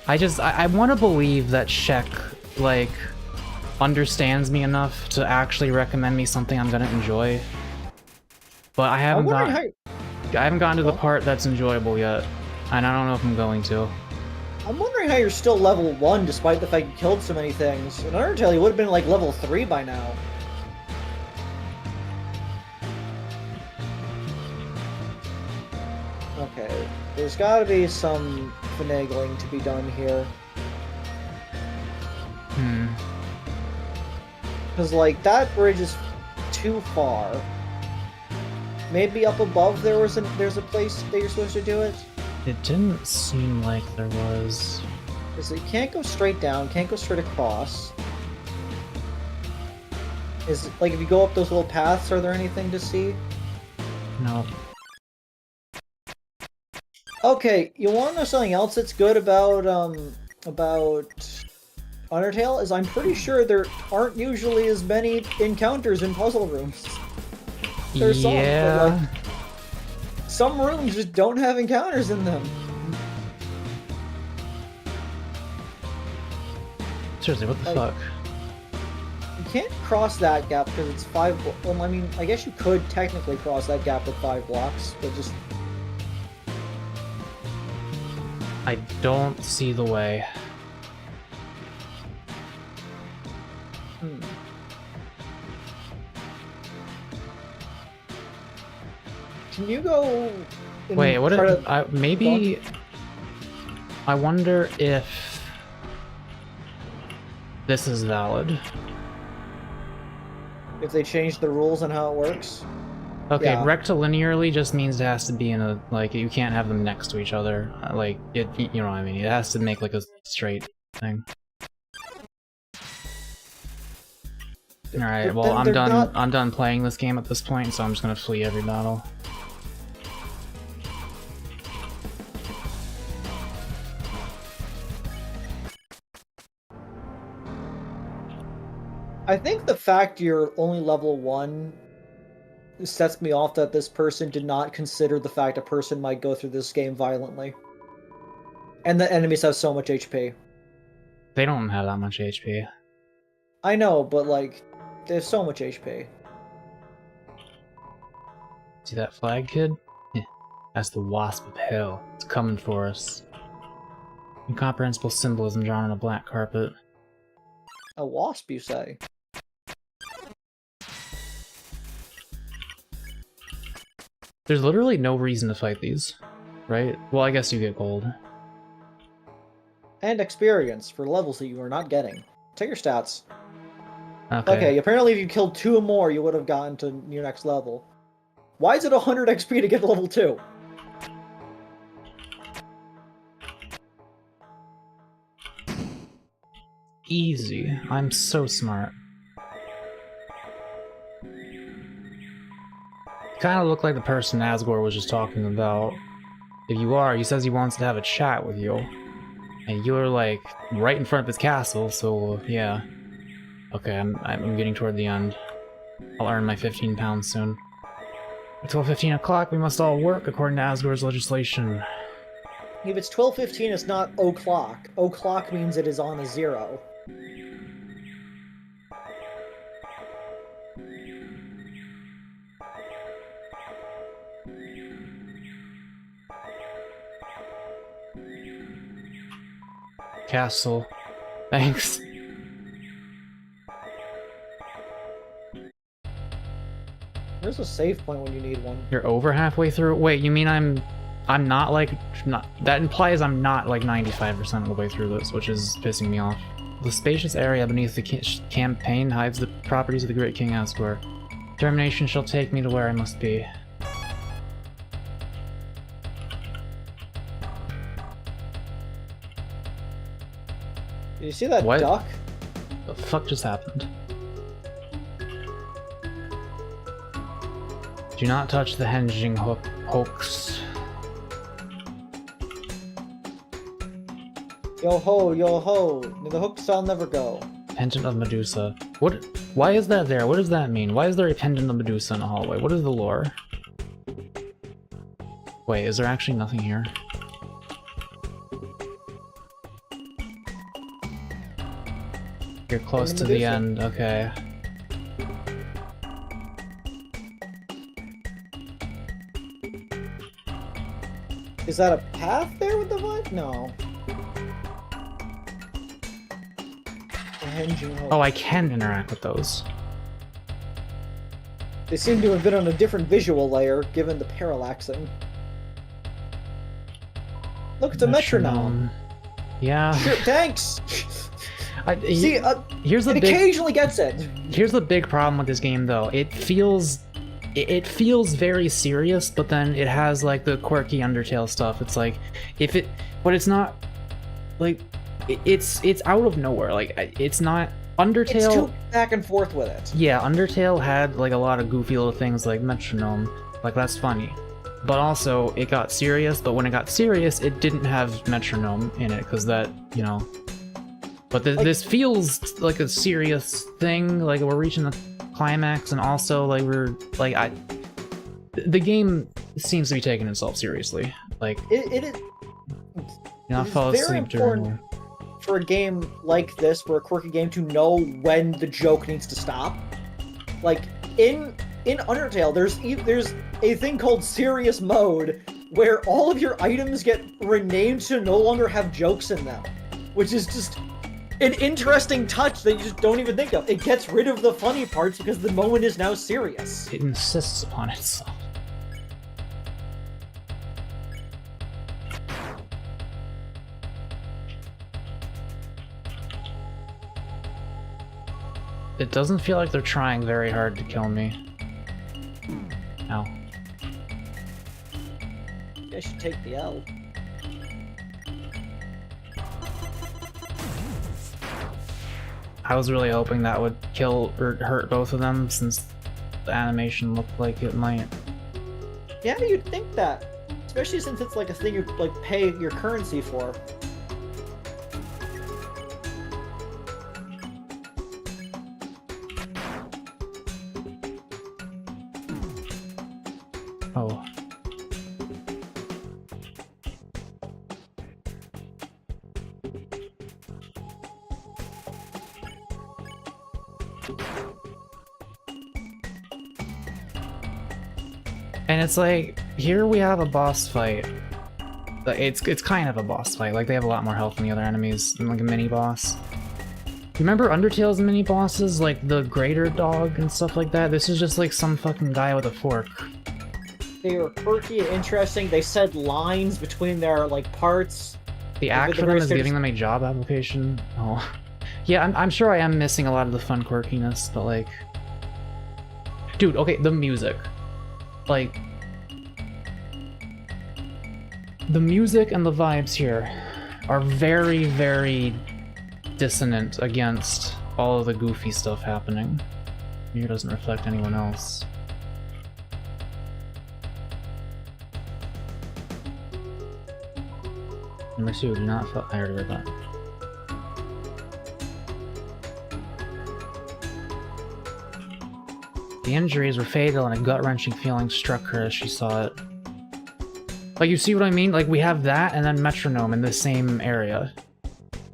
I want to believe that Shek, like, understands me enough to actually recommend me something I'm gonna enjoy. But I haven't gotten to the part that's enjoyable yet. And I don't know if I'm going to. I'm wondering how you're still level 1 despite the fact you killed so many things. In Undertale, you would have been like level 3 by now. Okay, there's gotta be some finagling to be done here. Because, like, that bridge is too far. Maybe up above there's a place that you're supposed to do it? It didn't seem like there was. Is it can't go straight down, can't go straight across. Is it, like if you go up those little paths, are there anything to see? No. Okay, you want to know something else that's good about Undertale? Is I'm pretty sure there aren't usually as many encounters in puzzle rooms. There's some, but like, some rooms just don't have encounters in them. Seriously, what the Like- fuck? You can't cross that gap because it's 5 well, I mean, I guess you could technically cross that gap with 5 blocks, but just... I don't see the way. Hmm. Can you go... and Wait, what try if... to- maybe... I wonder if... this is valid. If they change the rules on how it works? Okay, Yeah. rectilinearly just means it has to be in a, like, you can't have them next to each other. Like, it, you know what I mean? It has to make, like, a straight thing. Alright, But well, then I'm they're done, not- I'm done playing this game at this point, so I'm just gonna flee every battle. I think the fact you're only level 1 sets me off that this person did not consider the fact a person might go through this game violently. And the enemies have so much HP. They don't have that much HP. I know, but like, they have so much HP. See that flag, kid? Yeah, that's the Wasp of Hell. It's coming for us. Incomprehensible symbolism drawn on a black carpet. A wasp, you say? There's literally no reason to fight these, right? Well, I guess you get gold. And experience for levels that you are not getting. Take your stats. Okay. Okay, apparently if you killed 2 more, you would have gotten to your next level. Why is it 100 XP to get to level 2? Easy. I'm so smart. Kind of look like the person Asgore was just talking about. If you are, he says he wants to have a chat with you. And you're like right in front of his castle, so yeah. Okay, I'm getting toward the end. I'll earn my 15 pounds soon. Until 15 o'clock, we must all work according to Asgore's legislation. If it's 12:15, it's not o'clock. O'clock means it is on a 0. Castle. Thanks. There's a save point when you need one. You're over halfway through? Wait, you mean I'm not like, that implies I'm not like 95% of the way through this, which is pissing me off. The spacious area beneath the campaign hides the properties of the great King Asgore. Determination shall take me to where I must be. Did you see that What? duck? The fuck just happened? Do not touch the hinging hooks. Yo ho, yo ho. The hooks I'll never go. Pendant of Medusa. What? Why is that there? What does that mean? Why is there a pendant of Medusa in the hallway? What is the lore? Wait, is there actually nothing here? You're close to the Medusa. end, okay. Is that a path there with the vine? No. The hinging hook. Oh, I can interact with those. They seem to have been on a different visual layer, given the parallaxing. Look, it's a metronome. Yeah. Sure, thanks! See, here's the it big... occasionally gets it. Here's the big problem with this game, though. It feels very serious, but then it has like the quirky Undertale stuff. It's like, but it's not like it's out of nowhere. Like it's not Undertale. It's too back and forth with it. Yeah, Undertale had like a lot of goofy little things like metronome, like that's funny. But also it got serious, but when it got serious, it didn't have metronome in it because that, you know. But this feels like a serious thing, like we're reaching the climax and also like the game seems to be taking itself seriously. Like It is. you know, I fell very asleep during important for a game like this, for a quirky game, to know when the joke needs to stop. Like in Undertale, there's a thing called serious mode where all of your items get renamed to no longer have jokes in them, which is just an interesting touch that you just don't even think of. It gets rid of the funny parts because the moment is now serious. It insists upon itself. It doesn't feel like they're trying very hard to kill me. Ow. I should take the L. I was really hoping that would kill or hurt both of them since the animation looked like it might. Yeah, you'd think that. Especially since it's like a thing you like pay your currency for. Oh. And it's like, here we have a boss fight. It's kind of a boss fight. Like, they have a lot more health than the other enemies, than like a mini boss. You remember Undertale's mini bosses, like the greater dog and stuff like that? This is just like some fucking guy with a fork. They were quirky and interesting. They said lines between their like parts. The act for them is giving them a job application. Oh. Yeah, I'm sure I am missing a lot of the fun quirkiness, but like... Dude, okay, the music. Like... The music and the vibes here are very, very dissonant against all of the goofy stuff happening. Here doesn't reflect anyone else. Number 2, do not feel... I already read that. The injuries were fatal and a gut-wrenching feeling struck her as she saw it. Like, you see what I mean? Like, we have that and then metronome in the same area.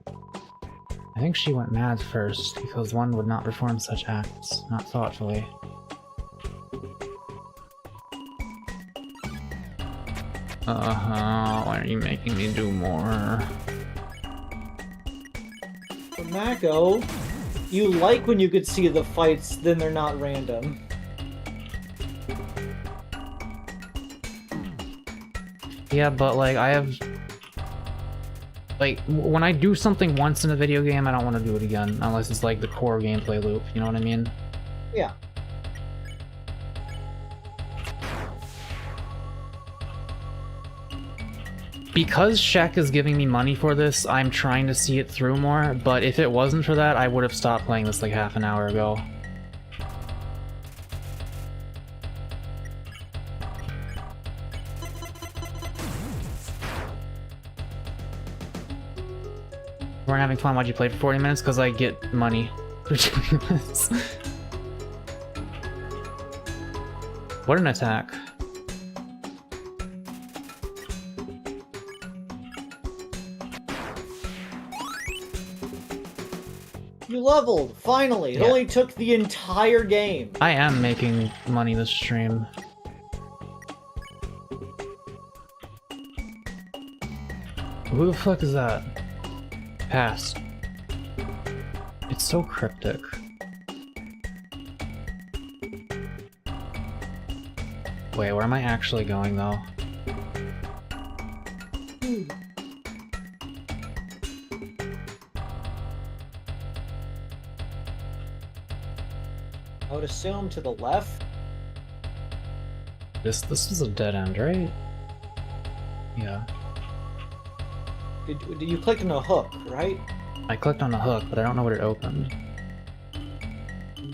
I think she went mad first, because one would not perform such acts, not thoughtfully. Why are you making me do more? For Mako, you like when you could see the fights, then they're not random. Yeah, but like, I have... Like, when I do something once in a video game, I don't want to do it again, unless it's like the core gameplay loop, you know what I mean? Yeah. Because Shek is giving me money for this, I'm trying to see it through more, but if it wasn't for that, I would have stopped playing this like half an hour ago. We're having fun. Why'd you play for 40 minutes? Because I get money for doing this. What an attack. You leveled, finally! It Yeah. only took the entire game. I am making money this stream. Who the fuck is that? Pass. It's so cryptic. Wait, where am I actually going though? I would assume to the left. This is a dead end, right? Yeah. You clicked on a hook, right? I clicked on the hook, but I don't know what it opened.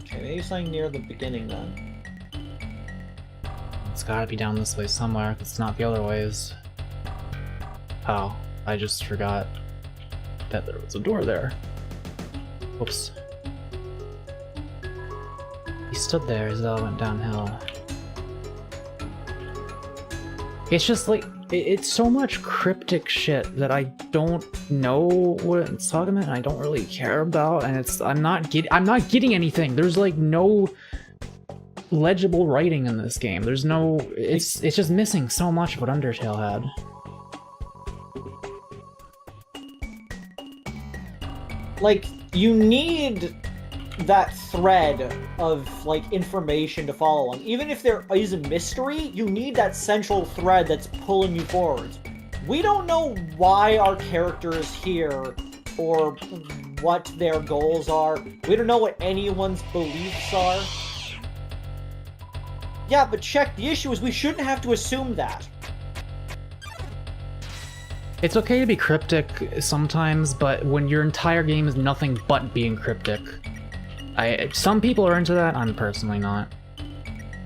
Okay, maybe something near the beginning then. It's gotta be down this way somewhere, 'cause it's not the other ways. Oh, I just forgot that there was a door there. Oops. He stood there as though it went downhill. It's just like, it's so much cryptic shit that I don't know what it's talking about and I don't really care about, and I'm not getting anything. There's like no legible writing in this game. There's no, it's just missing so much of what Undertale had. Like, you need that thread of, like, information to follow on. Even if there is a mystery, you need that central thread that's pulling you forward. We don't know why our character is here, or what their goals are. We don't know what anyone's beliefs are. Yeah, but check, the issue is we shouldn't have to assume that. It's okay to be cryptic sometimes, but when your entire game is nothing but being cryptic. Some people are into that, I'm personally not.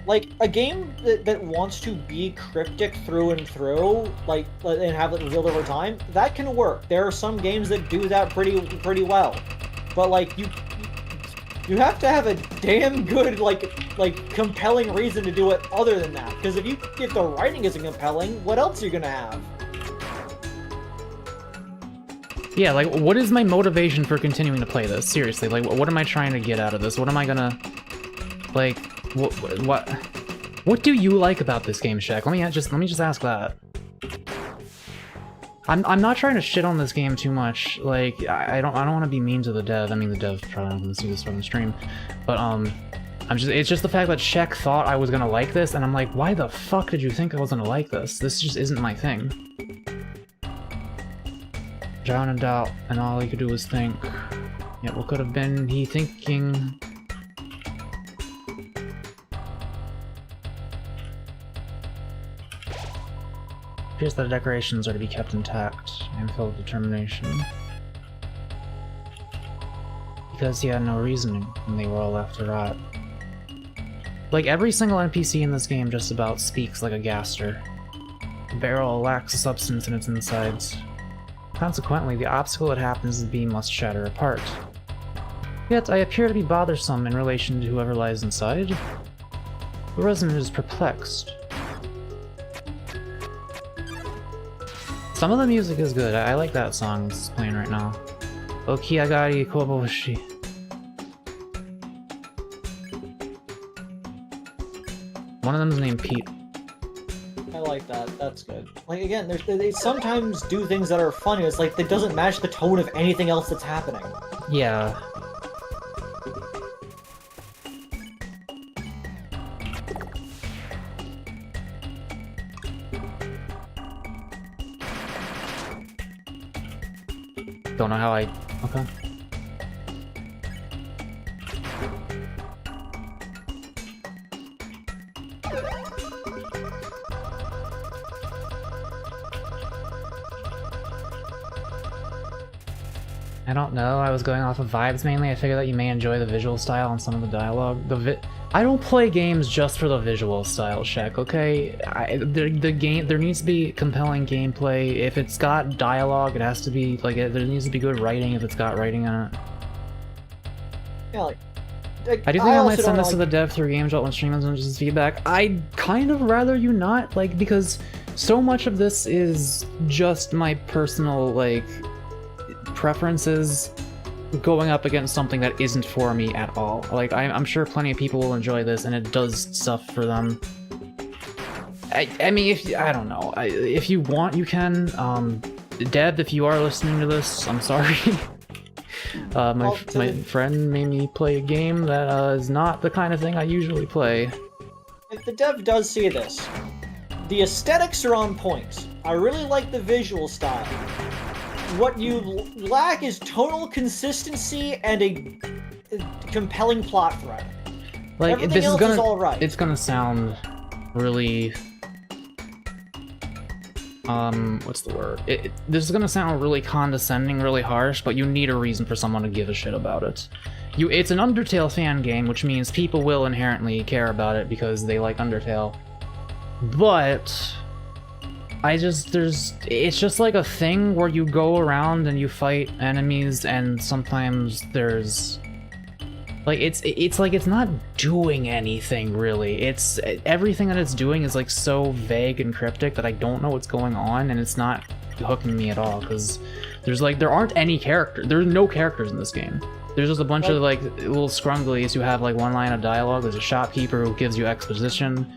Like, a game that wants to be cryptic through and through, like, and have it revealed over time, that can work. There are some games that do that pretty well. But, like, you have to have a damn good, like compelling reason to do it other than that. Because if the writing isn't compelling, what else are you gonna have? Yeah, like, what is my motivation for continuing to play this? Seriously, like, what am I trying to get out of this? What am I gonna, like, what do you like about this game, Shaq? Let me just ask that. I'm not trying to shit on this game too much. Like, I don't want to be mean to the dev. I mean, the dev probably not gonna see this from the stream, but it's just the fact that Shaq thought I was gonna like this, and I'm like, why the fuck did you think I was gonna like this? This just isn't my thing. Drown in doubt, and all he could do was think. Yet what could have been he thinking? Appears that the decorations are to be kept intact and filled with determination. Because he had no reasoning, and they were all left to rot. Like, every single NPC in this game just about speaks like a gaster. The barrel lacks substance in its insides. Consequently, the obstacle it happens to be must shatter apart. Yet, I appear to be bothersome in relation to whoever lies inside. The resident is perplexed. Some of the music is good. I like that song that's playing right now. Okiagari Koboshi. One of them is named Pete. I like that. That's good. Like, again, they sometimes do things that are funny. It's like, it doesn't match the tone of anything else that's happening. Yeah. Don't know how I... Okay. I don't know, I was going off of vibes mainly. I figured that you may enjoy the visual style and some of the dialogue. I don't play games just for the visual style, Shaq, okay? There needs to be compelling gameplay. If it's got dialogue, it has to be, like, there needs to be good writing if it's got writing on it. Yeah, like... I do think I might send this to the dev through GameJolt when streaming and just feedback. I'd kind of rather you not, like, because so much of this is just my personal, like, preferences going up against something that isn't for me at all. Like, I'm sure plenty of people will enjoy this, and it does stuff for them. I mean, I don't know. If you want, you can. Deb, if you are listening to this, I'm sorry. My friend made me play a game that is not the kind of thing I usually play. If the dev does see this, the aesthetics are on point. I really like the visual style. What you lack is tonal consistency and a compelling plot thread. Like, everything this else is gonna, all right. It's gonna sound really what's the word? This is gonna sound really condescending, really harsh, but you need a reason for someone to give a shit about it. It's an Undertale fan game, which means people will inherently care about it because they like Undertale. But it's just like a thing where you go around and you fight enemies, and sometimes there's like it's like it's not doing anything really. It's everything that it's doing is like so vague and cryptic that I don't know what's going on, and it's not hooking me at all because there aren't any characters. There's no characters in this game. There's just a bunch of like little scrunglies who have like one line of dialogue. There's a shopkeeper who gives you exposition.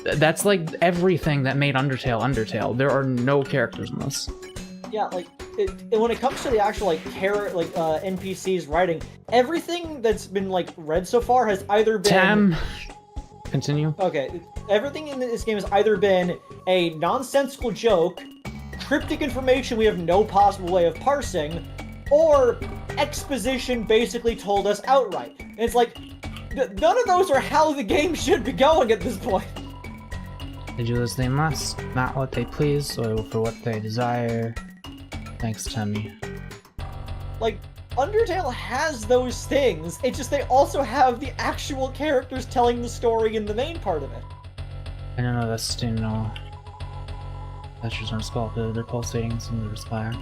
That's like everything that made Undertale. There are no characters in this. Yeah, like when it comes to the actual NPCs writing, everything that's been like read so far has either been Continue. Okay, everything in this game has either been a nonsensical joke, cryptic information we have no possible way of parsing, or exposition basically told us outright. And it's like, none of those are how the game should be going at this point. They do as they must, not what they please, or for what they desire. Thanks, Temmy. Like, Undertale has those things, it's just they also have the actual characters telling the story in the main part of it. I don't know, that's, you know... Pleasures aren't sculpted, they're pulsating, some of respire.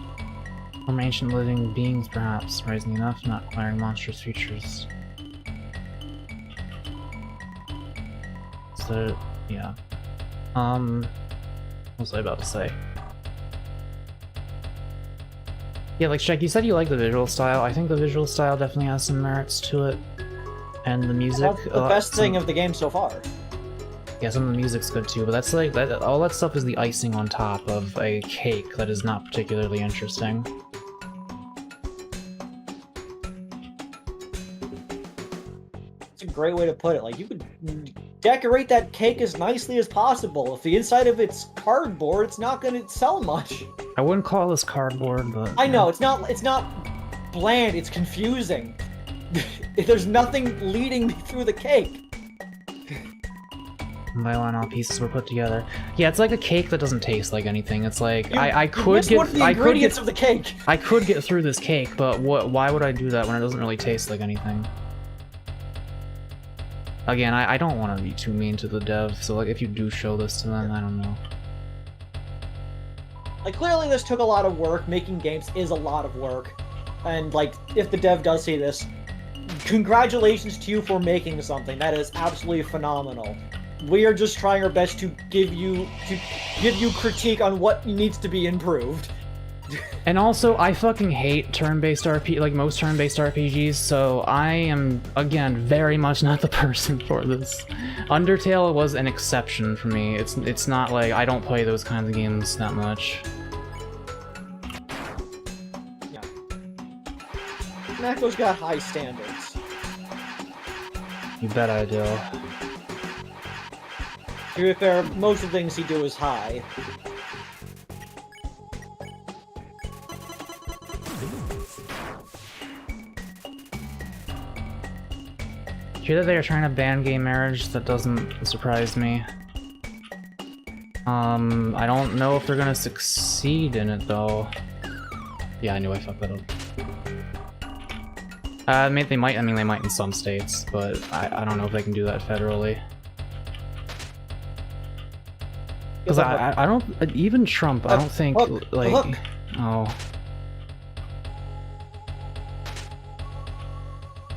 From ancient living beings, perhaps, rising enough, not acquiring monstrous features. So, yeah. What was I about to say? Yeah, like, Shek, you said you like the visual style. I think the visual style definitely has some merits to it. And the music... That's the best thing of the game so far. Yeah, some of the music's good too, but that's like, all that stuff is the icing on top of a cake that is not particularly interesting. It's a great way to put it. Like, you could decorate that cake as nicely as possible. If the inside of it's cardboard, it's not gonna sell much. I wouldn't call this cardboard, but... I know, it's not bland, it's confusing. There's nothing leading me through the cake. By one, all pieces were put together. Yeah, it's like a cake that doesn't taste like anything. It's like, I could get... one of the ingredients of the cake! I could get through this cake, but why would I do that when it doesn't really taste like anything? Again, I don't want to be too mean to the dev, so like if you do show this to them, I don't know. Like, clearly this took a lot of work. Making games is a lot of work. And, like, if the dev does see this, congratulations to you for making something. That is absolutely phenomenal. We are just trying our best to give you critique on what needs to be improved. And also, I fucking hate turn-based RPG, like most turn-based RPGs, so I am, again, very much not the person for this. Undertale was an exception for me. It's not like I don't play those kinds of games that much. Yeah. Mako's got high standards. You bet I do. To be fair, most of the things he do is high. Hear that they are trying to ban gay marriage? That doesn't surprise me. I don't know if they're gonna succeed in it though. Yeah, I knew I fucked that up. They might in some states, but I don't know if they can do that federally. Because I don't, even Trump, I don't think, like, oh.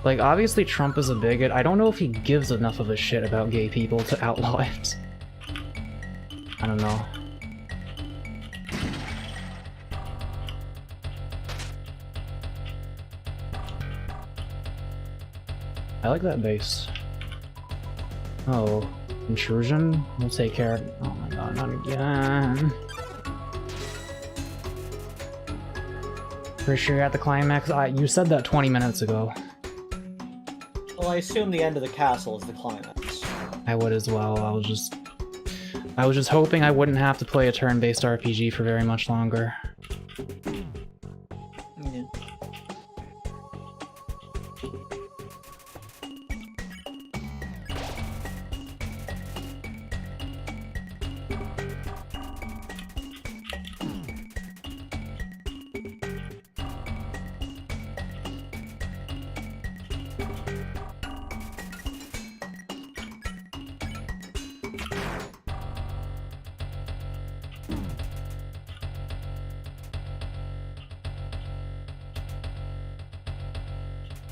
Like, obviously Trump is a bigot. I don't know if he gives enough of a shit about gay people to outlaw it. I don't know. I like that base. Oh, intrusion? We'll take care of it. Oh my god, not again. Pretty sure you're at the climax? You said that 20 minutes ago. Well, I assume the end of the castle is the climax. I would as well. I was just hoping I wouldn't have to play a turn-based RPG for very much longer. Yeah.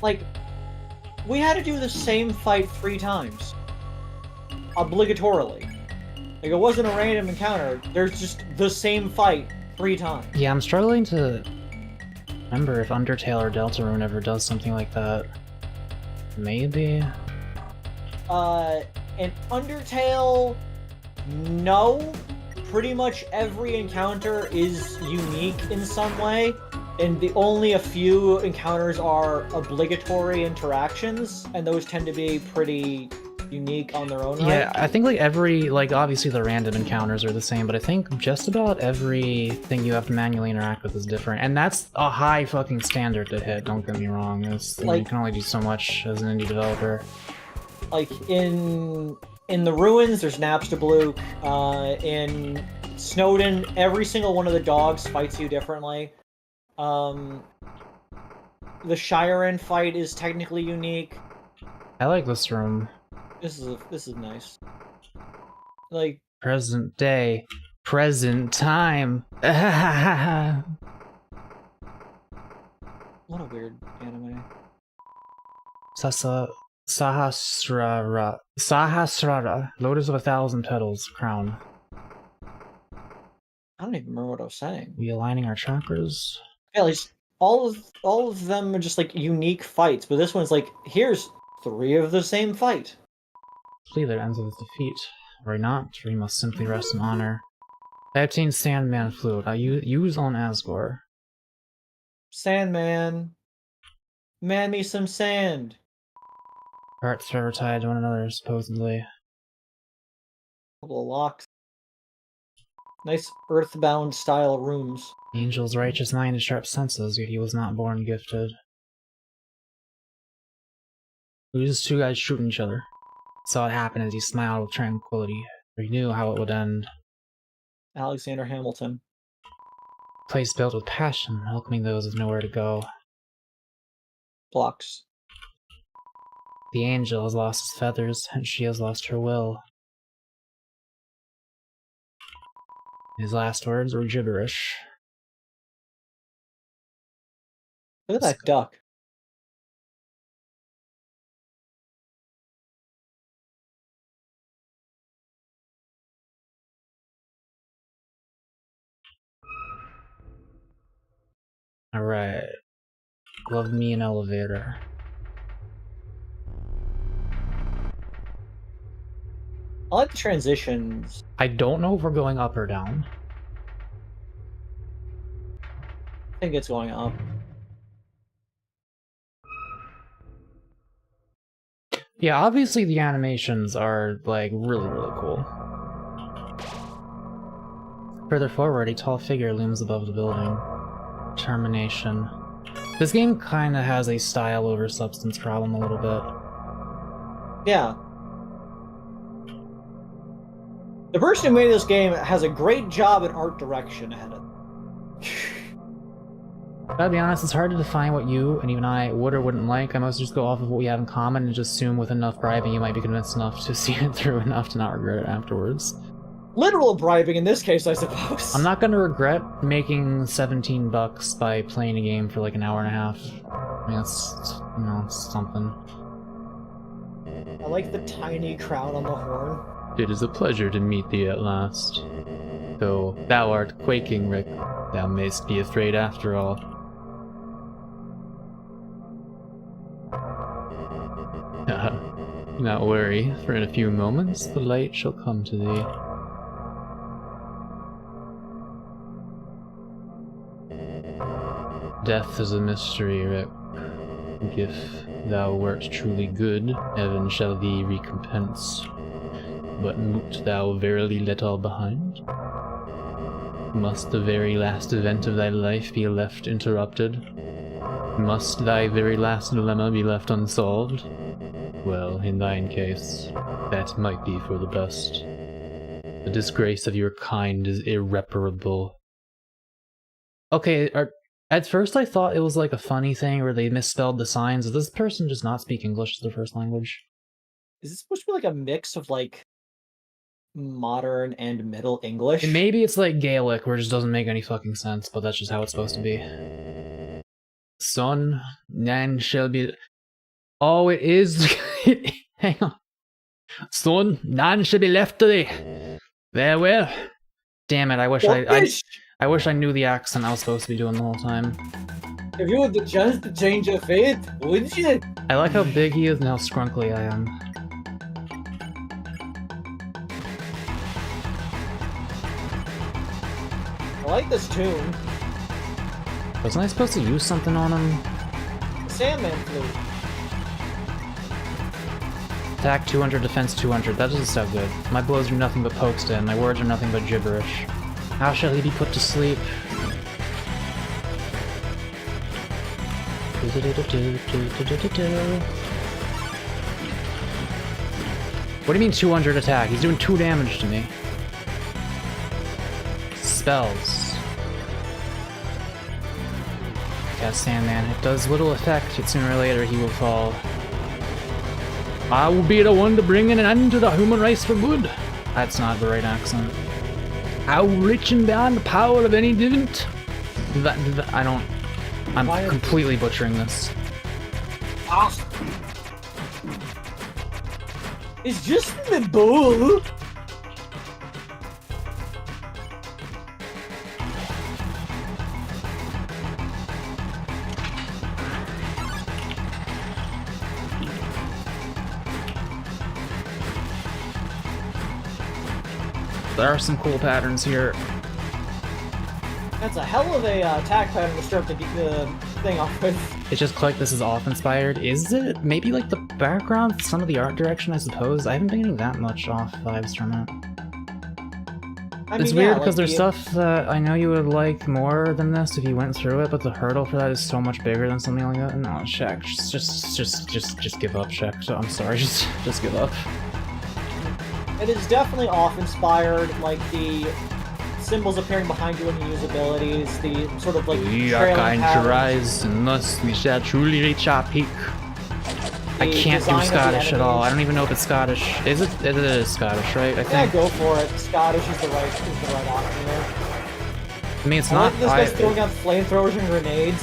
Like, we had to do the same fight 3 times. Obligatorily. Like, it wasn't a random encounter. There's just the same fight 3 times. Yeah, I'm struggling to remember if Undertale or Deltarune ever does something like that. Maybe? In Undertale, no. Pretty much every encounter is unique in some way, and only a few encounters are obligatory interactions, and those tend to be pretty unique on their own right. Yeah, I think like obviously the random encounters are the same, but I think just about everything you have to manually interact with is different, and that's a high fucking standard to hit, don't get me wrong. You can only do so much as an indie developer. Like, in the ruins, there's Napstablook. In Snowden, every single one of the dogs fights you differently. The Shiren fight is technically unique. I like this room. This is nice. Like, Present day, present time. what a weird anime. Sahasrara, Lotus of 1,000 Petals, crown. I don't even remember what I was saying. We aligning our chakras. Yeah, like, all of them are just like unique fights, but this one's like, here's 3 of the same fight. Flee that ends with defeat. Or not, we must simply rest in honor. I obtained Sandman Flute. I use on Asgore. Sandman. Man me some sand. Hearts forever tied to one another, supposedly. Couple of locks. Nice earthbound style rooms. The angel's righteous mind and sharp senses, yet he was not born gifted. These 2 guys shooting each other. Saw it happen as he smiled with tranquility, for he knew how it would end. Alexander Hamilton. Place built with passion, welcoming those with nowhere to go. Blocks. The angel has lost his feathers, and she has lost her will. His last words were gibberish. Look at that duck. Alright. Love me an elevator. I like the transitions. I don't know if we're going up or down. I think it's going up. Yeah, obviously the animations are, like, really, really cool. Further forward, a tall figure looms above the building. Termination. This game kinda has a style over substance problem a little bit. Yeah. The person who made this game has a great job at art direction ahead of them. Gotta be honest, it's hard to define what you, and even I, would or wouldn't like. I mostly just go off of what we have in common and just assume with enough bribing you might be convinced enough to see it through enough to not regret it afterwards. Literal bribing in this case, I suppose. I'm not gonna regret making $17 by playing a game for like an hour and a half. I mean, that's, you know, something. I like the tiny crown on the horn. It is a pleasure to meet thee at last. Though thou art quaking, Rick, thou mayst be afraid after all. Not worry, for in a few moments the light shall come to thee. Death is a mystery, Rick. If thou wert truly good, heaven shall thee recompense. But moot thou verily let all behind? Must the very last event of thy life be left interrupted? Must thy very last dilemma be left unsolved? Well, in thine case, that might be for the best. The disgrace of your kind is irreparable. Okay, at first I thought it was like a funny thing where they misspelled the signs. Does this person just not speak English as their first language? Is this supposed to be like a mix of like modern and Middle English? Maybe it's like Gaelic where it just doesn't make any fucking sense, but that's just how it's supposed to be. Son, nan shall be... Oh, it is. Hang on. Son, none should be left today. Very well. Damn it! I wish I wish I knew the accent I was supposed to be doing the whole time. If you had the chance to change your fate, would you? I like how big he is and how scrunkly I am. I like this tune. Wasn't I supposed to use something on him? Sandman flute. Attack 200, defense 200. That doesn't sound good. My blows are nothing but pokes to him. My words are nothing but gibberish. How shall he be put to sleep? What do you mean 200 attack? He's doing 2 damage to me. Spells. Cast Sandman. It does little effect, yet sooner or later he will fall. I will be the one to bring an end to the human race for good. That's not the right accent. I will reach and beyond the power of any divant. I don't... I'm completely butchering this. Ah. It's just the bull. There are some cool patterns here. That's a hell of a attack pattern to start the thing off with. It's just click, this is off inspired. Is it? Maybe like the background, some of the art direction, I suppose. I haven't been getting that much off vibes from it. It's weird because there's stuff that I know you would like more than this if you went through it, but the hurdle for that is so much bigger than something like that. No, Shaq, just give up, Shaq. So, I'm sorry, just give up. It is definitely off-inspired, like the symbols appearing behind you when you use abilities, the sort of like We are trailing kind to patterns. rise, and thus we shall truly reach our peak. I The can't do design of the Scottish at all. I enemies. don't even know if it's Scottish. Is it? It is Scottish, right? I Yeah, think. go for it. Scottish is the right option there. I mean, it's I not. like this guy's throwing out flamethrowers and grenades.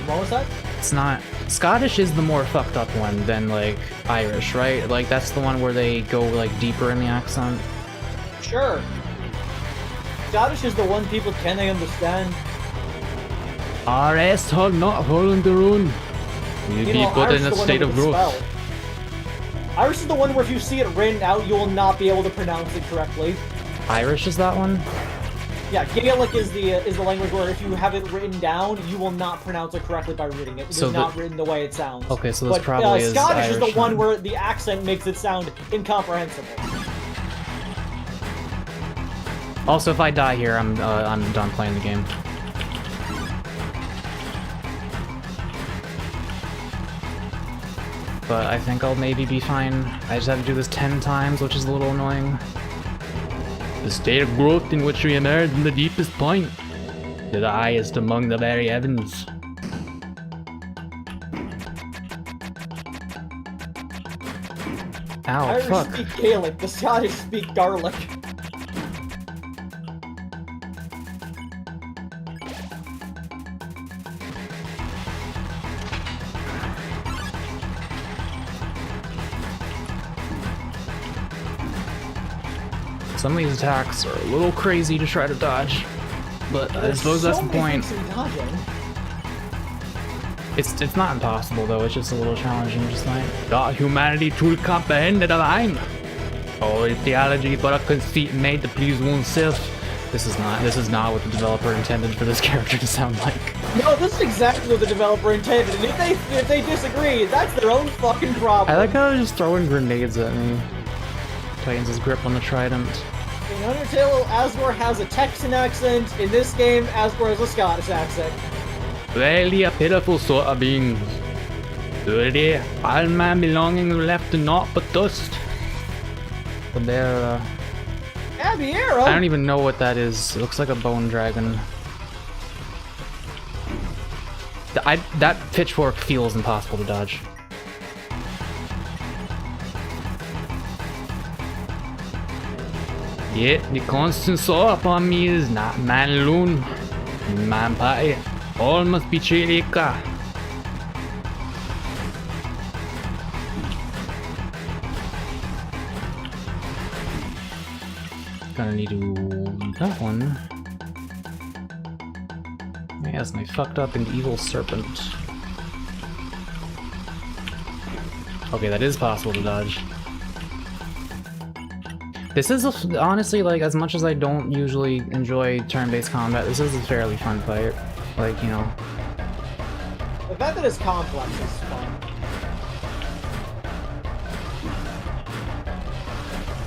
What was that? It's not. Scottish is the more fucked up one than like Irish, right? Like that's the one where they go like deeper in the accent. Sure. Scottish is the one people can they understand. Our ass have not fallen their own. We'll You be know, put Irish in is a the one state with of the growth. spell. Irish is the one where if you see it written out, you will not be able to pronounce it correctly. Irish is that one? Yeah, Gaelic is the language where if you have it written down, you will not pronounce it correctly by reading it. It So is not written the way it sounds. Okay, so this But probably is Scottish is Irish the one then. where the accent makes it sound incomprehensible. Also, if I die here, I'm done playing the game. But I think I'll maybe be fine. I just have to do this 10 times, which is a little annoying. The state of growth in which we emerge from the deepest point, to the highest among the very heavens. Ow, Irish fuck. speak Gaelic, the Scottish speak garlic. Some of these attacks are a little crazy to try to dodge. But I suppose that's the point. It's not impossible though, it's just a little challenging, just like. Got humanity to comprehend the divine. All theology but a conceit made to please oneself. This is not what the developer intended for this character to sound like. No, this is exactly what the developer intended, and if they disagree, that's their own fucking problem. I like how they're just throwing grenades at me. Tightens his grip on the trident. In Undertale, Asgore has a Texan accent. In this game, Asgore has a Scottish accent. Really a pitiful sort of beings. Dirty, all man belonging left to naught but dust. But they're, Abby Arrow! I don't even know what that is. It looks like a bone dragon. That pitchfork feels impossible to dodge. Yet the constant sore upon me is not man alone, man party. All must be treated equal. Gonna need to do that one. Yes, my fucked up and evil serpent. Okay, that is possible to dodge. This is, honestly, like, as much as I don't usually enjoy turn-based combat, this is a fairly fun fight. Like, you know... The fact that it's complex is fun.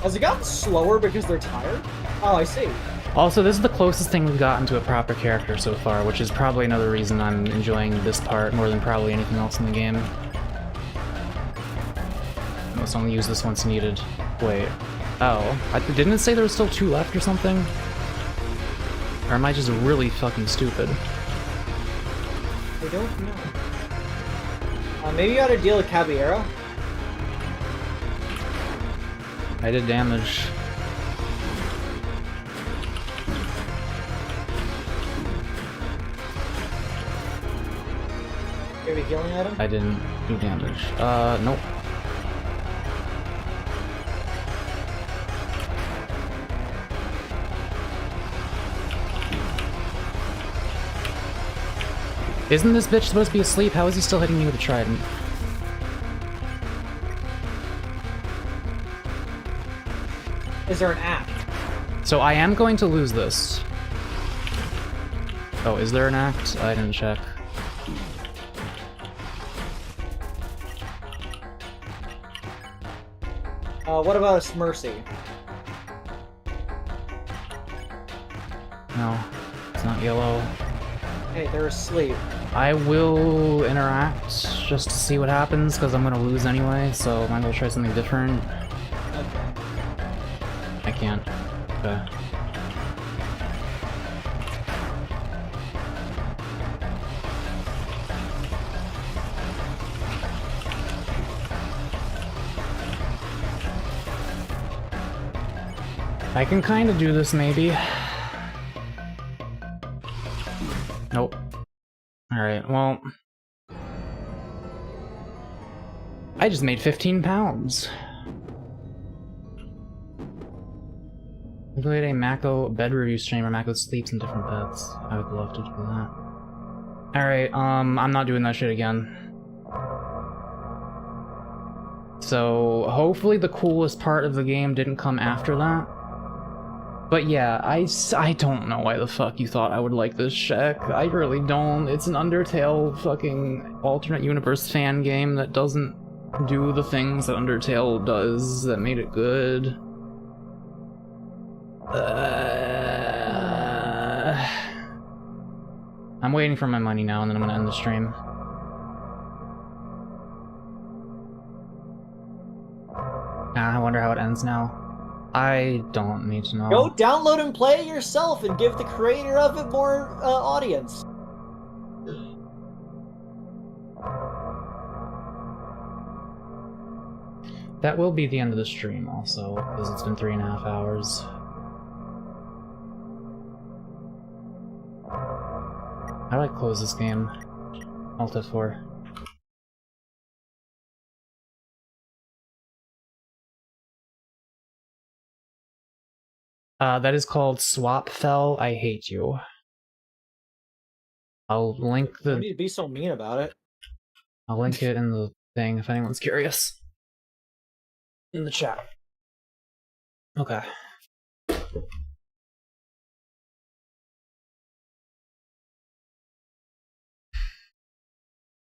Has it gotten slower because they're tired? Oh, I see. Also, this is the closest thing we've gotten to a proper character so far, which is probably another reason I'm enjoying this part more than probably anything else in the game. I must only use this once needed. Wait. Oh, didn't it say there was still 2 left or something? Or am I just really fucking stupid? I don't know. Maybe you ought to deal with Caballero? I did damage. You have a healing item? I didn't do damage. Nope. Isn't this bitch supposed to be asleep? How is he still hitting me with a trident? Is there an act? So I am going to lose this. Oh, is there an act? I didn't check. What about a Mercy? No, it's not yellow. Hey, they're asleep. I will interact just to see what happens, because I'm going to lose anyway, so might as well try something different. Okay. I can't. Okay. I can kind of do this, maybe. Nope. Alright, well... I just made 15 pounds. Include a Mako bed review stream where Mako sleeps in different beds. I would love to do that. Alright, I'm not doing that shit again. So, hopefully the coolest part of the game didn't come after that. But yeah, I don't know why the fuck you thought I would like this Shek. I really don't. It's an Undertale fucking alternate universe fan game that doesn't do the things that Undertale does that made it good. I'm waiting for my money now, and then I'm gonna end the stream. I wonder how it ends now. I don't need to know. Go download and play it yourself and give the creator of it more audience. That will be the end of the stream also, because it's been 3.5 hours. How do I close this game? Alt F4. That is called Swap Fell. I hate you. I'll link the... Why do you be so mean about it? I'll link it in the thing if anyone's curious. In the chat. Okay.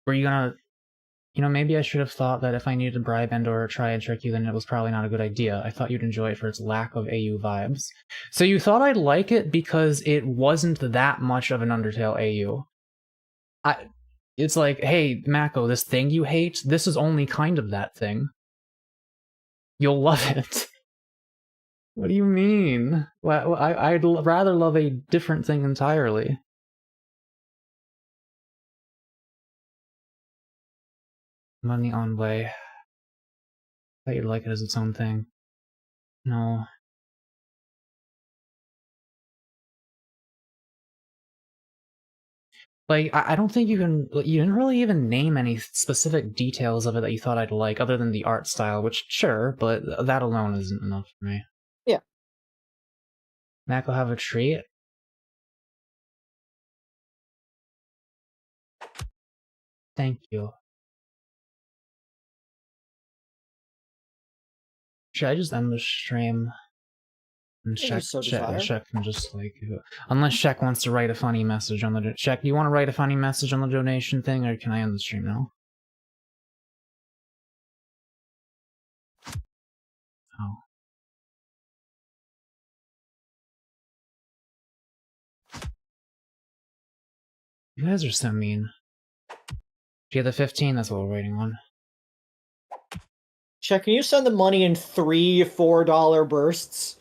Were you gonna... You know, maybe I should have thought that if I needed to bribe and/or try and trick you, then it was probably not a good idea. I thought you'd enjoy it for its lack of AU vibes. So you thought I'd like it because it wasn't that much of an Undertale AU. It's like, hey, Mako, this thing you hate, this is only kind of that thing. You'll love it. What do you mean? Well, I'd rather love a different thing entirely. Money on way. Thought you'd like it as its own thing. No. Like, I don't think you can... You didn't really even name any specific details of it that you thought I'd like, other than the art style, which, sure, but that alone isn't enough for me. Yeah. Mako have a treat? Thank you. Should I just end the stream? And If you so desire. Shek can just like, unless Shek wants to write a funny message on the Shek, do you want to write a funny message on the donation thing, or can I end the stream now? Oh. You guys are so mean. Do you have the 15? That's what we're waiting on. Check, can you send the money in $3-4 bursts?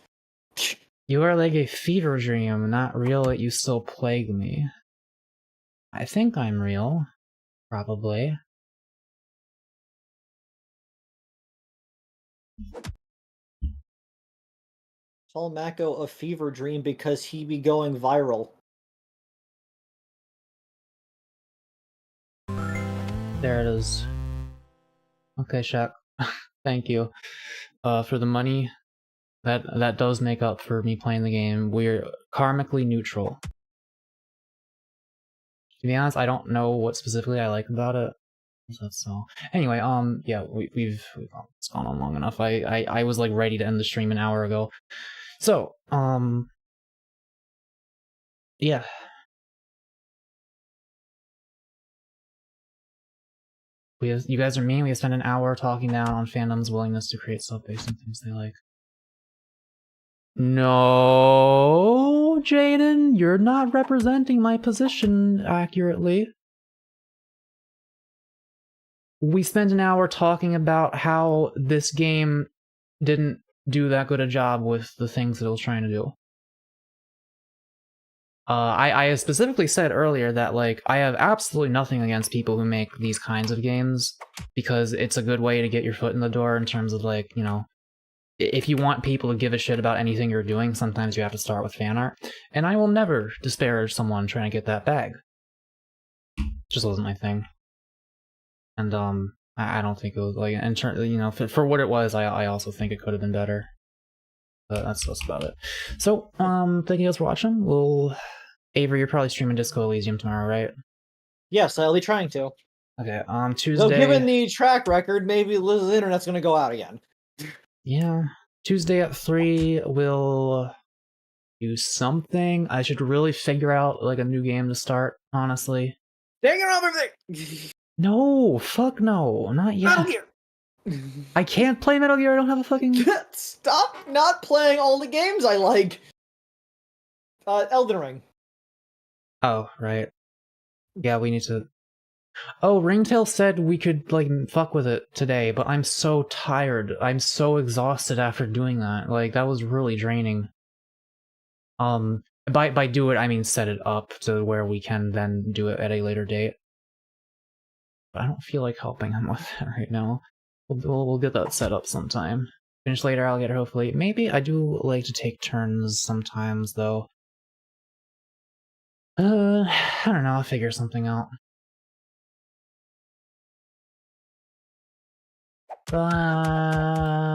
You are like a fever dream, not real, yet you still plague me. I think I'm real. Probably. Call Mako a fever dream because he be going viral. There it is. Okay, Shaq. Thank you. For the money. That does make up for me playing the game. We're karmically neutral. To be honest, I don't know what specifically I like about it. So anyway, yeah, we've it's gone on long enough. I was like ready to end the stream an hour ago. So, yeah. You guys are mean. We have spent an hour talking down on fandom's willingness to create stuff based on things they like. No, Jaden, you're not representing my position accurately. We spent an hour talking about how this game didn't do that good a job with the things that it was trying to do. I specifically said earlier that, like, I have absolutely nothing against people who make these kinds of games, because it's a good way to get your foot in the door in terms of, like, you know, if you want people to give a shit about anything you're doing, sometimes you have to start with fan art. And I will never disparage someone trying to get that bag. It just wasn't my thing. And, I don't think it was, like, you know, for what it was, I also think it could have been better. But that's about it. So, thank you guys for watching. Avery, you're probably streaming Disco Elysium tomorrow, right? Yes, I'll be trying to. Okay, Tuesday... So given the track record, maybe Liz's internet's gonna go out again. Yeah. Tuesday at 3, we'll do something. I should really figure out, like, a new game to start, honestly. Taking off everything! No! Fuck no! Not yet. Metal Gear! I can't play Metal Gear, I don't have a fucking... Stop not playing all the games I like! Elden Ring. Oh, right. Yeah, we need to... Oh, Ringtail said we could, like, fuck with it today, but I'm so tired. I'm so exhausted after doing that. Like, that was really draining. By do it, I mean set it up to where we can then do it at a later date. But I don't feel like helping him with it right now. We'll get that set up sometime. Finish later, Alligator, hopefully. Maybe I do like to take turns sometimes, though. I don't know, I'll figure something out. Bye.